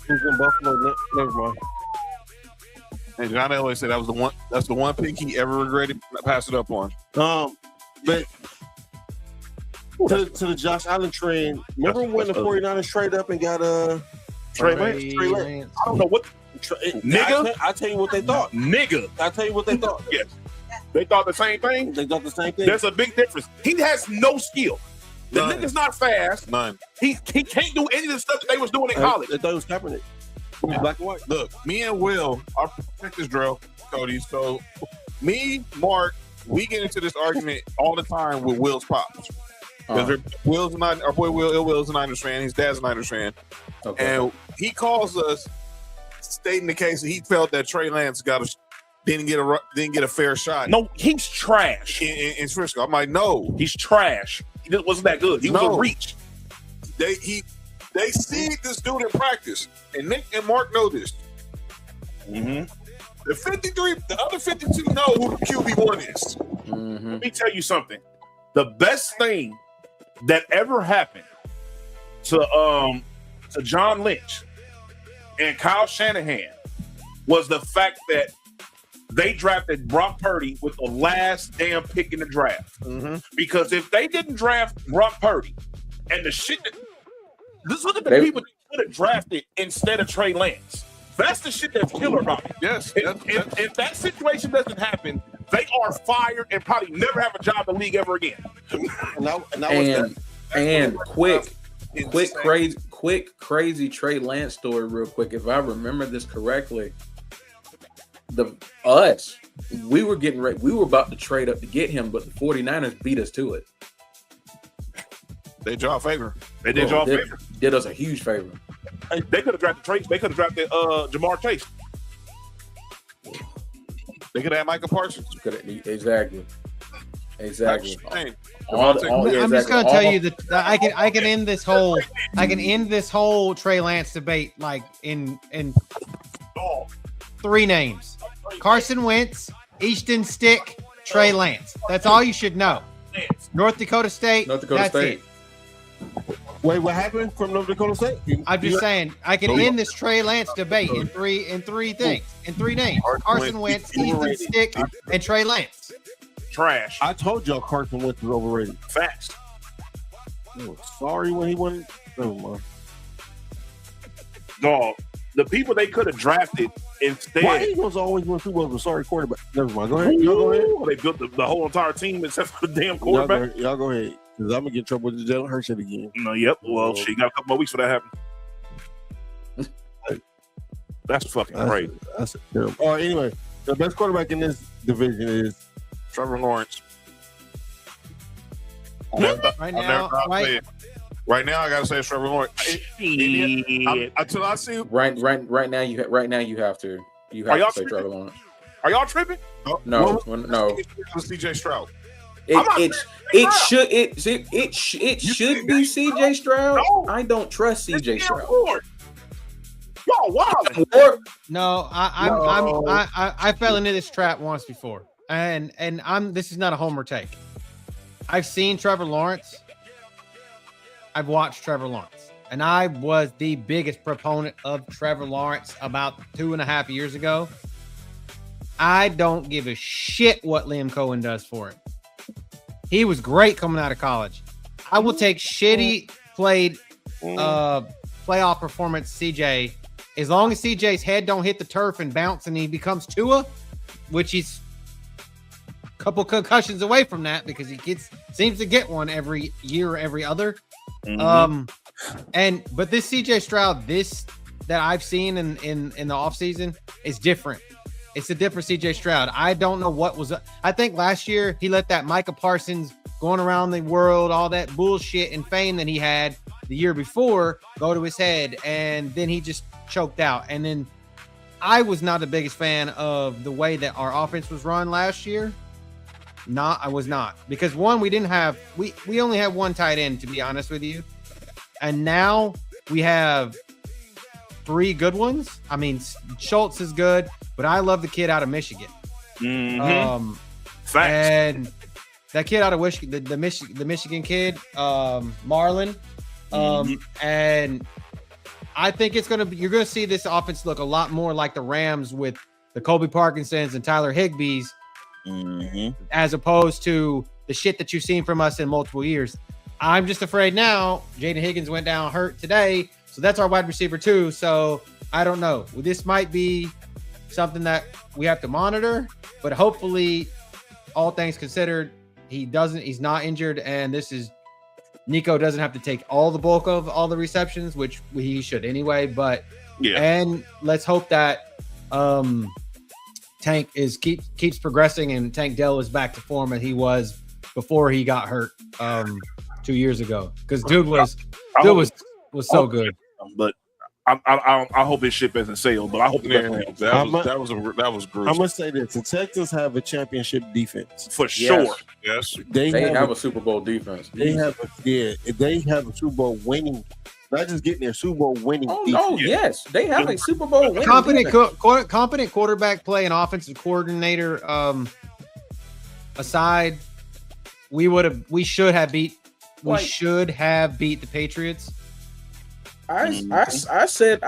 A: Who's in Buffalo? Never mind.
C: And John Elway said that was the one. That's the one pick he ever regretted passing up on.
A: But to the Josh Allen trend, remember when the 49ers traded up and got
B: Trey Lance? I don't know what. Nigga?
A: I tell you what they thought.
B: Nigga.
A: I tell you what they thought.
B: Yes. They thought the same thing?
A: They thought the same thing.
B: There's a big difference. He has no skill. The nigga's not fast.
C: None.
B: He can't do any of the stuff that they was doing in college.
A: They thought it was Kaepernick. Black and white.
C: Look, me and Will, I'll check this drill, Cody. So, me, Mark, we get into this argument all the time with Will's pops. Because Will's not, our boy Will's a Niners fan. His dad's a Niners fan. Okay. And he calls us stating the case that he felt that Trey Lance didn't get a fair shot.
B: No, he's trash.
C: In Frisco. I'm like, no.
B: He's trash. He just wasn't that good. He was a reach.
C: They see this dude in practice, and Nick and Mark know this.
B: Mm-hmm.
C: The other 52 know who the QB1 is.
B: Mm-hmm. Let me tell you something. The best thing that ever happened to John Lynch and Kyle Shanahan was the fact that they drafted Brock Purdy with the last damn pick in the draft.
C: Mm-hmm.
B: Because if they didn't draft Brock Purdy and the shit that just look at the people that could have drafted instead of Trey Lance. That's the shit that's killer about it.
C: Yes.
B: If that situation doesn't happen, they are fired and probably never have a job in the league ever again.
E: And quick crazy Trey Lance story real quick. If I remember this correctly, we were getting ready. We were about to trade up to get him, but the 49ers beat us to it.
C: They draw a favor.
B: They did draw a favor.
E: Did us a huge favor.
B: They could have drafted Trace. They could have drafted Jamar Chase.
C: They could have had Micah Parsons.
E: Exactly. I'm
F: just gonna tell you that I can end this whole Trey Lance debate like in 3 names: Carson Wentz, Easton Stick, Trey Lance. That's all you should know. North Dakota State. That's it.
A: Wait, what happened from North Dakota State?
F: I'm just saying I can end this Trey Lance debate in three things, in 3 names: Carson Wentz, Easton Stick, and Trey Lance.
B: Trash.
A: I told y'all Carson Wentz was overrated.
B: Facts.
A: Sorry when he won. Never mind.
B: Dog, the people they could have drafted instead.
A: Why Eagles always win Super Bowls with sorry quarterback? Never mind. Go ahead. Y'all go ahead.
B: They built the whole entire team except for the damn quarterback.
A: Y'all go ahead. Because I'm going to get in trouble with Jalen Hurts again.
B: No, yep. Well, she got a couple more weeks for that happen. That's fucking crazy.
A: That's terrible. All right, anyway, the best quarterback in this division is
C: Trevor Lawrence.
F: Right now,
C: I gotta say it's Trevor Lawrence. Until I see
E: right now you have to say Trevor Lawrence.
B: Are y'all tripping?
E: No.
C: CJ Stroud.
E: It should be CJ Stroud. No. I don't trust CJ Stroud.
B: Y'all wild.
F: No, I fell into this trap once before, and this is not a homer take. I've seen Trevor Lawrence. I've watched Trevor Lawrence, and I was the biggest proponent of Trevor Lawrence about 2.5 years ago. I don't give a shit what Liam Cohen does for him. He was great coming out of college. I will take shitty played playoff performance CJ as long as CJ's head don't hit the turf and bounce and he becomes Tua, which he's a couple concussions away from that because he seems to get one every year or every other. But this CJ Stroud, that I've seen in the offseason is different. It's a different CJ Stroud. I don't know what was. I think last year he let that Micah Parsons going around the world, all that bullshit and fame that he had the year before go to his head, and then he just choked out. And then I was not the biggest fan of the way that our offense was run last year. I was not, because one, we only had one tight end, to be honest with you, and now we have 3 good ones. I mean, Schultz is good, but I love the kid out of Michigan.
B: Mm-hmm.
F: And that kid out of Michigan, the Michigan kid, Marlon. And I think you're gonna see this offense look a lot more like the Rams with the Colby Parkinsons and Tyler Higbees, as opposed to the shit that you've seen from us in multiple years. I'm just afraid now. Jaden Higgins went down hurt today, so that's our wide receiver too. So I don't know. This might be something that we have to monitor, but hopefully, all things considered, he's not injured, and Nico doesn't have to take all the bulk of all the receptions, which he should anyway. But and let's hope that Tank keeps progressing, and Tank Dell is back to form as he was before he got hurt 2 years ago, because dude was so good.
B: But I hope his ship hasn't sailed. But I hope
H: that was gruesome.
A: I'm gonna say this: the Texans have a championship defense
B: for sure.
H: Yes,
E: they have a Super Bowl defense.
A: They have a Super Bowl winning. Not just getting their Super Bowl winning.
E: Oh yes, they have a Super Bowl winning.
F: Competent quarterback play and offensive coordinator aside, we should have beat the Patriots.
E: I said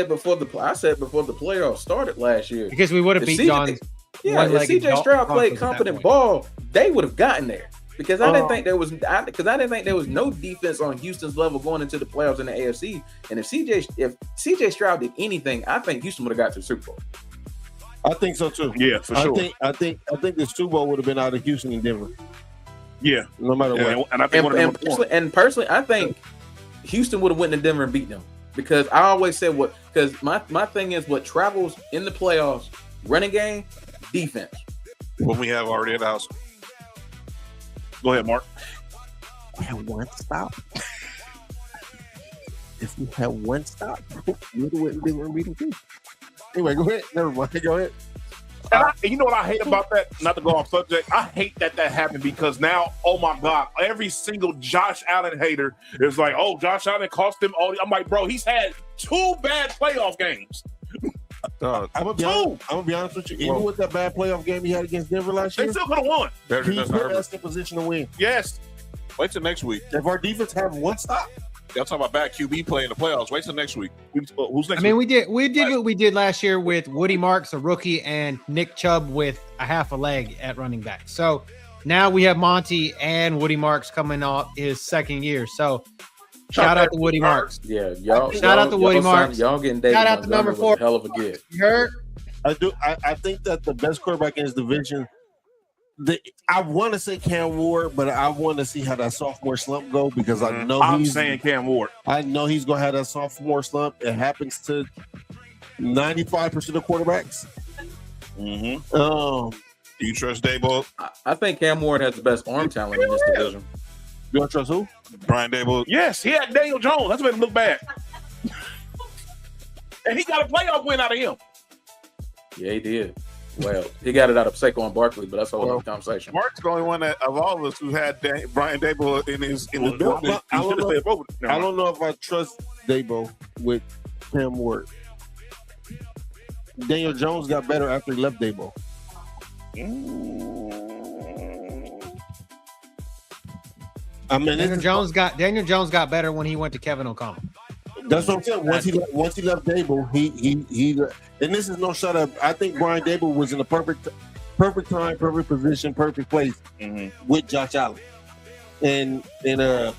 E: before the playoffs started last year,
F: because we would have beat John.
E: Yeah, if CJ Stroud played competent ball, they would have gotten there. Because I didn't think there was no defense on Houston's level going into the playoffs in the AFC. And if CJ Stroud did anything, I think Houston would have got to the Super Bowl.
A: I think so too.
B: Yeah, for sure.
A: I think the Super Bowl would have been out of Houston and Denver.
B: Yeah,
A: no matter what.
B: And I think
E: personally, I think Houston would have went to Denver and beat them, because I always said because my thing is what travels in the playoffs: running game, defense.
H: What we have already in the house.
B: Go ahead, Mark.
A: We have one stop. If we had one stop, we would have went and Denver and beat them too. Anyway, go ahead. Never mind. Go ahead.
B: And you know what I hate about that? Not to go off subject, I hate that happened, because now, oh my God, every single Josh Allen hater is like, oh, Josh Allen cost him all. I'm like, bro, he's had 2 bad playoff games.
A: I'm gonna be honest with you. Even with that bad playoff game he had against Denver last year,
B: they still could have won.
A: He put us in position to win.
B: Yes.
H: Wait till next week.
A: If our defense have one stop,
H: y'all talking about bad QB play in the playoffs. Wait till next week.
B: Who's next?
F: I mean, we did what we did last year with Woody Marks, a rookie, and Nick Chubb with a half a leg at running back. So now we have Monty and Woody Marks coming off his second year. So shout out to Woody Marks.
E: Yeah, y'all.
F: Shout out to Woody Marks.
E: Y'all getting David.
F: Shout out to number 4.
E: Hell of a get.
F: You heard?
A: I do. I think that the best quarterback in his division. I want to say Cam Ward, but I want to see how that sophomore slump go, because I know
B: I'm saying Cam Ward.
A: I know he's gonna have that sophomore slump. It happens to 95% of quarterbacks.
H: Do you trust Daboll?
E: I think Cam Ward has the best arm talent in this division.
A: You don't trust who?
H: Brian Daboll.
B: Yes, he had Daniel Jones. That's made him look bad. And he got a playoff win out of him.
E: Yeah, he did. Well, he got it out of Saquon Barkley, but that's a whole other conversation.
H: Mark's the only one of all of us who had Brian Daboll in his building.
A: I don't know if I trust Daboll with Cam Ward. Daniel Jones got better after he left Daboll. I mean,
F: Daniel Jones got better when he went to Kevin O'Connell.
A: That's what I'm saying. Once he left Daboll, he and this is no shot up. I think Brian Daboll was in the perfect time, perfect position, perfect place with Josh Allen and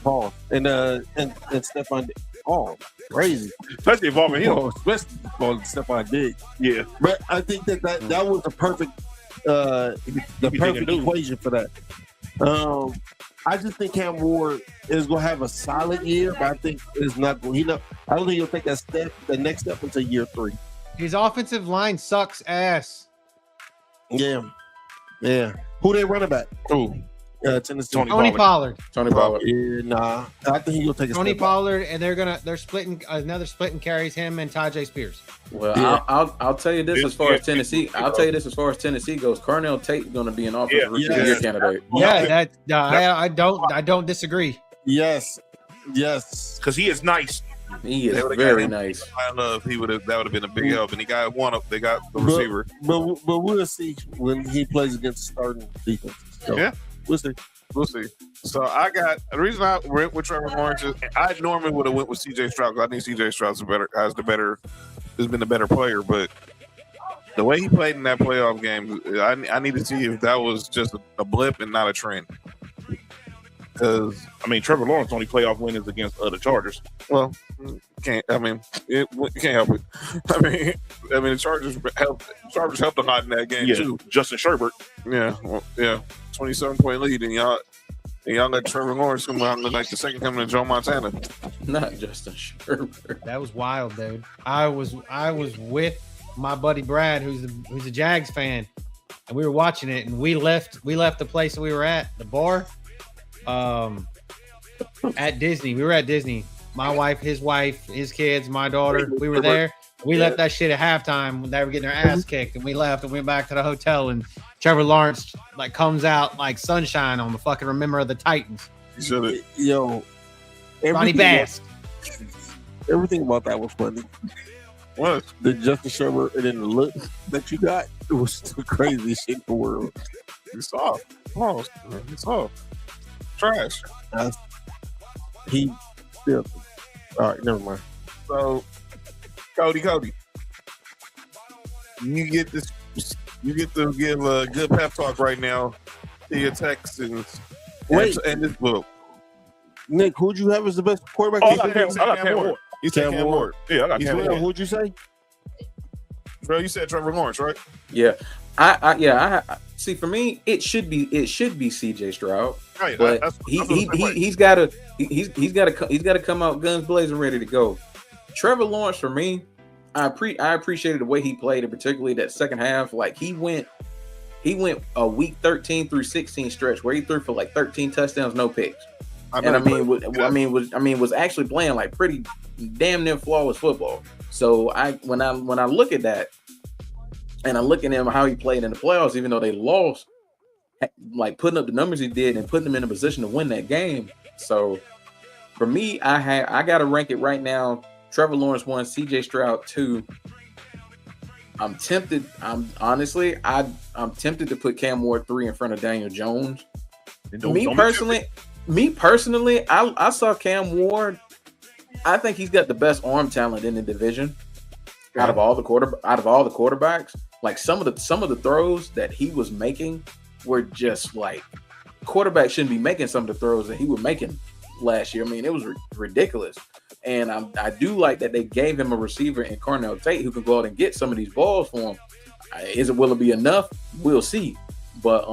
A: Paul and Stephon. Oh, crazy!
B: Especially involving him.
A: Especially Stephon Diggs.
B: Yeah,
A: but I think that was the perfect equation for that. I just think Cam Ward is going to have a solid year, but I think it's not. I don't think he'll take the next step until year 3.
F: His offensive line sucks ass.
A: Yeah. Who they running back?
B: Who?
A: Tennessee.
F: Tony Pollard.
E: Tony Pollard.
A: Yeah, nah. I think he'll take a
F: Tony
A: step back.
F: Pollard, and they're splitting carries him and Tajay Spears.
I: Well,
A: Yeah.
I: I'll tell you this as far as Tennessee. I'll tell you this as far as Tennessee goes. Carnell Tate's going to be an offensive rookie of the year candidate.
F: Yeah, I don't disagree.
A: Yes,
B: because he is nice.
I: He is
H: They would've
I: very
H: got him.
I: nice.
H: I love that would have been a big help, and he got one up. They got the receiver.
A: But we'll see when he plays against starting defense. So,
C: Yeah.
A: we'll see.
C: We'll see. So I got the reason I went with Trevor Lawrence is I normally would have went with CJ Stroud because I think CJ Stroud's has been the better player, but the way he played in that playoff game, I need to see if that was just a blip and not a trend.
B: Because Trevor Lawrence only playoff win is against the Chargers.
C: Well, you can't help it. The Chargers helped a lot in that game too.
B: Justin Sherbert.
C: Yeah, 27-point lead, and y'all let Trevor Lawrence come out like the second coming of Joe Montana.
I: Not Justin Sherbert.
F: That was wild, dude. I was with my buddy Brad, who's a Jags fan, and we were watching it, and we left the place that we were at, the bar, at Disney. We were at Disney. My wife, his kids, my daughter. We were there. We left that shit at halftime when they were getting their ass kicked, and we left and went back to the hotel. And Trevor Lawrence comes out like sunshine on the fucking Remember of the Titans.
A: Yo,
F: Ronnie Bass.
A: Everything about that was funny.
C: What?
A: The Justin Sherbert and then the look that you got, it was the craziest shit in the world.
C: It's soft. Oh, it's soft. Trash.
A: He still. All right, never mind.
C: So, Cody, you get to give a good pep talk right now to your Texans.
A: Wait,
C: and this book.
A: Nick, who'd you have as the best quarterback?
B: I got Cam Ward.
C: You said Cam Ward.
B: Yeah, I got Cam Ward.
A: Who'd you say?
C: Bro, you said Trevor Lawrence, right?
I: Yeah, I see. For me, it should be CJ Stroud,
C: right?
I: But he's got to come out guns blazing, ready to go. Trevor Lawrence, for me, I appreciated the way he played, and particularly that second half. Like he went a week 13 through 16 stretch where he threw for 13 touchdowns, no picks. Was actually playing pretty damn near flawless football. So when I look at that, and I look at him how he played in the playoffs, even though they lost, putting up the numbers he did and putting them in a position to win that game. So for me, I got to rank it right now. Trevor Lawrence 1, CJ Stroud 2. I'm tempted. I'm tempted to put Cam Ward 3 in front of Daniel Jones. Me personally, I saw Cam Ward. I think he's got the best arm talent in the division out of all the quarterbacks. Some of the throws that he was making were just quarterbacks shouldn't be making some of the throws that he was making last year. It was ridiculous. And I do like that they gave him a receiver in Carnell Tate who can go out and get some of these balls for him. Will it be enough? We'll see. But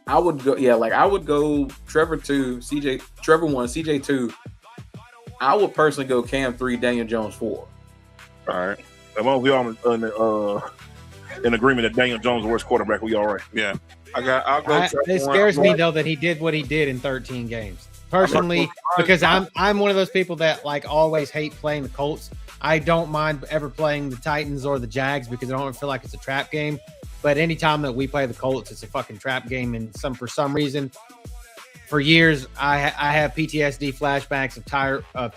I: I would go, I would go Trevor 2, Trevor 1, CJ 2. I would personally go Cam 3, Daniel Jones 4.
B: All right. As long as we all in agreement that Daniel Jones is the worst quarterback, we all right.
C: Yeah. I'll go.
F: It scares me though that he did what he did in 13 games. Personally, because I'm one of those people that always hate playing the Colts. I don't mind ever playing the Titans or the Jags because I don't feel like it's a trap game. But anytime that we play the Colts, it's a fucking trap game. And for some reason, for years, I have PTSD flashbacks of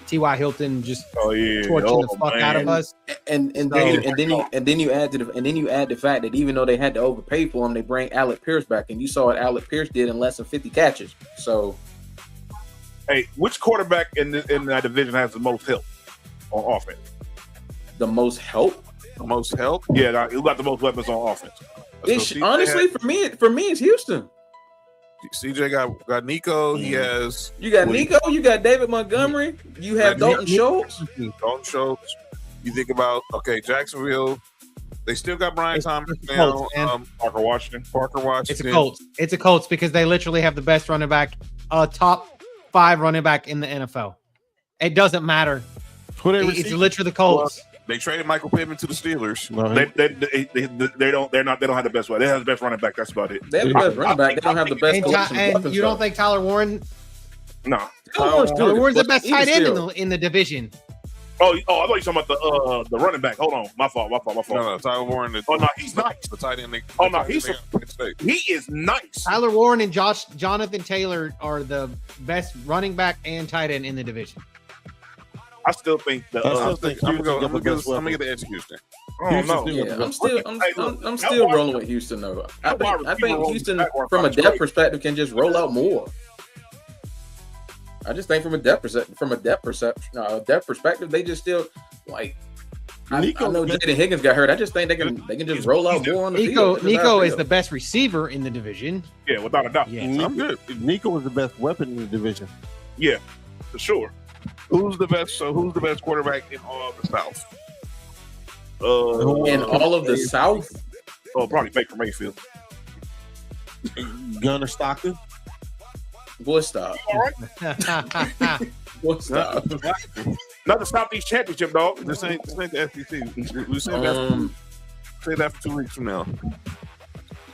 F: T.Y. Hilton just torching the fuck out of us.
I: And then you add the fact that even though they had to overpay for him, they bring Alec Pierce back, and you saw what Alec Pierce did in less than 50 catches. So,
B: hey, which quarterback in that division has the most help on offense?
I: The most help?
B: The most help? Yeah, who got the most weapons on offense?
I: Honestly, for me, it's Houston.
C: CJ got Nico. He has.
I: You got Nico. You got David Montgomery. You have Dalton Schultz.
C: Dalton Schultz. You think about Jacksonville. They still got Brian Thomas now.
B: Parker Washington.
F: It's a Colts because they literally have the best running back, top 5 running back in the NFL. It doesn't matter It's literally the Colts.
H: They traded Michael Pittman to the Steelers.
B: They don't have the best one. They have the best running back. That's about it.
I: They have the best running back. They don't have the best collection of
F: And
I: weapons,
F: you don't
I: though.
F: think Tyler Warren?
B: No.
F: Tyler Warren's the best tight end in the division.
B: Oh! I thought you were talking about the running back. Hold on, my fault.
H: No, Tyler Warren.
B: He's nice.
H: The tight end.
B: He is nice.
F: Tyler Warren and Jonathan Taylor are the best running back and tight end in the division.
B: I still think
H: I'm gonna get the edge of Houston.
B: Oh no!
I: Yeah, I'm still rolling with Houston though. I think Houston, from a depth perspective, can just roll out more. I just think from a depth perspective, they just still like. I know Jaden Higgins got hurt. I just think they can just roll out more on the field.
F: Nico is the best receiver in the division.
B: Yeah, without a doubt.
F: Yeah,
B: I'm good.
A: Nico is the best weapon in the division.
B: Yeah, for sure.
H: Who's the best quarterback in all of the South?
I: In all of the South?
B: Oh, probably Baker Mayfield.
A: Gunnar Stockton.
I: Boy, stop. Boy, stop.
B: Not the Southeast Championship, dog.
H: This ain't the SEC. We say that for 2 weeks from now.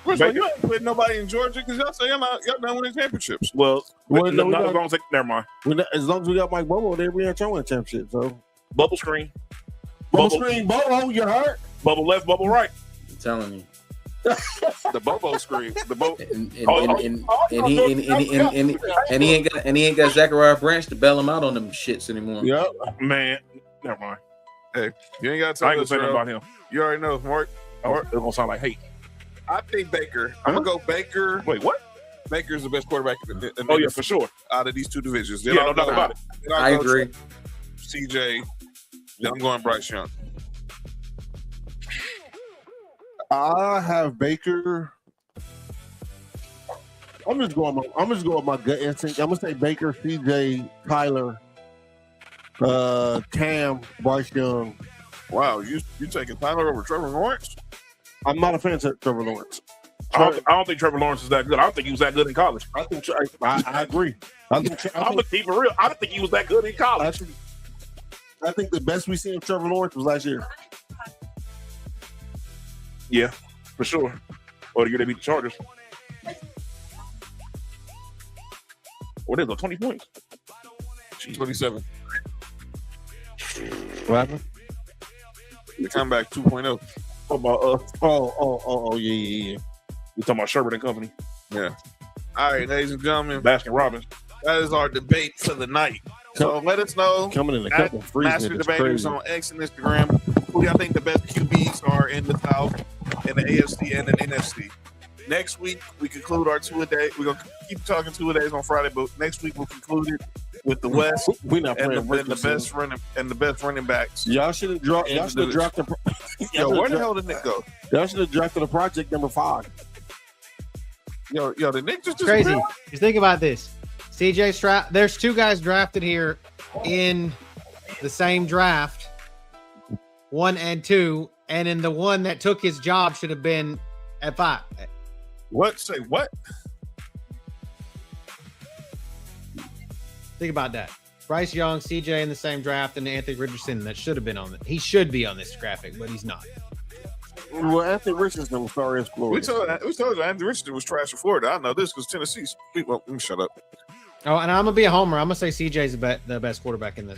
H: First of all, you ain't putting nobody in Georgia because y'all say y'all not winning championships.
B: Well,
A: never
B: mind.
A: As long as we got Mike Bobo there, we ain't trying to win a championship. So
B: bubble screen.
A: Bobo, you hurt.
B: Bubble left, bubble right.
I: I'm telling you.
H: The Bobo screen. The Bobo.
I: And he ain't got Zachariah Branch to bail him out on them shits anymore.
B: Yep, man. Never mind.
H: Hey, you ain't got to tell
B: I ain't
H: us
B: gonna say nothing about him.
H: You already know, Mark.
B: It's gonna sound like hate.
H: I think Baker. I'm gonna go Baker.
B: Wait, what?
H: Baker's the best quarterback in
B: Oh yeah, for sure.
H: Out of these two divisions.
B: Yeah, no doubt about it.
I: I agree.
H: CJ. Then I'm going Bryce Young.
A: I have Baker. I'm just going with my gut instinct. I'm gonna say Baker, CJ, Tyler, Cam, Bryce Young.
H: Wow, you taking Tyler over Trevor Lawrence?
A: I'm not a fan of Trevor Lawrence.
B: I don't think Trevor Lawrence is that good. I don't think he was that good in college.
A: I agree.
B: I'm gonna keep it real. I don't think he was that good in college.
A: I think the best we seen of Trevor Lawrence was last year.
B: Yeah, for sure. Or the year they beat the Chargers. What is it? 20 points?
H: 27.
A: What happened?
H: The comeback 2.0.
A: Oh, yeah.
B: We talking about Sherbert and Company.
H: Yeah. All right, ladies and gentlemen.
B: Baskin Robbins.
H: That is our debate for the night. So let us know.
A: Coming in a couple of free
H: Master Debaters on X and Instagram. Who y'all think the best QBs are in the South, in the AFC, and the NFC? Next week, we conclude our two-a-day. We're going to keep talking two-a-days on Friday, but next week we'll conclude it with the West and the best running backs.
A: Y'all should have drafted.
H: Yo, where the hell did Nick go?
A: Y'all should have drafted a project number 5.
H: Yo, did Nick just
F: crazy? Just think about this. CJ Stroud. There's 2 guys drafted here in the same draft, 1 and 2, and in the one that took his job should have been at 5.
H: What? Say what?
F: Think about that. Bryce Young, CJ in the same draft, and Anthony Richardson that should have been on it. He should be on this graphic, but he's not.
A: Well, Anthony Richardson was sorry as Florida.
H: We told you Anthony Richardson was trash for Florida. I know this because Tennessee's. Well, let me shut up.
F: Oh, and I'm gonna be a homer. I'm gonna say CJ's the best quarterback in the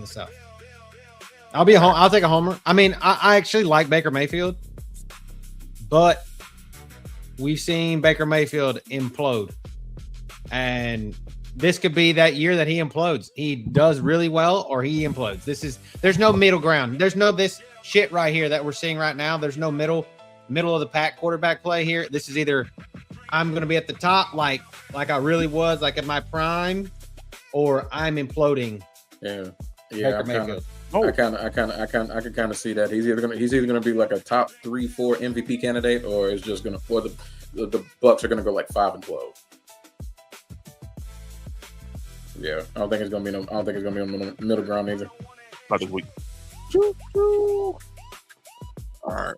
F: South. I'll take a homer. I mean, I actually like Baker Mayfield, but we've seen Baker Mayfield implode, and this could be that year that he implodes. He does really well, or he implodes. There's no middle ground. There's no this shit right here that we're seeing right now. There's no middle of the pack quarterback play here. This is either I'm going to be at the top like I really was, like in my prime, or I'm imploding.
I: Yeah. I can kind of see that he's either going to be like a top 3-4 MVP candidate, or it's just going to, or the Bucks are going to go like 5-12. Yeah, I don't think it's going to be on the middle ground either.
B: Not this week.
H: All right.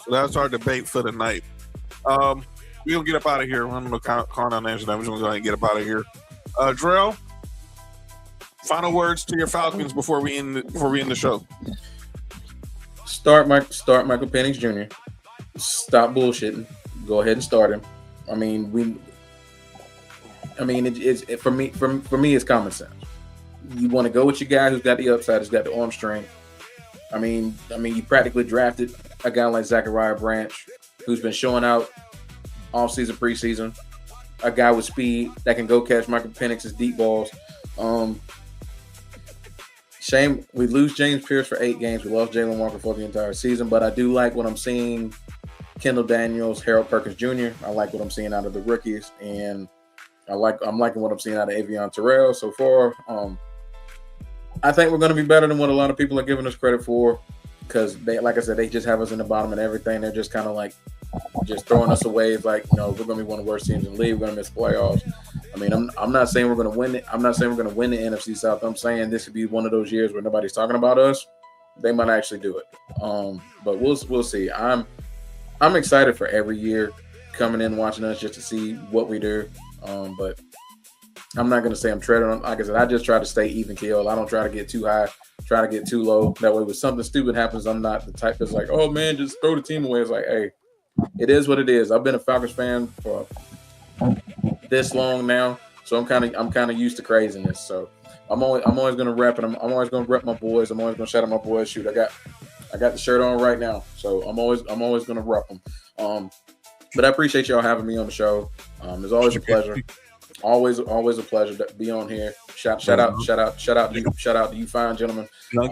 H: So that's our debate for the night. We're going to get up out of here. I'm going to call down the answer. We're going to go ahead and get up out of here. Drell, Final words to your Falcons before we end the show.
I: Start Michael Penix Jr. Stop bullshitting. Go ahead and start him. I mean, it's for me, it's common sense. You want to go with your guy who's got the upside, who's got the arm strength. I mean, you practically drafted a guy like Zachariah Branch, who's been showing out off-season, preseason. A guy with speed that can go catch Michael Penix's deep balls. Shame we lose James Pierce for 8 games. We lost Jalen Walker for the entire season, but I do like what I'm seeing. Kendall Daniels, Harold Perkins Jr. I like what I'm seeing out of the rookies, and I'm liking what I'm seeing out of Avion Terrell so far. I think we're going to be better than what a lot of people are giving us credit for, because they, like I said, they just have us in the bottom of everything. They're just kind of like just throwing us away. It's like, we're going to be one of the worst teams in the league. We're going to miss playoffs. I mean, I'm not saying we're going to win it. I'm not saying we're going to win the NFC South. I'm saying this could be one of those years where nobody's talking about us. They might actually do it. But we'll see. I'm excited for every year coming in, watching us just to see what we do. But I'm not going to say I'm treading on. Like I said, I just try to stay even keel. I don't try to get too high, try to get too low. That way, when something stupid happens, I'm not the type that's like, oh man, just throw the team away. It's like, hey, it is what it is. I've been a Falcons fan for this long now, so I'm kind of used to craziness. So I'm always going to rep, and I'm always going to rep my boys. I'm always going to shout out my boys. Shoot, I got the shirt on right now, so I'm always going to rep them. But I appreciate y'all having me on the show. It's always a pleasure. Always a pleasure to be on here. Shout out to you fine gentlemen. I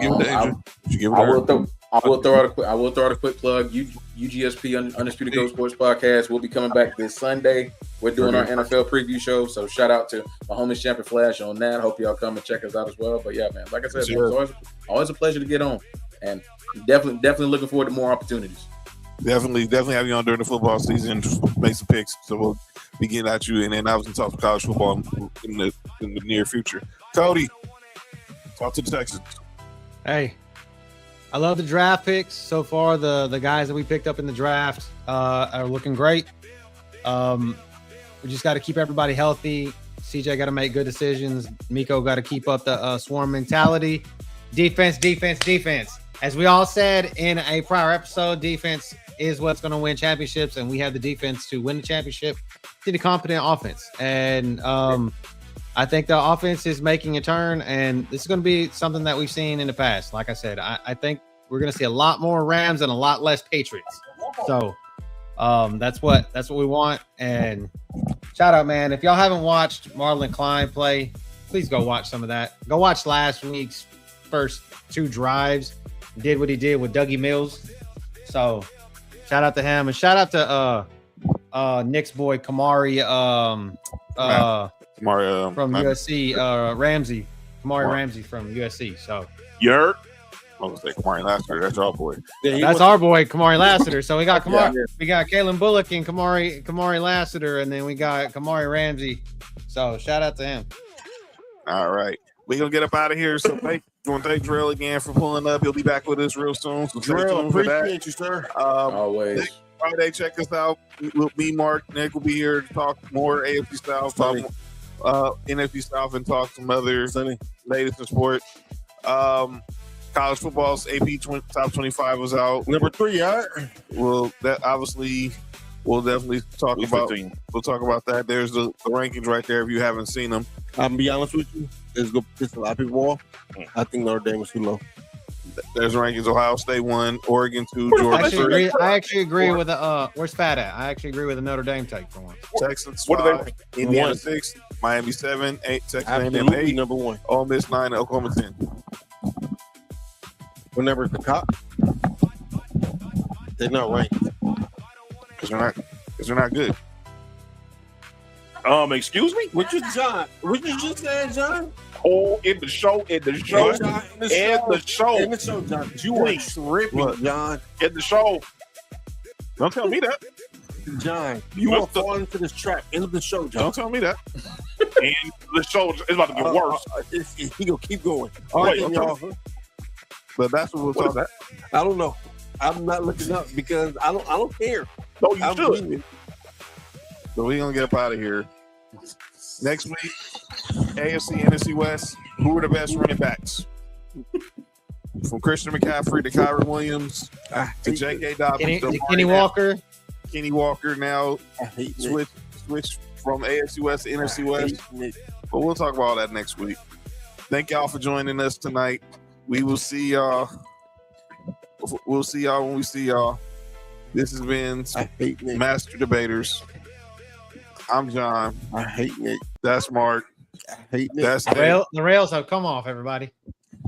I: will throw out a quick plug. UGSP Undisputed Go Sports Podcast will be coming back this Sunday. We're doing our NFL preview show, so shout out to my homie Champion Flash on that. Hope y'all come and check us out as well. But yeah, man, like I said, it's always a pleasure to get on, and definitely looking forward to more opportunities.
H: Definitely have you on during the football season. Make some picks, so we'll be getting at you, and then I was going to talk some college football in the near future. Cody, talk to the Texans.
F: Hey, I love the draft picks so far. The guys that we picked up in the draft are looking great. We just got to keep everybody healthy. CJ got to make good decisions. Miko got to keep up the swarm mentality. Defense. As we all said in a prior episode, defense is what's going to win championships, and we have the defense to win the championship. Need a competent offense, and I think the offense is making a turn, and this is going to be something that we've seen in the past. Like I said, I think we're going to see a lot more Rams and a lot less Patriots. So that's what we want. And shout out, man! If y'all haven't watched Marlon Klein play, please go watch some of that. Go watch last week's first 2 drives. Did what he did with Dougie Mills. So shout out to him, and shout out to Nick's boy Kamari from USC, Ramsey. Ramsey from USC. So
H: Yerk. I was going to say Kamari Lassiter. That's our boy.
F: That's our boy, Kamari Lassiter. So we got Kamari, we got Kalen Bullock and Kamari Lassiter, and then we got Kamari Ramsey. So shout out to him.
H: All right. We're going to get up out of here. So want to thank Drell again for pulling up. He'll be back with us real soon. So
A: Drell, appreciate you, sir.
I: Always.
H: Next Friday, check us out. Me, Mark, Nick will be here to talk more AFC South, talk NFC South, and talk some other latest in sports. College football's AP Top 25 was out.
A: Number 3, all right.
H: Well, that obviously we'll definitely talk about. We'll talk about that. There's the rankings right there if you haven't seen them.
A: I'm gonna be honest with you. It's gonna piss a lot of people off. I think Notre Dame is too low.
H: There's rankings. Ohio State 1, Oregon 2, Georgia 3.
F: I actually agree with the where's Fat at? I actually agree with the Notre Dame take for one.
H: Texans 5, Indiana 6, Miami 7, 8, Texas A&M 8,
A: number 1.
H: Ole Miss 9, Oklahoma 10.
A: Whenever it's the cop, they're not ranked
H: because they're not good.
B: Excuse me?
A: What you just said, John?
B: Oh, in the show,
A: John. You are tripping, John.
B: In the show. Don't tell me that.
A: John, you are falling into this trap. End of the show, John.
B: Don't tell me that. And the show is about to get worse.
A: He gonna keep going.
H: All right, y'all. But that's what we'll talk about.
A: I don't know. I'm not looking up because I don't care.
B: No, you should.
H: So we're gonna get up out of here. Next week, AFC, NFC West, who are the best running backs? From Christian McCaffrey to Kyron Williams to J.K. Dobbins to
F: Kenny Walker.
H: Kenny Walker now switch from AFC West to NFC West. But we'll talk about all that next week. Thank y'all for joining us tonight. We will see y'all. We'll see y'all when we see y'all. This has been Master Debaters. I'm John.
A: I hate Nick.
H: That's Mark.
A: I hate Nick.
H: That's
F: The rails have come off, everybody.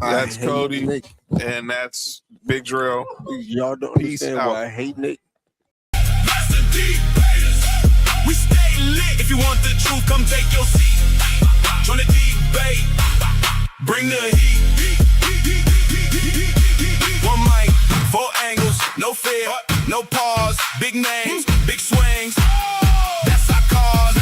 H: That's Cody. And that's Big Drill.
A: Y'all don't
H: Peace
A: understand
H: out.
A: why I hate Nick.
J: We stay lit. If you want the truth, come take your seat. Join the debate. Bring the heat. One mic, 4 angles, no fear, no pause. Big names, big swings. That's our cause.